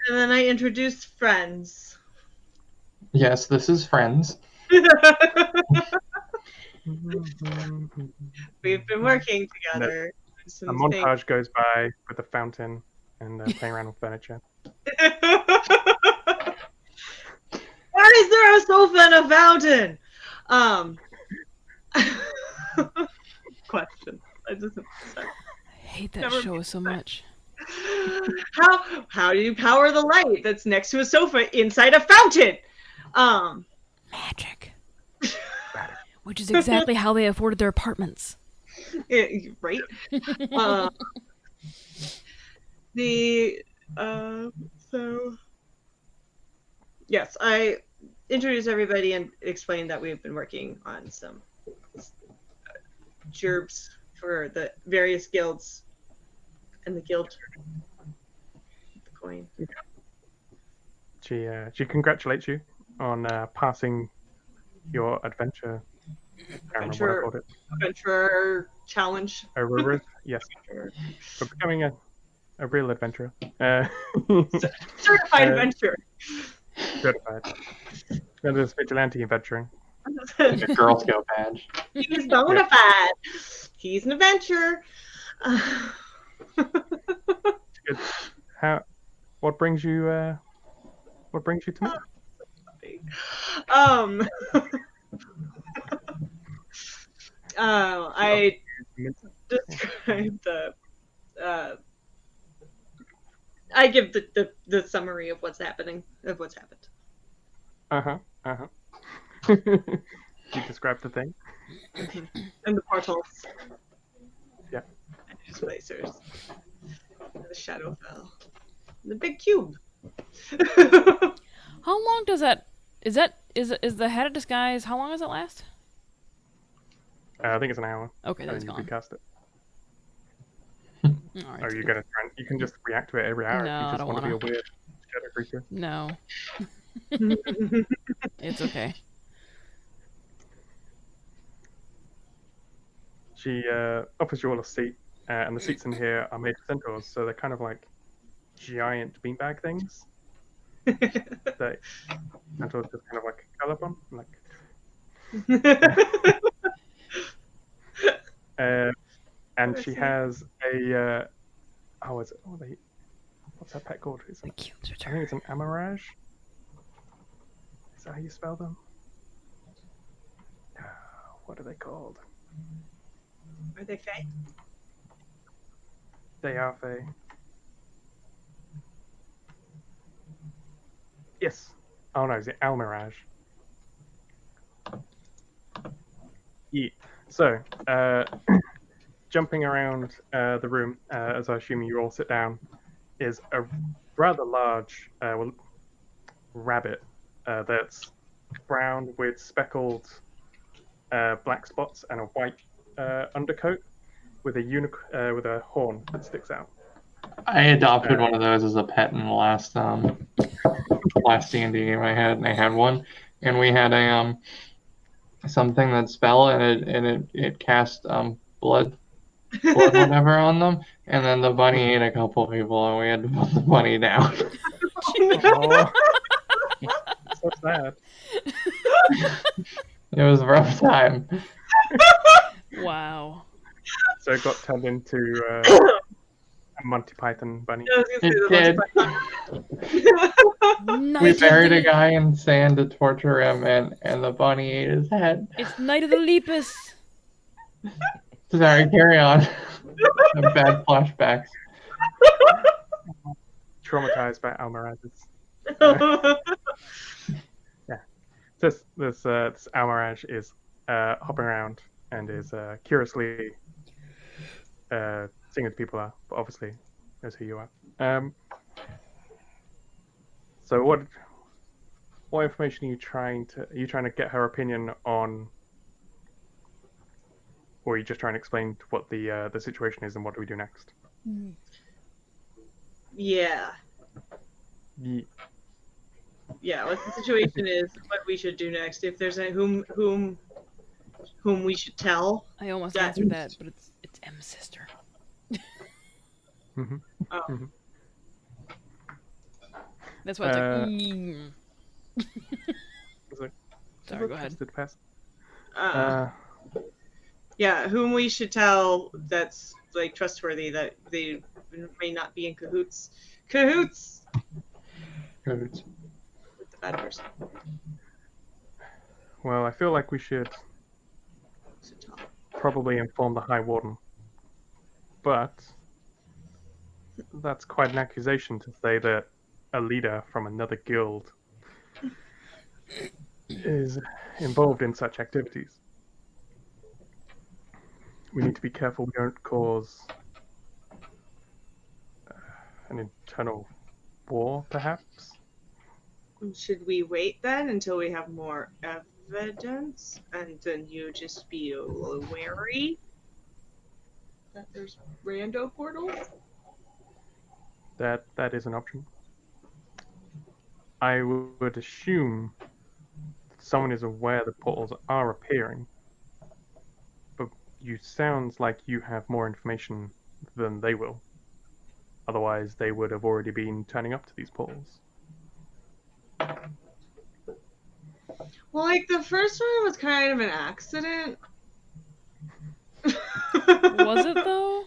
And then I introduced friends. Yes, this is Friends. We've been working together. A montage goes by with a fountain and playing around with furniture. Why is there a sofa and a fountain? Question. I just I hate that Never show so much. how do you power the light that's next to a sofa inside a fountain? Magic. Which is exactly how they afforded their apartments. Right? So yes, I introduced everybody and explained that we've been working on some gerbs for the various guilds and the guild. The coin. She congratulates you on passing your adventure. I can't remember what I called it. Adventurer challenge. Yes, for becoming a real adventurer. Certified adventurer. Certified. And there's vigilante adventuring. The Girl Scout badge. He's bona fide. He's an adventurer. Good. What brings you to me? I describe the. I give the summary of what's happened. You describe the thing. And the portals. Yeah. And his placers. And the shadow fell. And the big cube. How long does that? Is the head of disguise? How long does it last? I think it's an hour. Okay, And that's then you gone. recast it. All right. Are you gonna try? You can just react to it every hour No, if you I just don't want to be a wanna. weird shadow creature. No, it's okay. She offers you all a seat, and the seats in here are made of centaurs, so they're kind of like giant beanbag things that centaurs just kind of like curl up on, like. And she has a what's that pet called? The cube's I return. think it's an amarage. Is that how you spell them? What are they called? Are they fake? They are Fae. Yes. Oh no, is it Almirage? Yeah. So, jumping around the room, as I assume you all sit down, is a rather large rabbit that's brown with speckled black spots and a white undercoat with a horn that sticks out. I adopted one of those as a pet in the last D&D game I had, and I had one, and we had a something that spell and it cast blood whatever on them, and then the bunny ate a couple people, and we had to put the bunny down. Oh, so sad. It was a rough time. Wow. So it got turned into a Monty Python bunny. I was gonna It say did. the Night We of buried the a guy in sand to torture him, and the bunny ate his head. It's Night of the Lepus. Sorry, carry on. Bad flashbacks. Traumatized by Almarazes. Yeah. This Almaraz is hopping around and is curiously seeing as people are, but obviously knows who you are. So what information are you trying to get her opinion on, or are you just trying to explain what the situation is and what do we do next? Yeah. Ye- Yeah, what the situation is, what we should do next, if there's a whom we should tell. I almost That- answered that, but it's M's sister. Mhm. Oh. Mhm. That's why it's like. It's like, Sorry, go ahead. Tested pest. Yeah, whom we should tell that's like trustworthy, that they may not be in cahoots Good. with the bad person. Well, I feel like we should Should tell. probably inform the High Warden, but that's quite an accusation to say that a leader from another guild is involved in such activities. We need to be careful we don't cause an internal war, perhaps. Should we wait then until we have more evidence, and then you just be a little wary that there's rando portals? That is an option. I would assume someone is aware the portals are appearing, but you sounds like you have more information than they will. Otherwise, they would have already been turning up to these portals. Well, like the first one was kind of an accident. Was it though?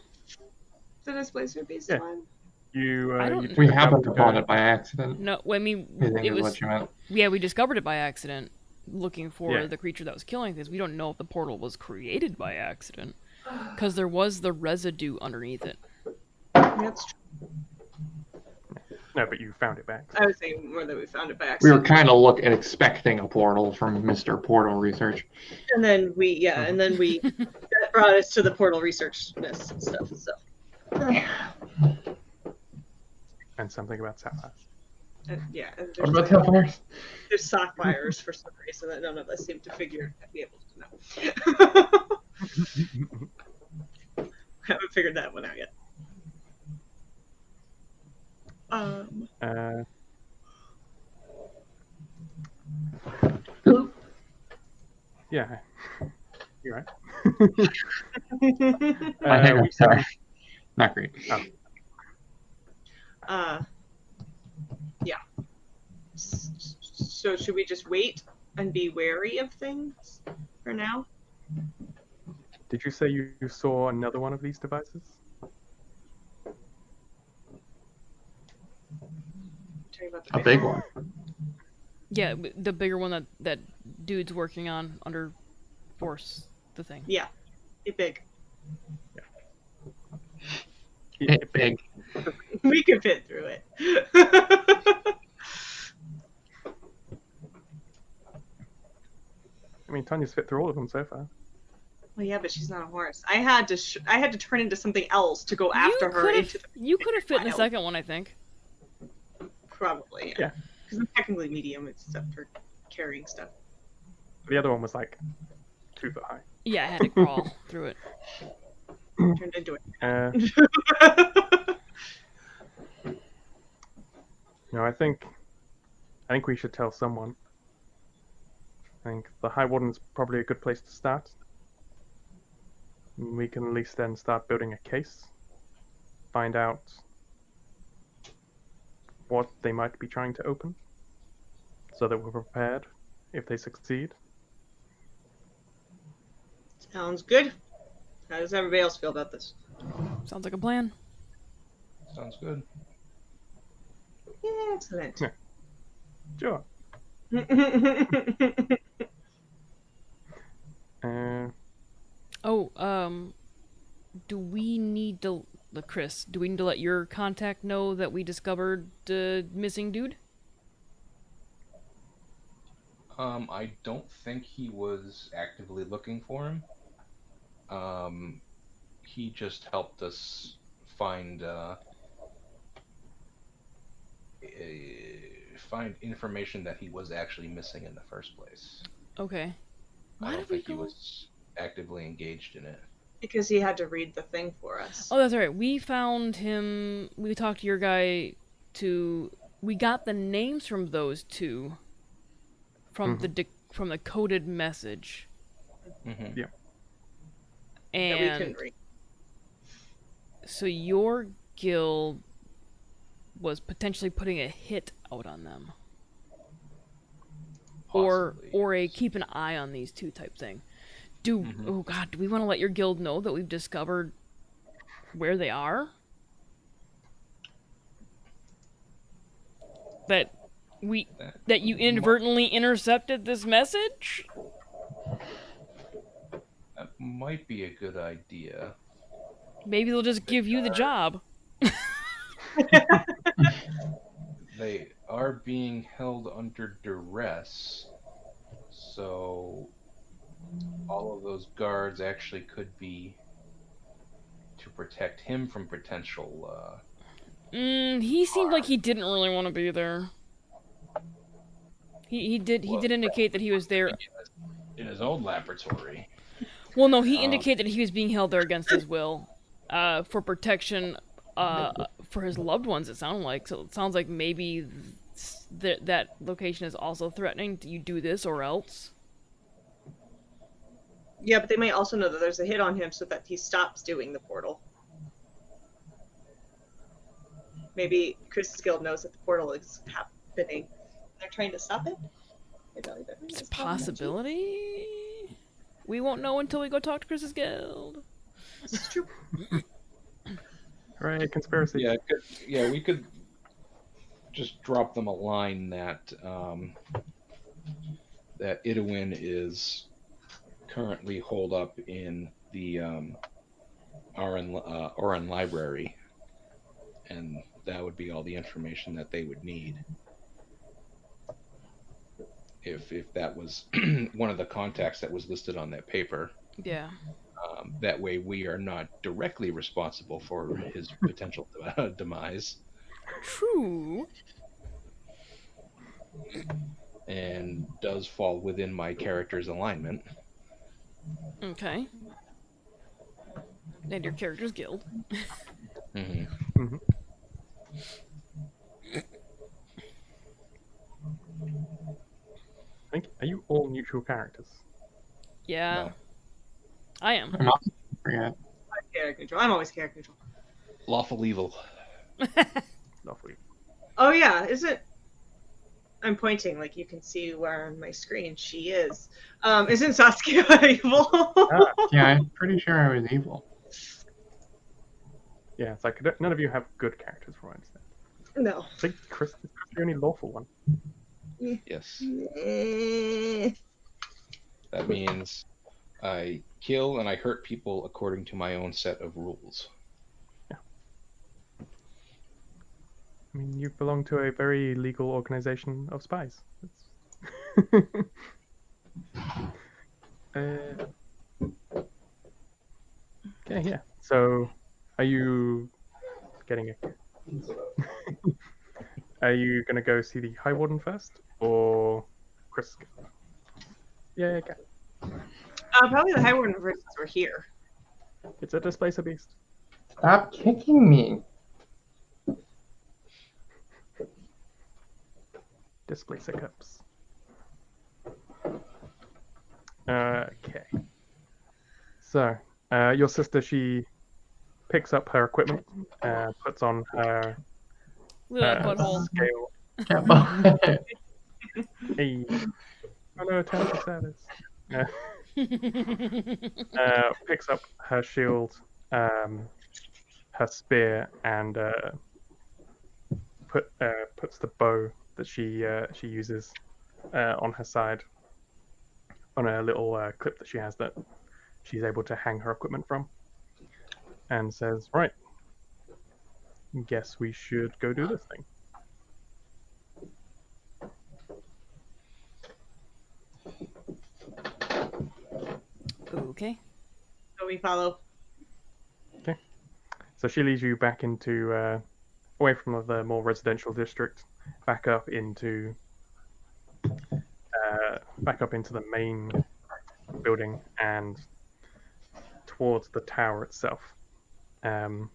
The Displacer Beast Yeah. one? I don't- You took We a jump happened to upon go- it by accident. No, I mean I think it is was. what you meant. Yeah, we discovered it by accident, looking for Yeah. the creature that was killing things. We don't know if the portal was created by accident, because there was the residue underneath it. That's true. No, but you found it back. I was saying more that we found it by We accident. were kind of expecting a portal from Mr. Portal Research. And then that brought us to the portal research nest and stuff. So And something about sapphires. and and What about Sapphires? there's sapphires for some reason that none of us seem to be able to know. Haven't figured that one out yet. Yeah, you're right. My hiccup, sorry. Not great. Yeah. So should we just wait and be wary of things for now? Did you say you saw another one of these devices? Talking about the A big one. Yeah, the bigger one that dude's working on under Force, the thing. Yeah, it big. It big. We can fit through it. I mean, Tonya's fit through all of them so far. Well, yeah, but she's not a horse. I had to turn into something else to go after her into the You could have fit in the wild. second one, I think. Probably. Yeah. Because I'm technically medium, except for carrying stuff. The other one was like 2 foot high. Yeah, I had to crawl through it. Turned into it. No, I think we should tell someone. I think the High Warden's probably a good place to start. We can at least then start building a case, find out what they might be trying to open, so that we're prepared if they succeed. Sounds good. How does everybody else feel about this? Sounds like a plan. Sounds good. Excellent. Yeah. Sure. Do we need to, Chris? Do we need to let your contact know that we discovered the missing dude? I don't think he was actively looking for him. He just helped us find information that he was actually missing in the first place. Okay. I Why don't did we think he go? was actively engaged in it. Because he had to read the thing for us. Oh, that's right. We found him. We talked to your guy. We got the names from those two. From from the coded message. Mm-hmm. Yeah. That we And couldn't read. so your guild was potentially putting a hit out on them. Possibly, Or a yes. keep an eye on these two type thing. Mhm. Oh god, do we want to let your guild know that we've discovered where they are? That you inadvertently intercepted this message? That might be a good idea. Maybe they'll just give you the job. They are being held under duress, so all of those guards actually could be to protect him from potential. He seemed like he didn't really want to be there. He did indicate that he was there. In his own laboratory. Well, no, he indicated that he was being held there against his will, for protection, for his loved ones. It sounded like. So it sounds like maybe that location is also threatening. Do you do this or else? Yeah, but they might also know that there's a hit on him so that he stops doing the portal. Maybe Chris's guild knows that the portal is happening. They're trying to stop it? It's a possibility. We won't know until we go talk to Chris's guild. This is true. Hooray, conspiracy. Yeah, we could just drop them a line that that Idowin is currently holed up in the Oran library, and that would be all the information that they would need. If that was one of the contacts that was listed on that paper. Yeah. That way we are not directly responsible for his potential demise. True. And does fall within my character's alignment. Okay. And your character's guild. Mm-hmm. Mm-hmm. Are you all neutral characters? Yeah. No. I am. I'm not forget. I'm character neutral. I'm always character neutral. Lawful evil. Lovely. Oh yeah, I'm pointing, like you can see where on my screen she is. Isn't Saskia evil? Yeah, I'm pretty sure I was evil. Yeah, it's like none of you have good characters, for instance. No. I think Chris is the only lawful one. Yes. Eh. That means I kill and I hurt people according to my own set of rules. I mean, you belong to a very legal organization of spies. Okay, yeah. So, are you getting a... Are you going to go see the High Warden first, or Chris? Yeah, okay. Probably the High Warden versus we're here. It's a displacer beast. Stop kicking me. Displacer cups. So, your sister, she picks up her equipment, puts on her Look at that butthole. scale. Yeah. Hey, oh no, terrible status. Picks up her shield, her spear, and puts the bow that she uses on her side on a little clip that she has that she's able to hang her equipment from, and says, "Right, guess we should go do this thing." Okay. So we follow. So she leads you back into away from the more residential district, back up into the main building and towards the tower itself. In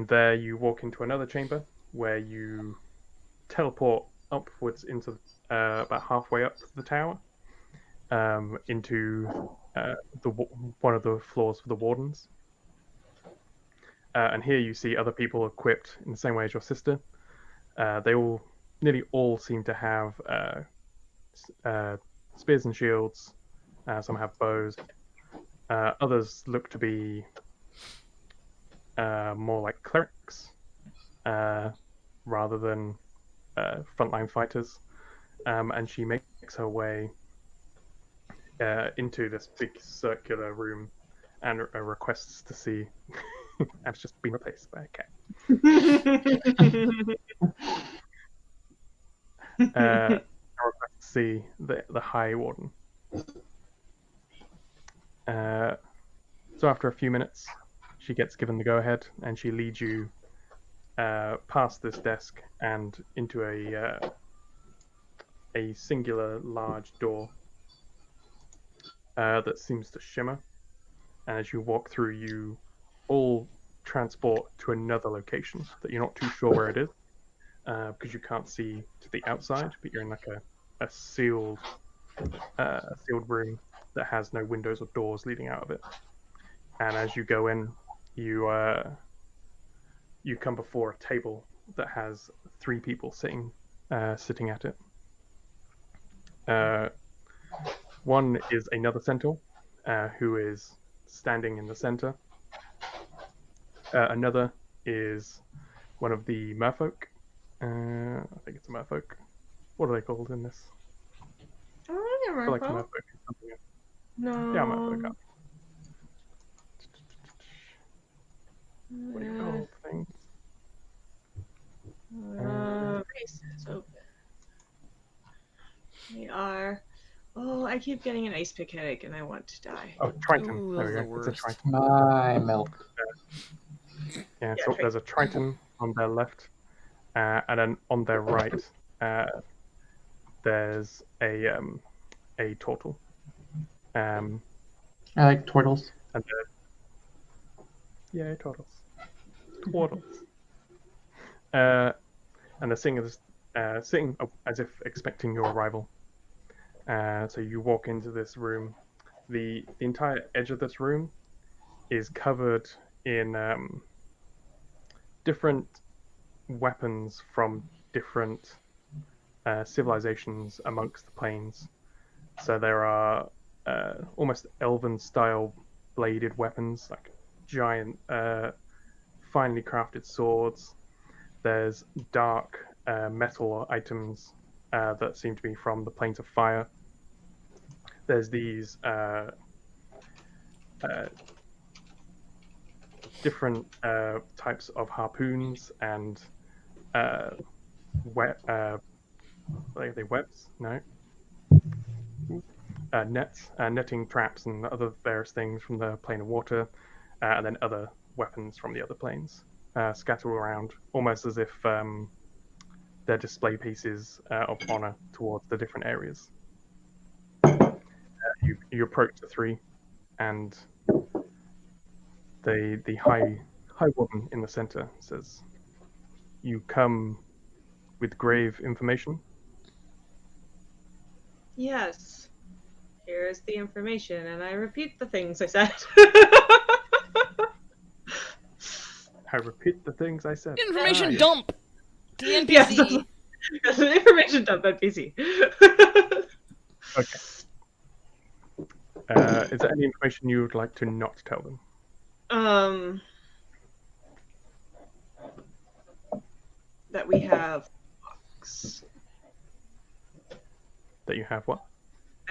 there, you walk into another chamber where you teleport upwards into about halfway up the tower, into one of the floors for the wardens. And here you see other people equipped in the same way as your sister. Nearly all seem to have spears and shields. Some have bows. Others look to be more like clerics rather than frontline fighters. And she makes her way into this big circular room and requests to see. And it's just been replaced by a cat. I request to see the High Warden. So after a few minutes, she gets given the go-ahead, and she leads you past this desk and into a singular large door that seems to shimmer. And as you walk through, you all transport to another location that you're not too sure where it is, because you can't see to the outside, but you're in like a sealed room that has no windows or doors leading out of it. And as you go in, you come before a table that has 3 people sitting at it. One is another centaur who is standing in the center. Another is one of the merfolk. I think it's a merfolk. What are they called in this? I I feel like remember. merfolk is something else. No. Yeah, merfolk. What do you call things? Races open. They are. Oh, I keep getting an ice pick headache and I want to die. Oh, Triton. Ooh, There we those go. are It's a the Triton. My milk. Yeah, Yeah, so Triton. there's a Triton on their left, and then on their right, there's a turtle. I like turtles. And yeah, turtles. Turtles. And they're sitting as if expecting your arrival. So you walk into this room. The entire edge of this room is covered in different weapons from different civilizations amongst the planes. So there are almost elven-style bladed weapons, like giant, finely crafted swords. There's dark metal items that seem to be from the planes of fire. There's these different types of harpoons and are they webs? No. Nets, netting traps, and other various things from the plane of water, and then other weapons from the other planes scattered around, almost as if they're display pieces of honor towards the different areas. You approach the 3, and the high warden in the center says, "You come with grave information." Yes. Here's the information, and I repeat the things I said. I repeat the things I said. Information yes. dump to the NPC. Yes, that's an information dump NPC. Okay. Is there any information you would like to not tell them? That we have books. That you have what?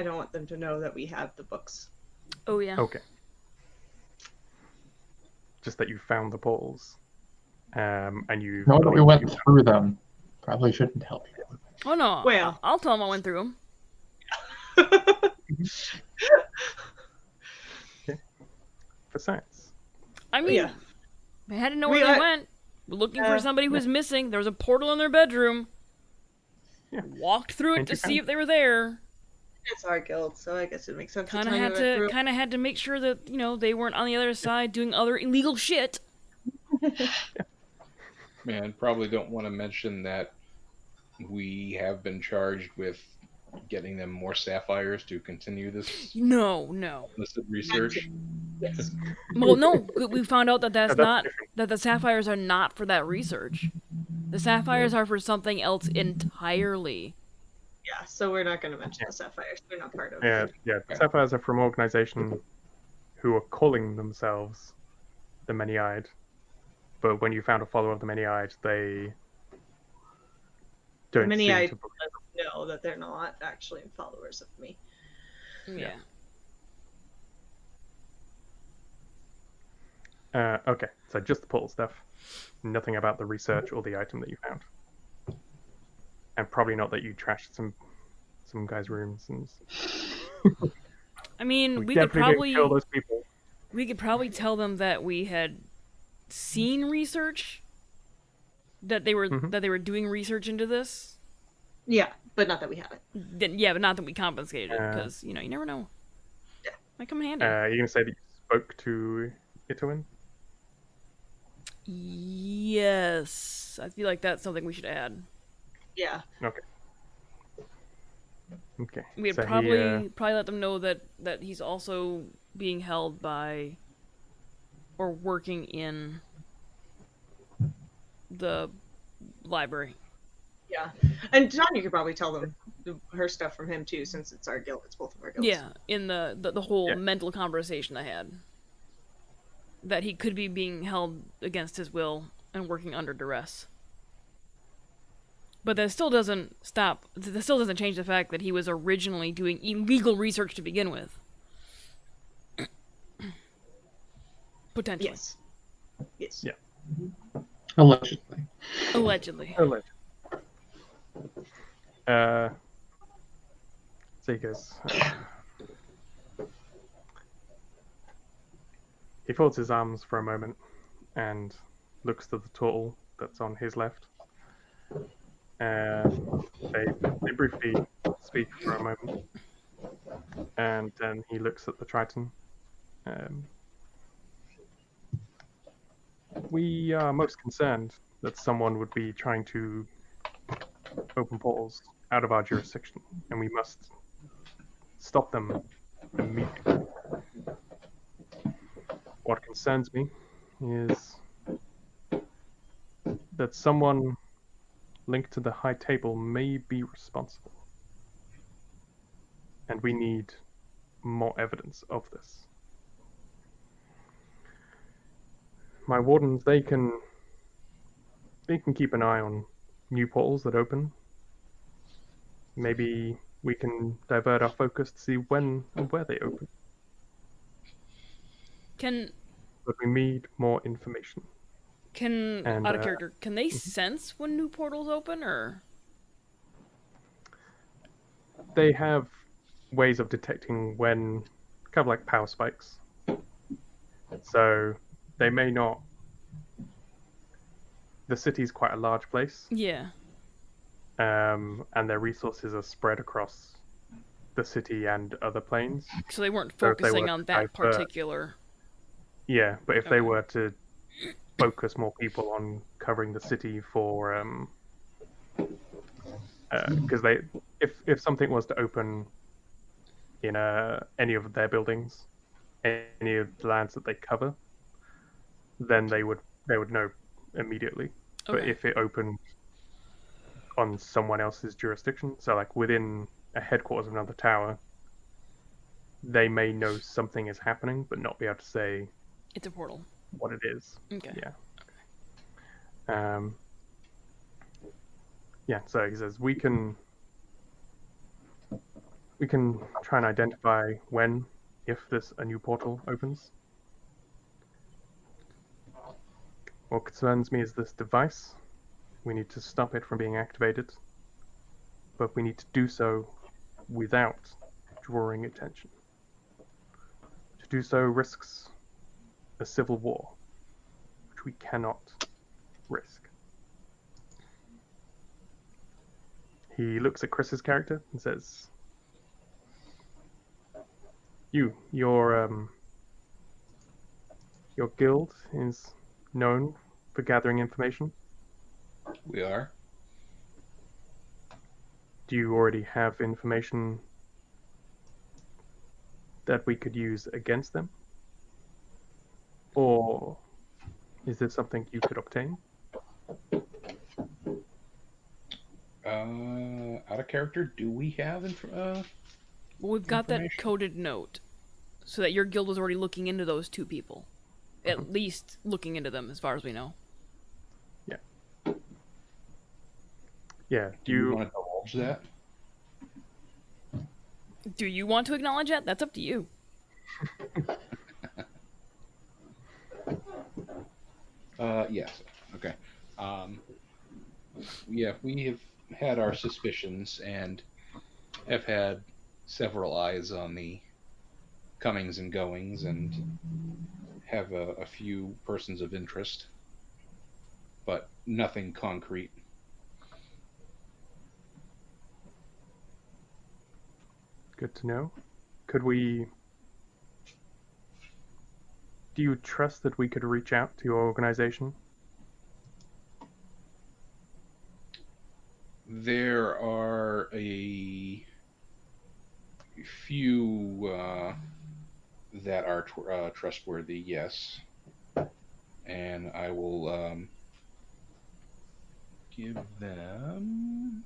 I don't want them to know that we have the books. Oh yeah. Okay. Just that you found the portals. And you... No, that we went through them. Probably shouldn't tell people. Oh no. Well. I'll tell them I went through them. Okay. For science. I mean, Yeah. they had to know where they went. We're looking for somebody who was missing. There was a portal in their bedroom. Yeah. Walked through it And to you see found if they were there. It's our guild, so I guess it makes sense. Kind of had to make sure that they weren't on the other side doing other illegal shit. Man, probably don't want to mention that we have been charged with getting them more sapphires to continue this No. illicit research. Yes. Well, no, we found out that that's that's not different. that the sapphires are not for that research. The sapphires are for something else entirely. Yeah, so we're not going to mention the sapphires. They're not part of Yeah. The sapphires are from an organization who are calling themselves the Many-Eyed. But when you found a follower of the Many-Eyed, they don't seem Many-Eyed to... know that they're not actually followers of me. Yeah. Okay, so just the portal stuff. Nothing about the research or the item that you found. And probably not that you trashed some guy's rooms. And... I mean, we could definitely probably didn't kill those people. we could probably tell them that we had seen research, that they were doing research into this. Yeah, but not that we have it. Then, yeah, but not that we compensated it, because you never know. Yeah. Might come in handy. You're gonna say that you spoke to Ituin? Yes, I feel like that's something we should add. Yeah. Okay. We'd So probably let them know that he's also being held by, or working in, the library. Yeah. And Tonya could probably tell them her stuff from him too, since it's our guild. It's both of our guilds. Yeah, in the whole mental conversation I had. That he could be being held against his will and working under duress. But that still doesn't change the fact that he was originally doing illegal research to begin with. Potentially. Yes. Yeah. Allegedly. Allegedly. So he goes. He folds his arms for a moment and looks to the turtle that's on his left. They briefly speak for a moment, and then he looks at the Triton. We are most concerned that someone would be trying to open portals out of our jurisdiction, and we must stop them immediately. What concerns me is that someone linked to the High Table may be responsible. And we need more evidence of this. My wardens, they can keep an eye on new portals that open. Maybe we can divert our focus to see when and where they open. But we need more information. Out of character, can they sense when new portals open, or? They have ways of detecting when, kind of like power spikes. So they may not. The city's quite a large place. Yeah. And their resources are spread across the city and other planes. So they weren't So if they focusing were on to that divert- particular. Yeah, but if they were to focus more people on covering the city for, because if something was to open in any of their buildings, any of the lands that they cover, then they would know immediately. But Okay. if it opened on someone else's jurisdiction, so like within a headquarters of another tower, they may know something is happening, but not be able to say It's a portal. what it is. Okay. Yeah. Yeah. So he says we can try and identify when, if this a new portal opens. What concerns me is this device. We need to stop it from being activated, but we need to do so without drawing attention. To do so risks a civil war, which we cannot risk. He looks at Chris's character and says, your guild is known for gathering information. We are. Do you already have information that we could use against them? Or is this something you could obtain? Out of character, do we have Well, we've got that information? coded note, so that your guild was already looking into those two people. At least looking into them, as far as we know. Yeah. Do you want to divulge that? Do you want to acknowledge that? That's up to you. Yes. Okay. Yeah, we have had our suspicions and have had several eyes on the comings and goings and have a few persons of interest, but nothing concrete. Good to know. Could we... Do you trust that we could reach out to your organization? There are a few that are trustworthy, yes. And I will give them...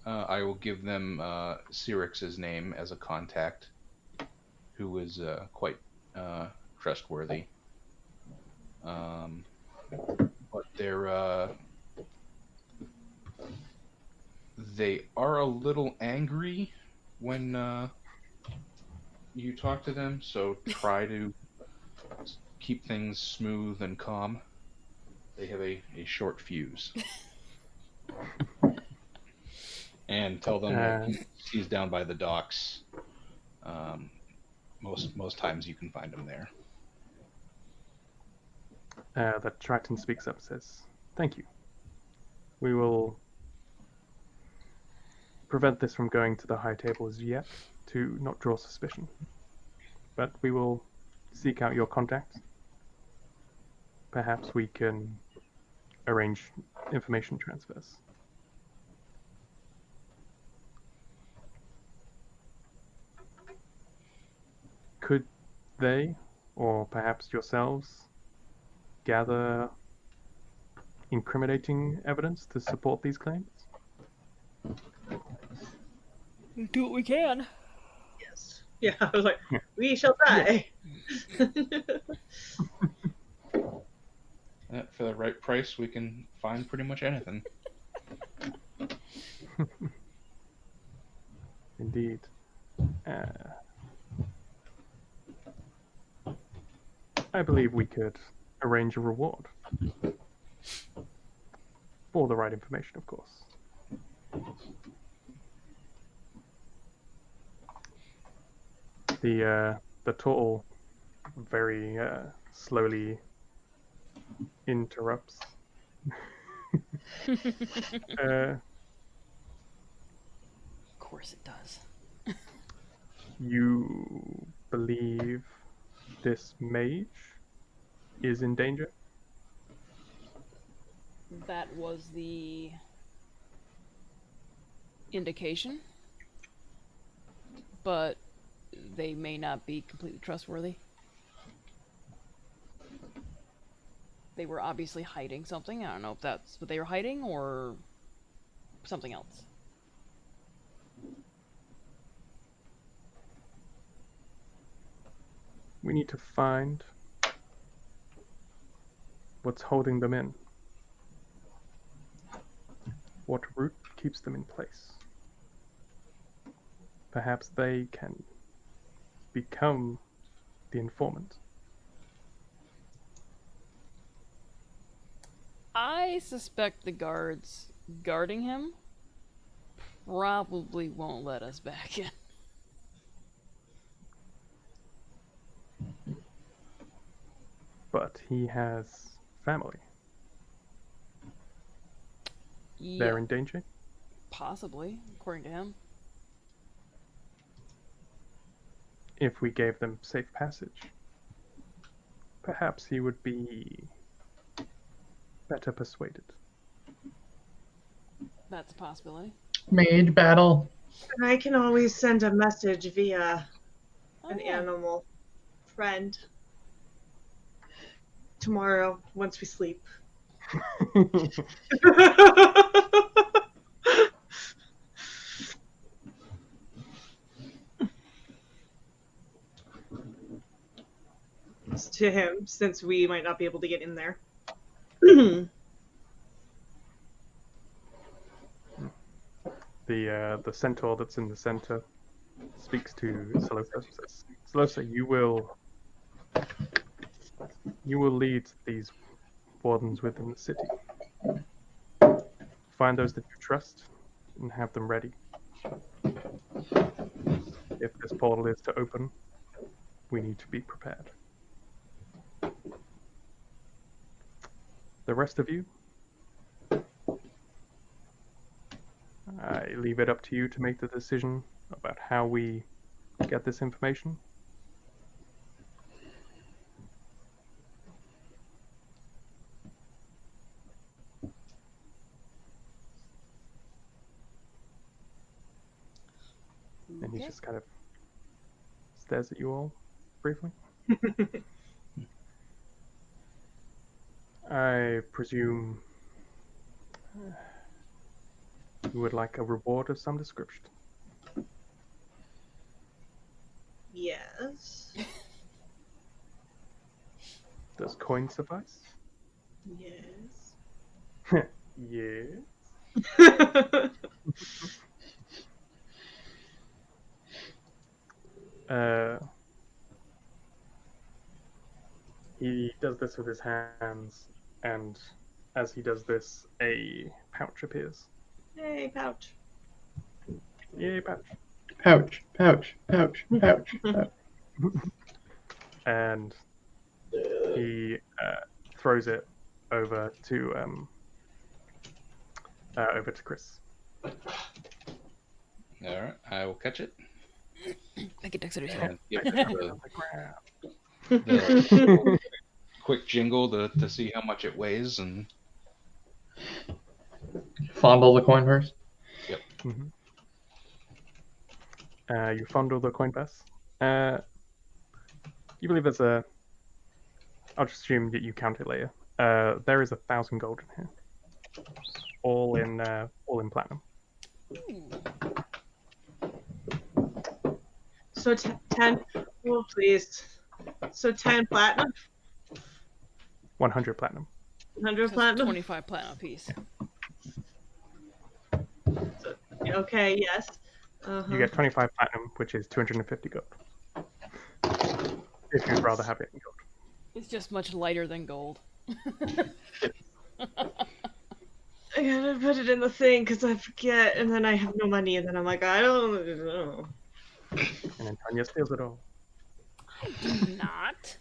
I will give them Cyrix's name as a contact, who is quite trustworthy. But they are a little angry when you talk to them, so try to keep things smooth and calm. They have a short fuse. And tell them that he's down by the docks. Most times you can find him there. The Triton speaks up and says, "Thank you. We will prevent this from going to the high tables yet, to not draw suspicion. But we will seek out your contact. Perhaps we can arrange information transfers." Could they, or perhaps yourselves, gather incriminating evidence to support these claims? Do what we can. Yes. Yeah, I was like, we shall try. For the right price, we can find pretty much anything. Indeed. I believe we could arrange a reward. For the right information, of course. The turtle very slowly interrupts. Of course it does. You believe this mage is in danger? That was the indication, but they may not be completely trustworthy. They were obviously hiding something. I don't know if that's what they were hiding or something else. We need to find what's holding them in. What root keeps them in place? Perhaps they can become the informant. I suspect the guards guarding him probably won't let us back in. But he has family. Yeah, They're in danger. possibly, according to him. If we gave them safe passage, perhaps he would be better persuaded. That's a possibility. Mage battle. And I can always send a message via an Oh, yeah. animal friend tomorrow once we sleep. To him, since we might not be able to get in there. The centaur that's in the center speaks to Salosa. Says, Salosa, you will lead these wardens within the city. Find those that you trust and have them ready. If this portal is to open, we need to be prepared. The rest of you, I leave it up to you to make the decision about how we get this information. And he Okay. just kind of stares at you all briefly. I presume you would like a reward of some description. Yes. Does coin suffice? Yes. Yeah. He does this with his hands, and as he does this, a pouch appears. Hey, pouch. Yay, pouch. Pouch, pouch, pouch, pouch, pouch. And he throws it over to Chris. All right, I will catch it Make it dexterity. and give it The the quick jingle to see how much it weighs, and Fondle the coin first. Mhm. You fondle the coin purse. You believe there's a. I'll just assume that you count it later. There is 1,000 gold in here, all in platinum. So 10. Oh, please. So 10 platinum? 100 platinum. 100 So platinum? 25 platinum apiece. Okay, yes. You get 25 platinum, which is 250 gold. If you'd rather have it in gold. It's just much lighter than gold. I gotta put it in the thing because I forget, and then I have no money, and then I'm like, I don't know. And then Tonya steals it all. I do not.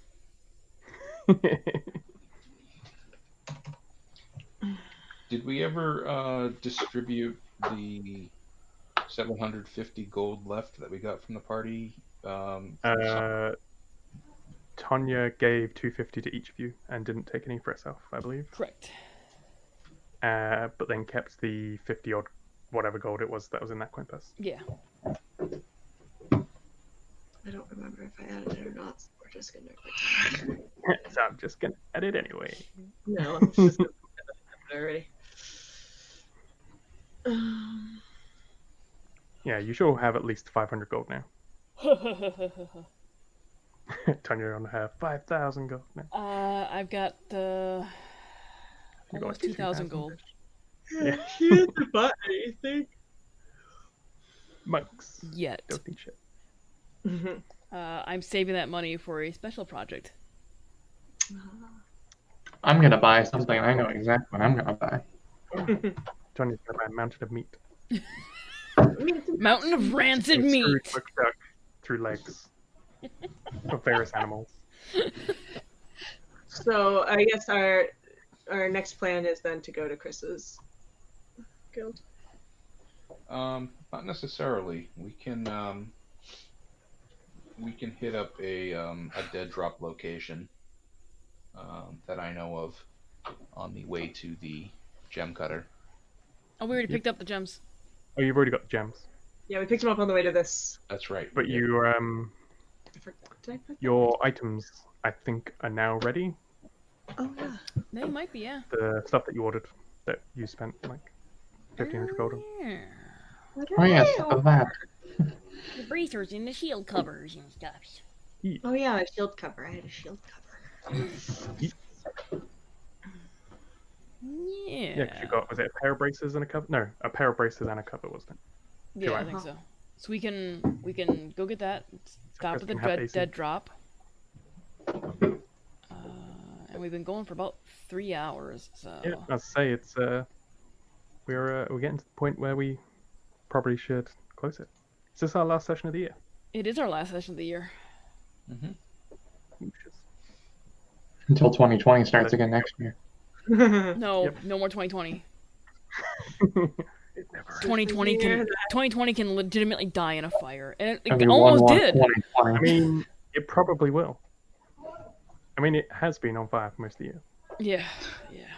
did we ever distribute the 750 gold left that we got from the party? Tonya gave 250 to each of you and didn't take any for herself, I believe. Correct. But then kept the 50 odd whatever gold it was that was in that coin purse. Yeah. I don't remember if I added it or not, so we're just gonna quick. So I'm just gonna add it anyway. No, I'm just gonna put it already. Yeah, you should have at least 500 gold now. Tonya on her 5,000 gold now. I've got You got almost like 2,000 gold. Yeah. She hasn't bought anything. Monks. Yet. Don't think shit. I'm saving that money for a special project. I'm gonna buy something. I know exactly what I'm gonna buy. Tonya's gonna buy a mountain of meat. Mountain of rancid Screwed meat. cooked duck through legs of various animals. So I guess our next plan is then to go to Chris's guild. Not necessarily. We can hit up a dead drop location that I know of on the way to the gem cutter. Oh, we already picked up the gems. Oh, you've already got the gems. Yeah, we picked him up on the way to this. That's right. But we did. I you forgot. Did I put that? your items I think are now ready. Oh yeah. They might be, yeah. The stuff that you ordered that you spent like 1,500 gold on. Yeah. Oh yes, of that. The bracers and the shield covers and stuff. Oh yeah, a shield cover. I had a shield cover. Yeah. Yeah, 'cause you got, was it a pair of braces and a cover? No, a pair of braces and a cover, wasn't it? Yeah, I Two think so. So we can go get that. Stop at the Kristen have AC. dead drop. And we've been going for about 3 hours. So Yeah, I'd say it's we're getting to the point where we probably should close it. Is this our last session of the year? it is our last session of the year. Mhm. Until 2020 starts again next year. No, Yep. no more 2020. It never. 2020 can Yeah. 2020 can legitimately die in a fire, and it Everyone almost wants did. 2020. I mean, it probably will. I mean, it has been on fire for most of the year. Yeah, yeah.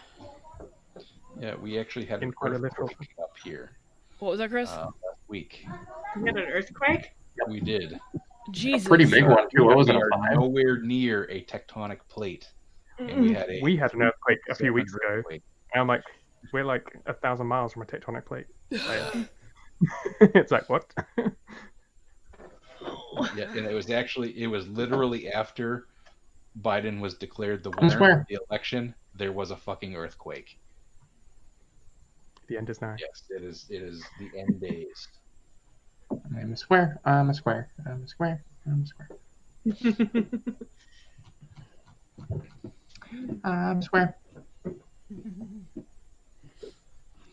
Yeah, we actually had In an quite a literal earthquake up here What was that, Chris? last week. You had an earthquake? We did. Jesus. Pretty big one too. What was it, We a are 5? nowhere near a tectonic plate, and we had an earthquake a few weeks ago. earthquake. And I'm like, we're like 1,000 miles from a tectonic plate. It's like, what? Yeah, and it was literally after Biden was declared the I winner swear. of the election. There was a fucking earthquake. The end is now. Yes, it is the end days. I'm a square. I'm a square. I'm a square. I'm a square. I'm a square.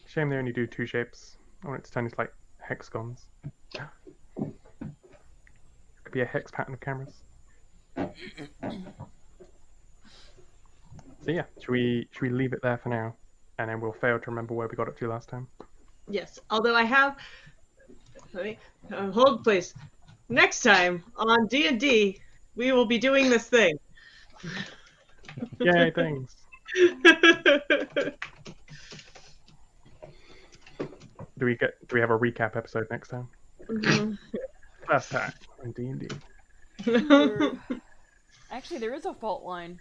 Shame they only do 2 shapes. I want it to turn into like hexagons. It could be a hex pattern of cameras. So yeah, should we leave it there for now, and then we'll fail to remember where we got up to last time. Yes. Although I have. Wait, hold please. Next time on D&D, we will be doing this thing. Yay, thanks. Do we have a recap episode next time? Last time on D&D. Actually, there is a fault line.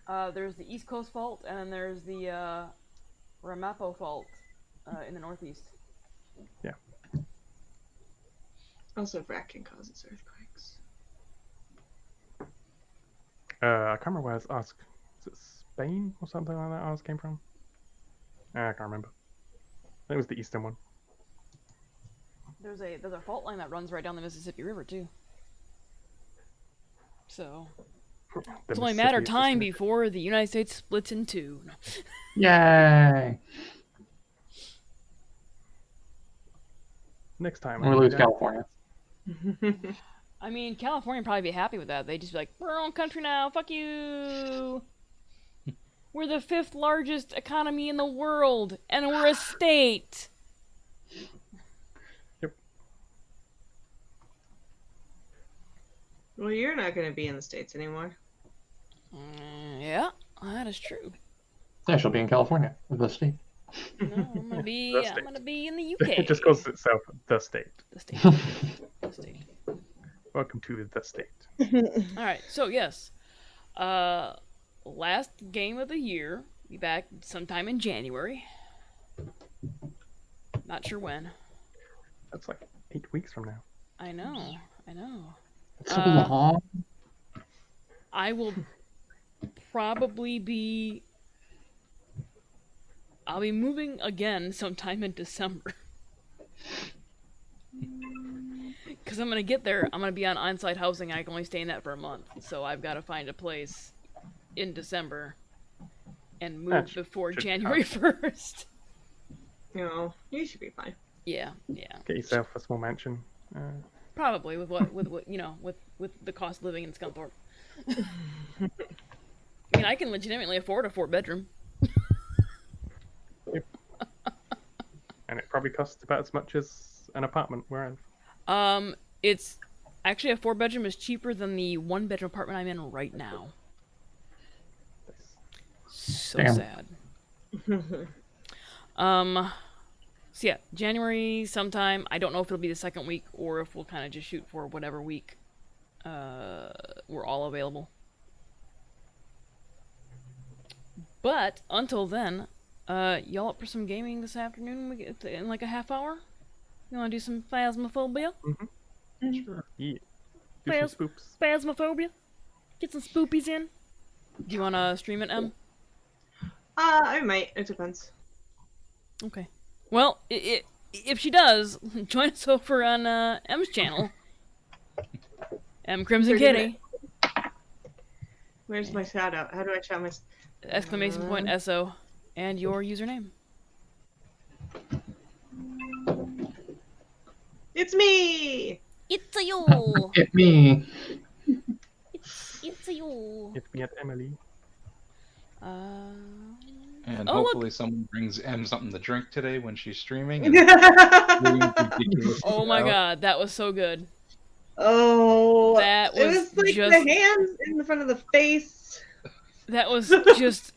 There's the East Coast fault, and then there's the Ramapo fault in the Northeast. Yeah. Also, Vrak can cause its earthquakes. I can't remember where I was asked. Is it Spain or something like that ours came from? I can't remember. I think it was the eastern one. There's a fault line that runs right down the Mississippi River too. So it's only a matter of time before the United States splits in two. Yay! Next time. We lose California. I mean, California would probably be happy with that. They'd just be like, we're our own country now, fuck you! We're the 5th largest economy in the world, and we're a state! Yep. Well, you're not going to be in the States anymore. Yeah, that is true. Yeah, she'll be in California, the state. No, I'm gonna be in the UK. It just calls itself the state. The state. The state. Welcome to the state. All right. So yes, last game of the year. Be back sometime in January. Not sure when. That's like 8 weeks from now. I know. It's so long. I will probably be. I'll be moving again sometime in December. Because I'm going to get there. I'm going to be on on-site housing. I can only stay in that for a month. So I've got to find a place in December and move before January 1st. No, you should be fine. Yeah. Get yourself a small mansion. Probably with what with the cost of living in Scunthorpe. I mean, I can legitimately afford a 4-bedroom. Yep. And it probably costs about as much as an apartment where It's actually a 4-bedroom is cheaper than the 1-bedroom apartment I'm in right now. So Damn. sad. So yeah, January sometime. I don't know if it'll be the second week or if we'll kind of just shoot for whatever week we're all available. But until then, y'all up for some gaming this afternoon? We get in like a half hour. You want to do some Phasmophobia? Sure. Yeah. Do some spoops. Phasmophobia. Get some spoopies in. Do you want to stream it, Em? I might. It depends. Okay. Well, if she does, join us over on M's channel. M Crimson Kitty. Where's my shout out? How do I shout my... !SO and your username. It's me! It's a you. Hit me. It's a you. It's me at Emily. And Oh, hopefully someone brings Em something to drink today when she's streaming. And ridiculous Oh my god, that was so good. Oh, That it was was like just- the hands in the front of the face. That was just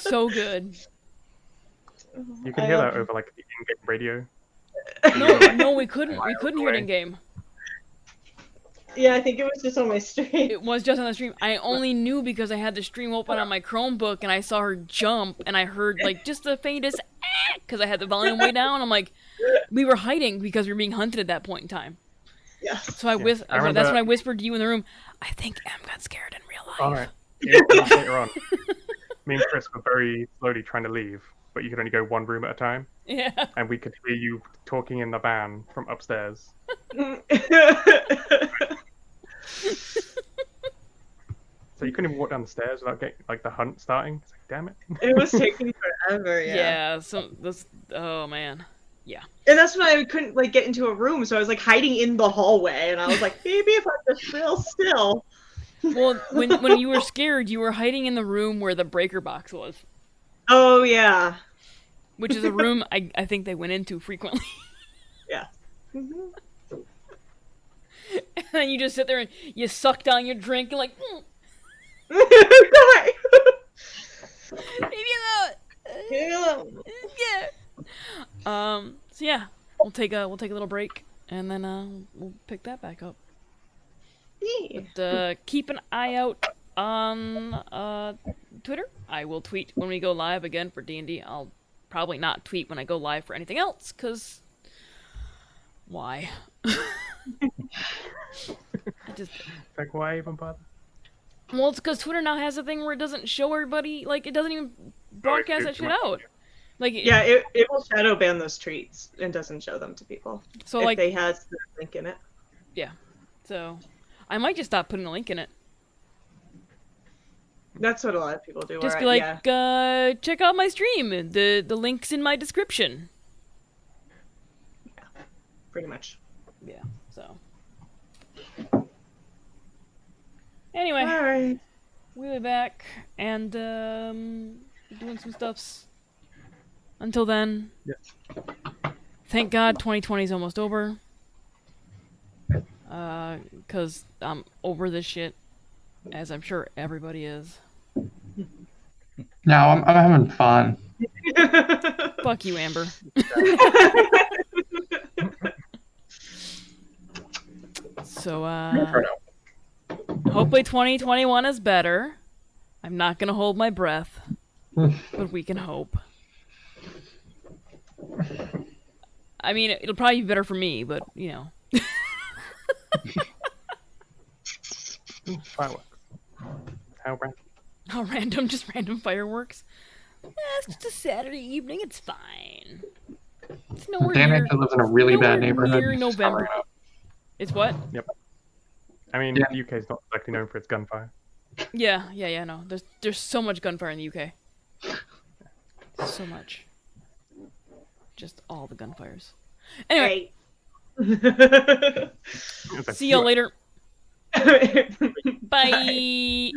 so good. You can hear that over like the in-game radio. No, we couldn't hear it in game. Yeah, I think it was just on my stream. It was just on the stream. I only knew because I had the stream open on my Chromebook and I saw her jump and I heard like just the faintest because I had the volume way down. I'm like, we were hiding because we were being hunted at that point in time. Yeah. So I remember- that's when I whispered to you in the room. I think Em got scared in real life. Alright. Yeah, later on. Me and Chris were very slowly trying to leave, but you could only go one room at a time. Yeah. And we could hear you talking in the van from upstairs. So you couldn't even walk down the stairs without getting like the hunt starting. It's like, damn it. It was taking forever, yeah. Yeah. So this. Oh man. Yeah. And that's when I couldn't like get into a room, so I was like hiding in the hallway, and I was like, maybe if I just real still. Well, when you were scared, you were hiding in the room where the breaker box was, Oh yeah. which is a room I think they went into frequently. Yeah. Mhm. And then you just sit there and you suck down your drink and like, Right. maybe not. Yeah. Yeah. So yeah, we'll take a little break and then we'll pick that back up. Yeah. Keep an eye out on Twitter. I will tweet when we go live again for D&D. I'll probably not tweet when I go live for anything else, cause why? I just Like, why even bother? well, it's because Twitter now has a thing where it doesn't show everybody, like it doesn't even broadcast that shit out. Like Yeah, it will shadow ban those tweets and doesn't show them to people. so if like they has the link in it. so, I might just stop putting a link in it. That's what a lot of people do. Just where be like, check out my stream. The link's in my description. pretty much. Yeah. So. Anyway, All right. we'll be back and doing some stuffs. Until then, Yes. thank God 2020 is almost over. 'Cause I'm over this shit, as I'm sure everybody is. No, I'm having fun. Fuck you, Amber. So, hopefully 2021 is better. I'm not gonna hold my breath, but we can hope. I mean, it'll probably be better for me, but, you know. Fireworks. How random. How random, just random fireworks. It's just a Saturday evening, it's fine. It's nowhere Dan near, actually lives in a really nowhere bad neighborhood. near He's just November. covering it up. It's what? I mean, Yeah. the UK is not exactly known for its gunfire. Yeah, no. There's so much gunfire in the UK. So much. Just all the gunfires. Anyway, Right. It's like, see y'all later. Bye.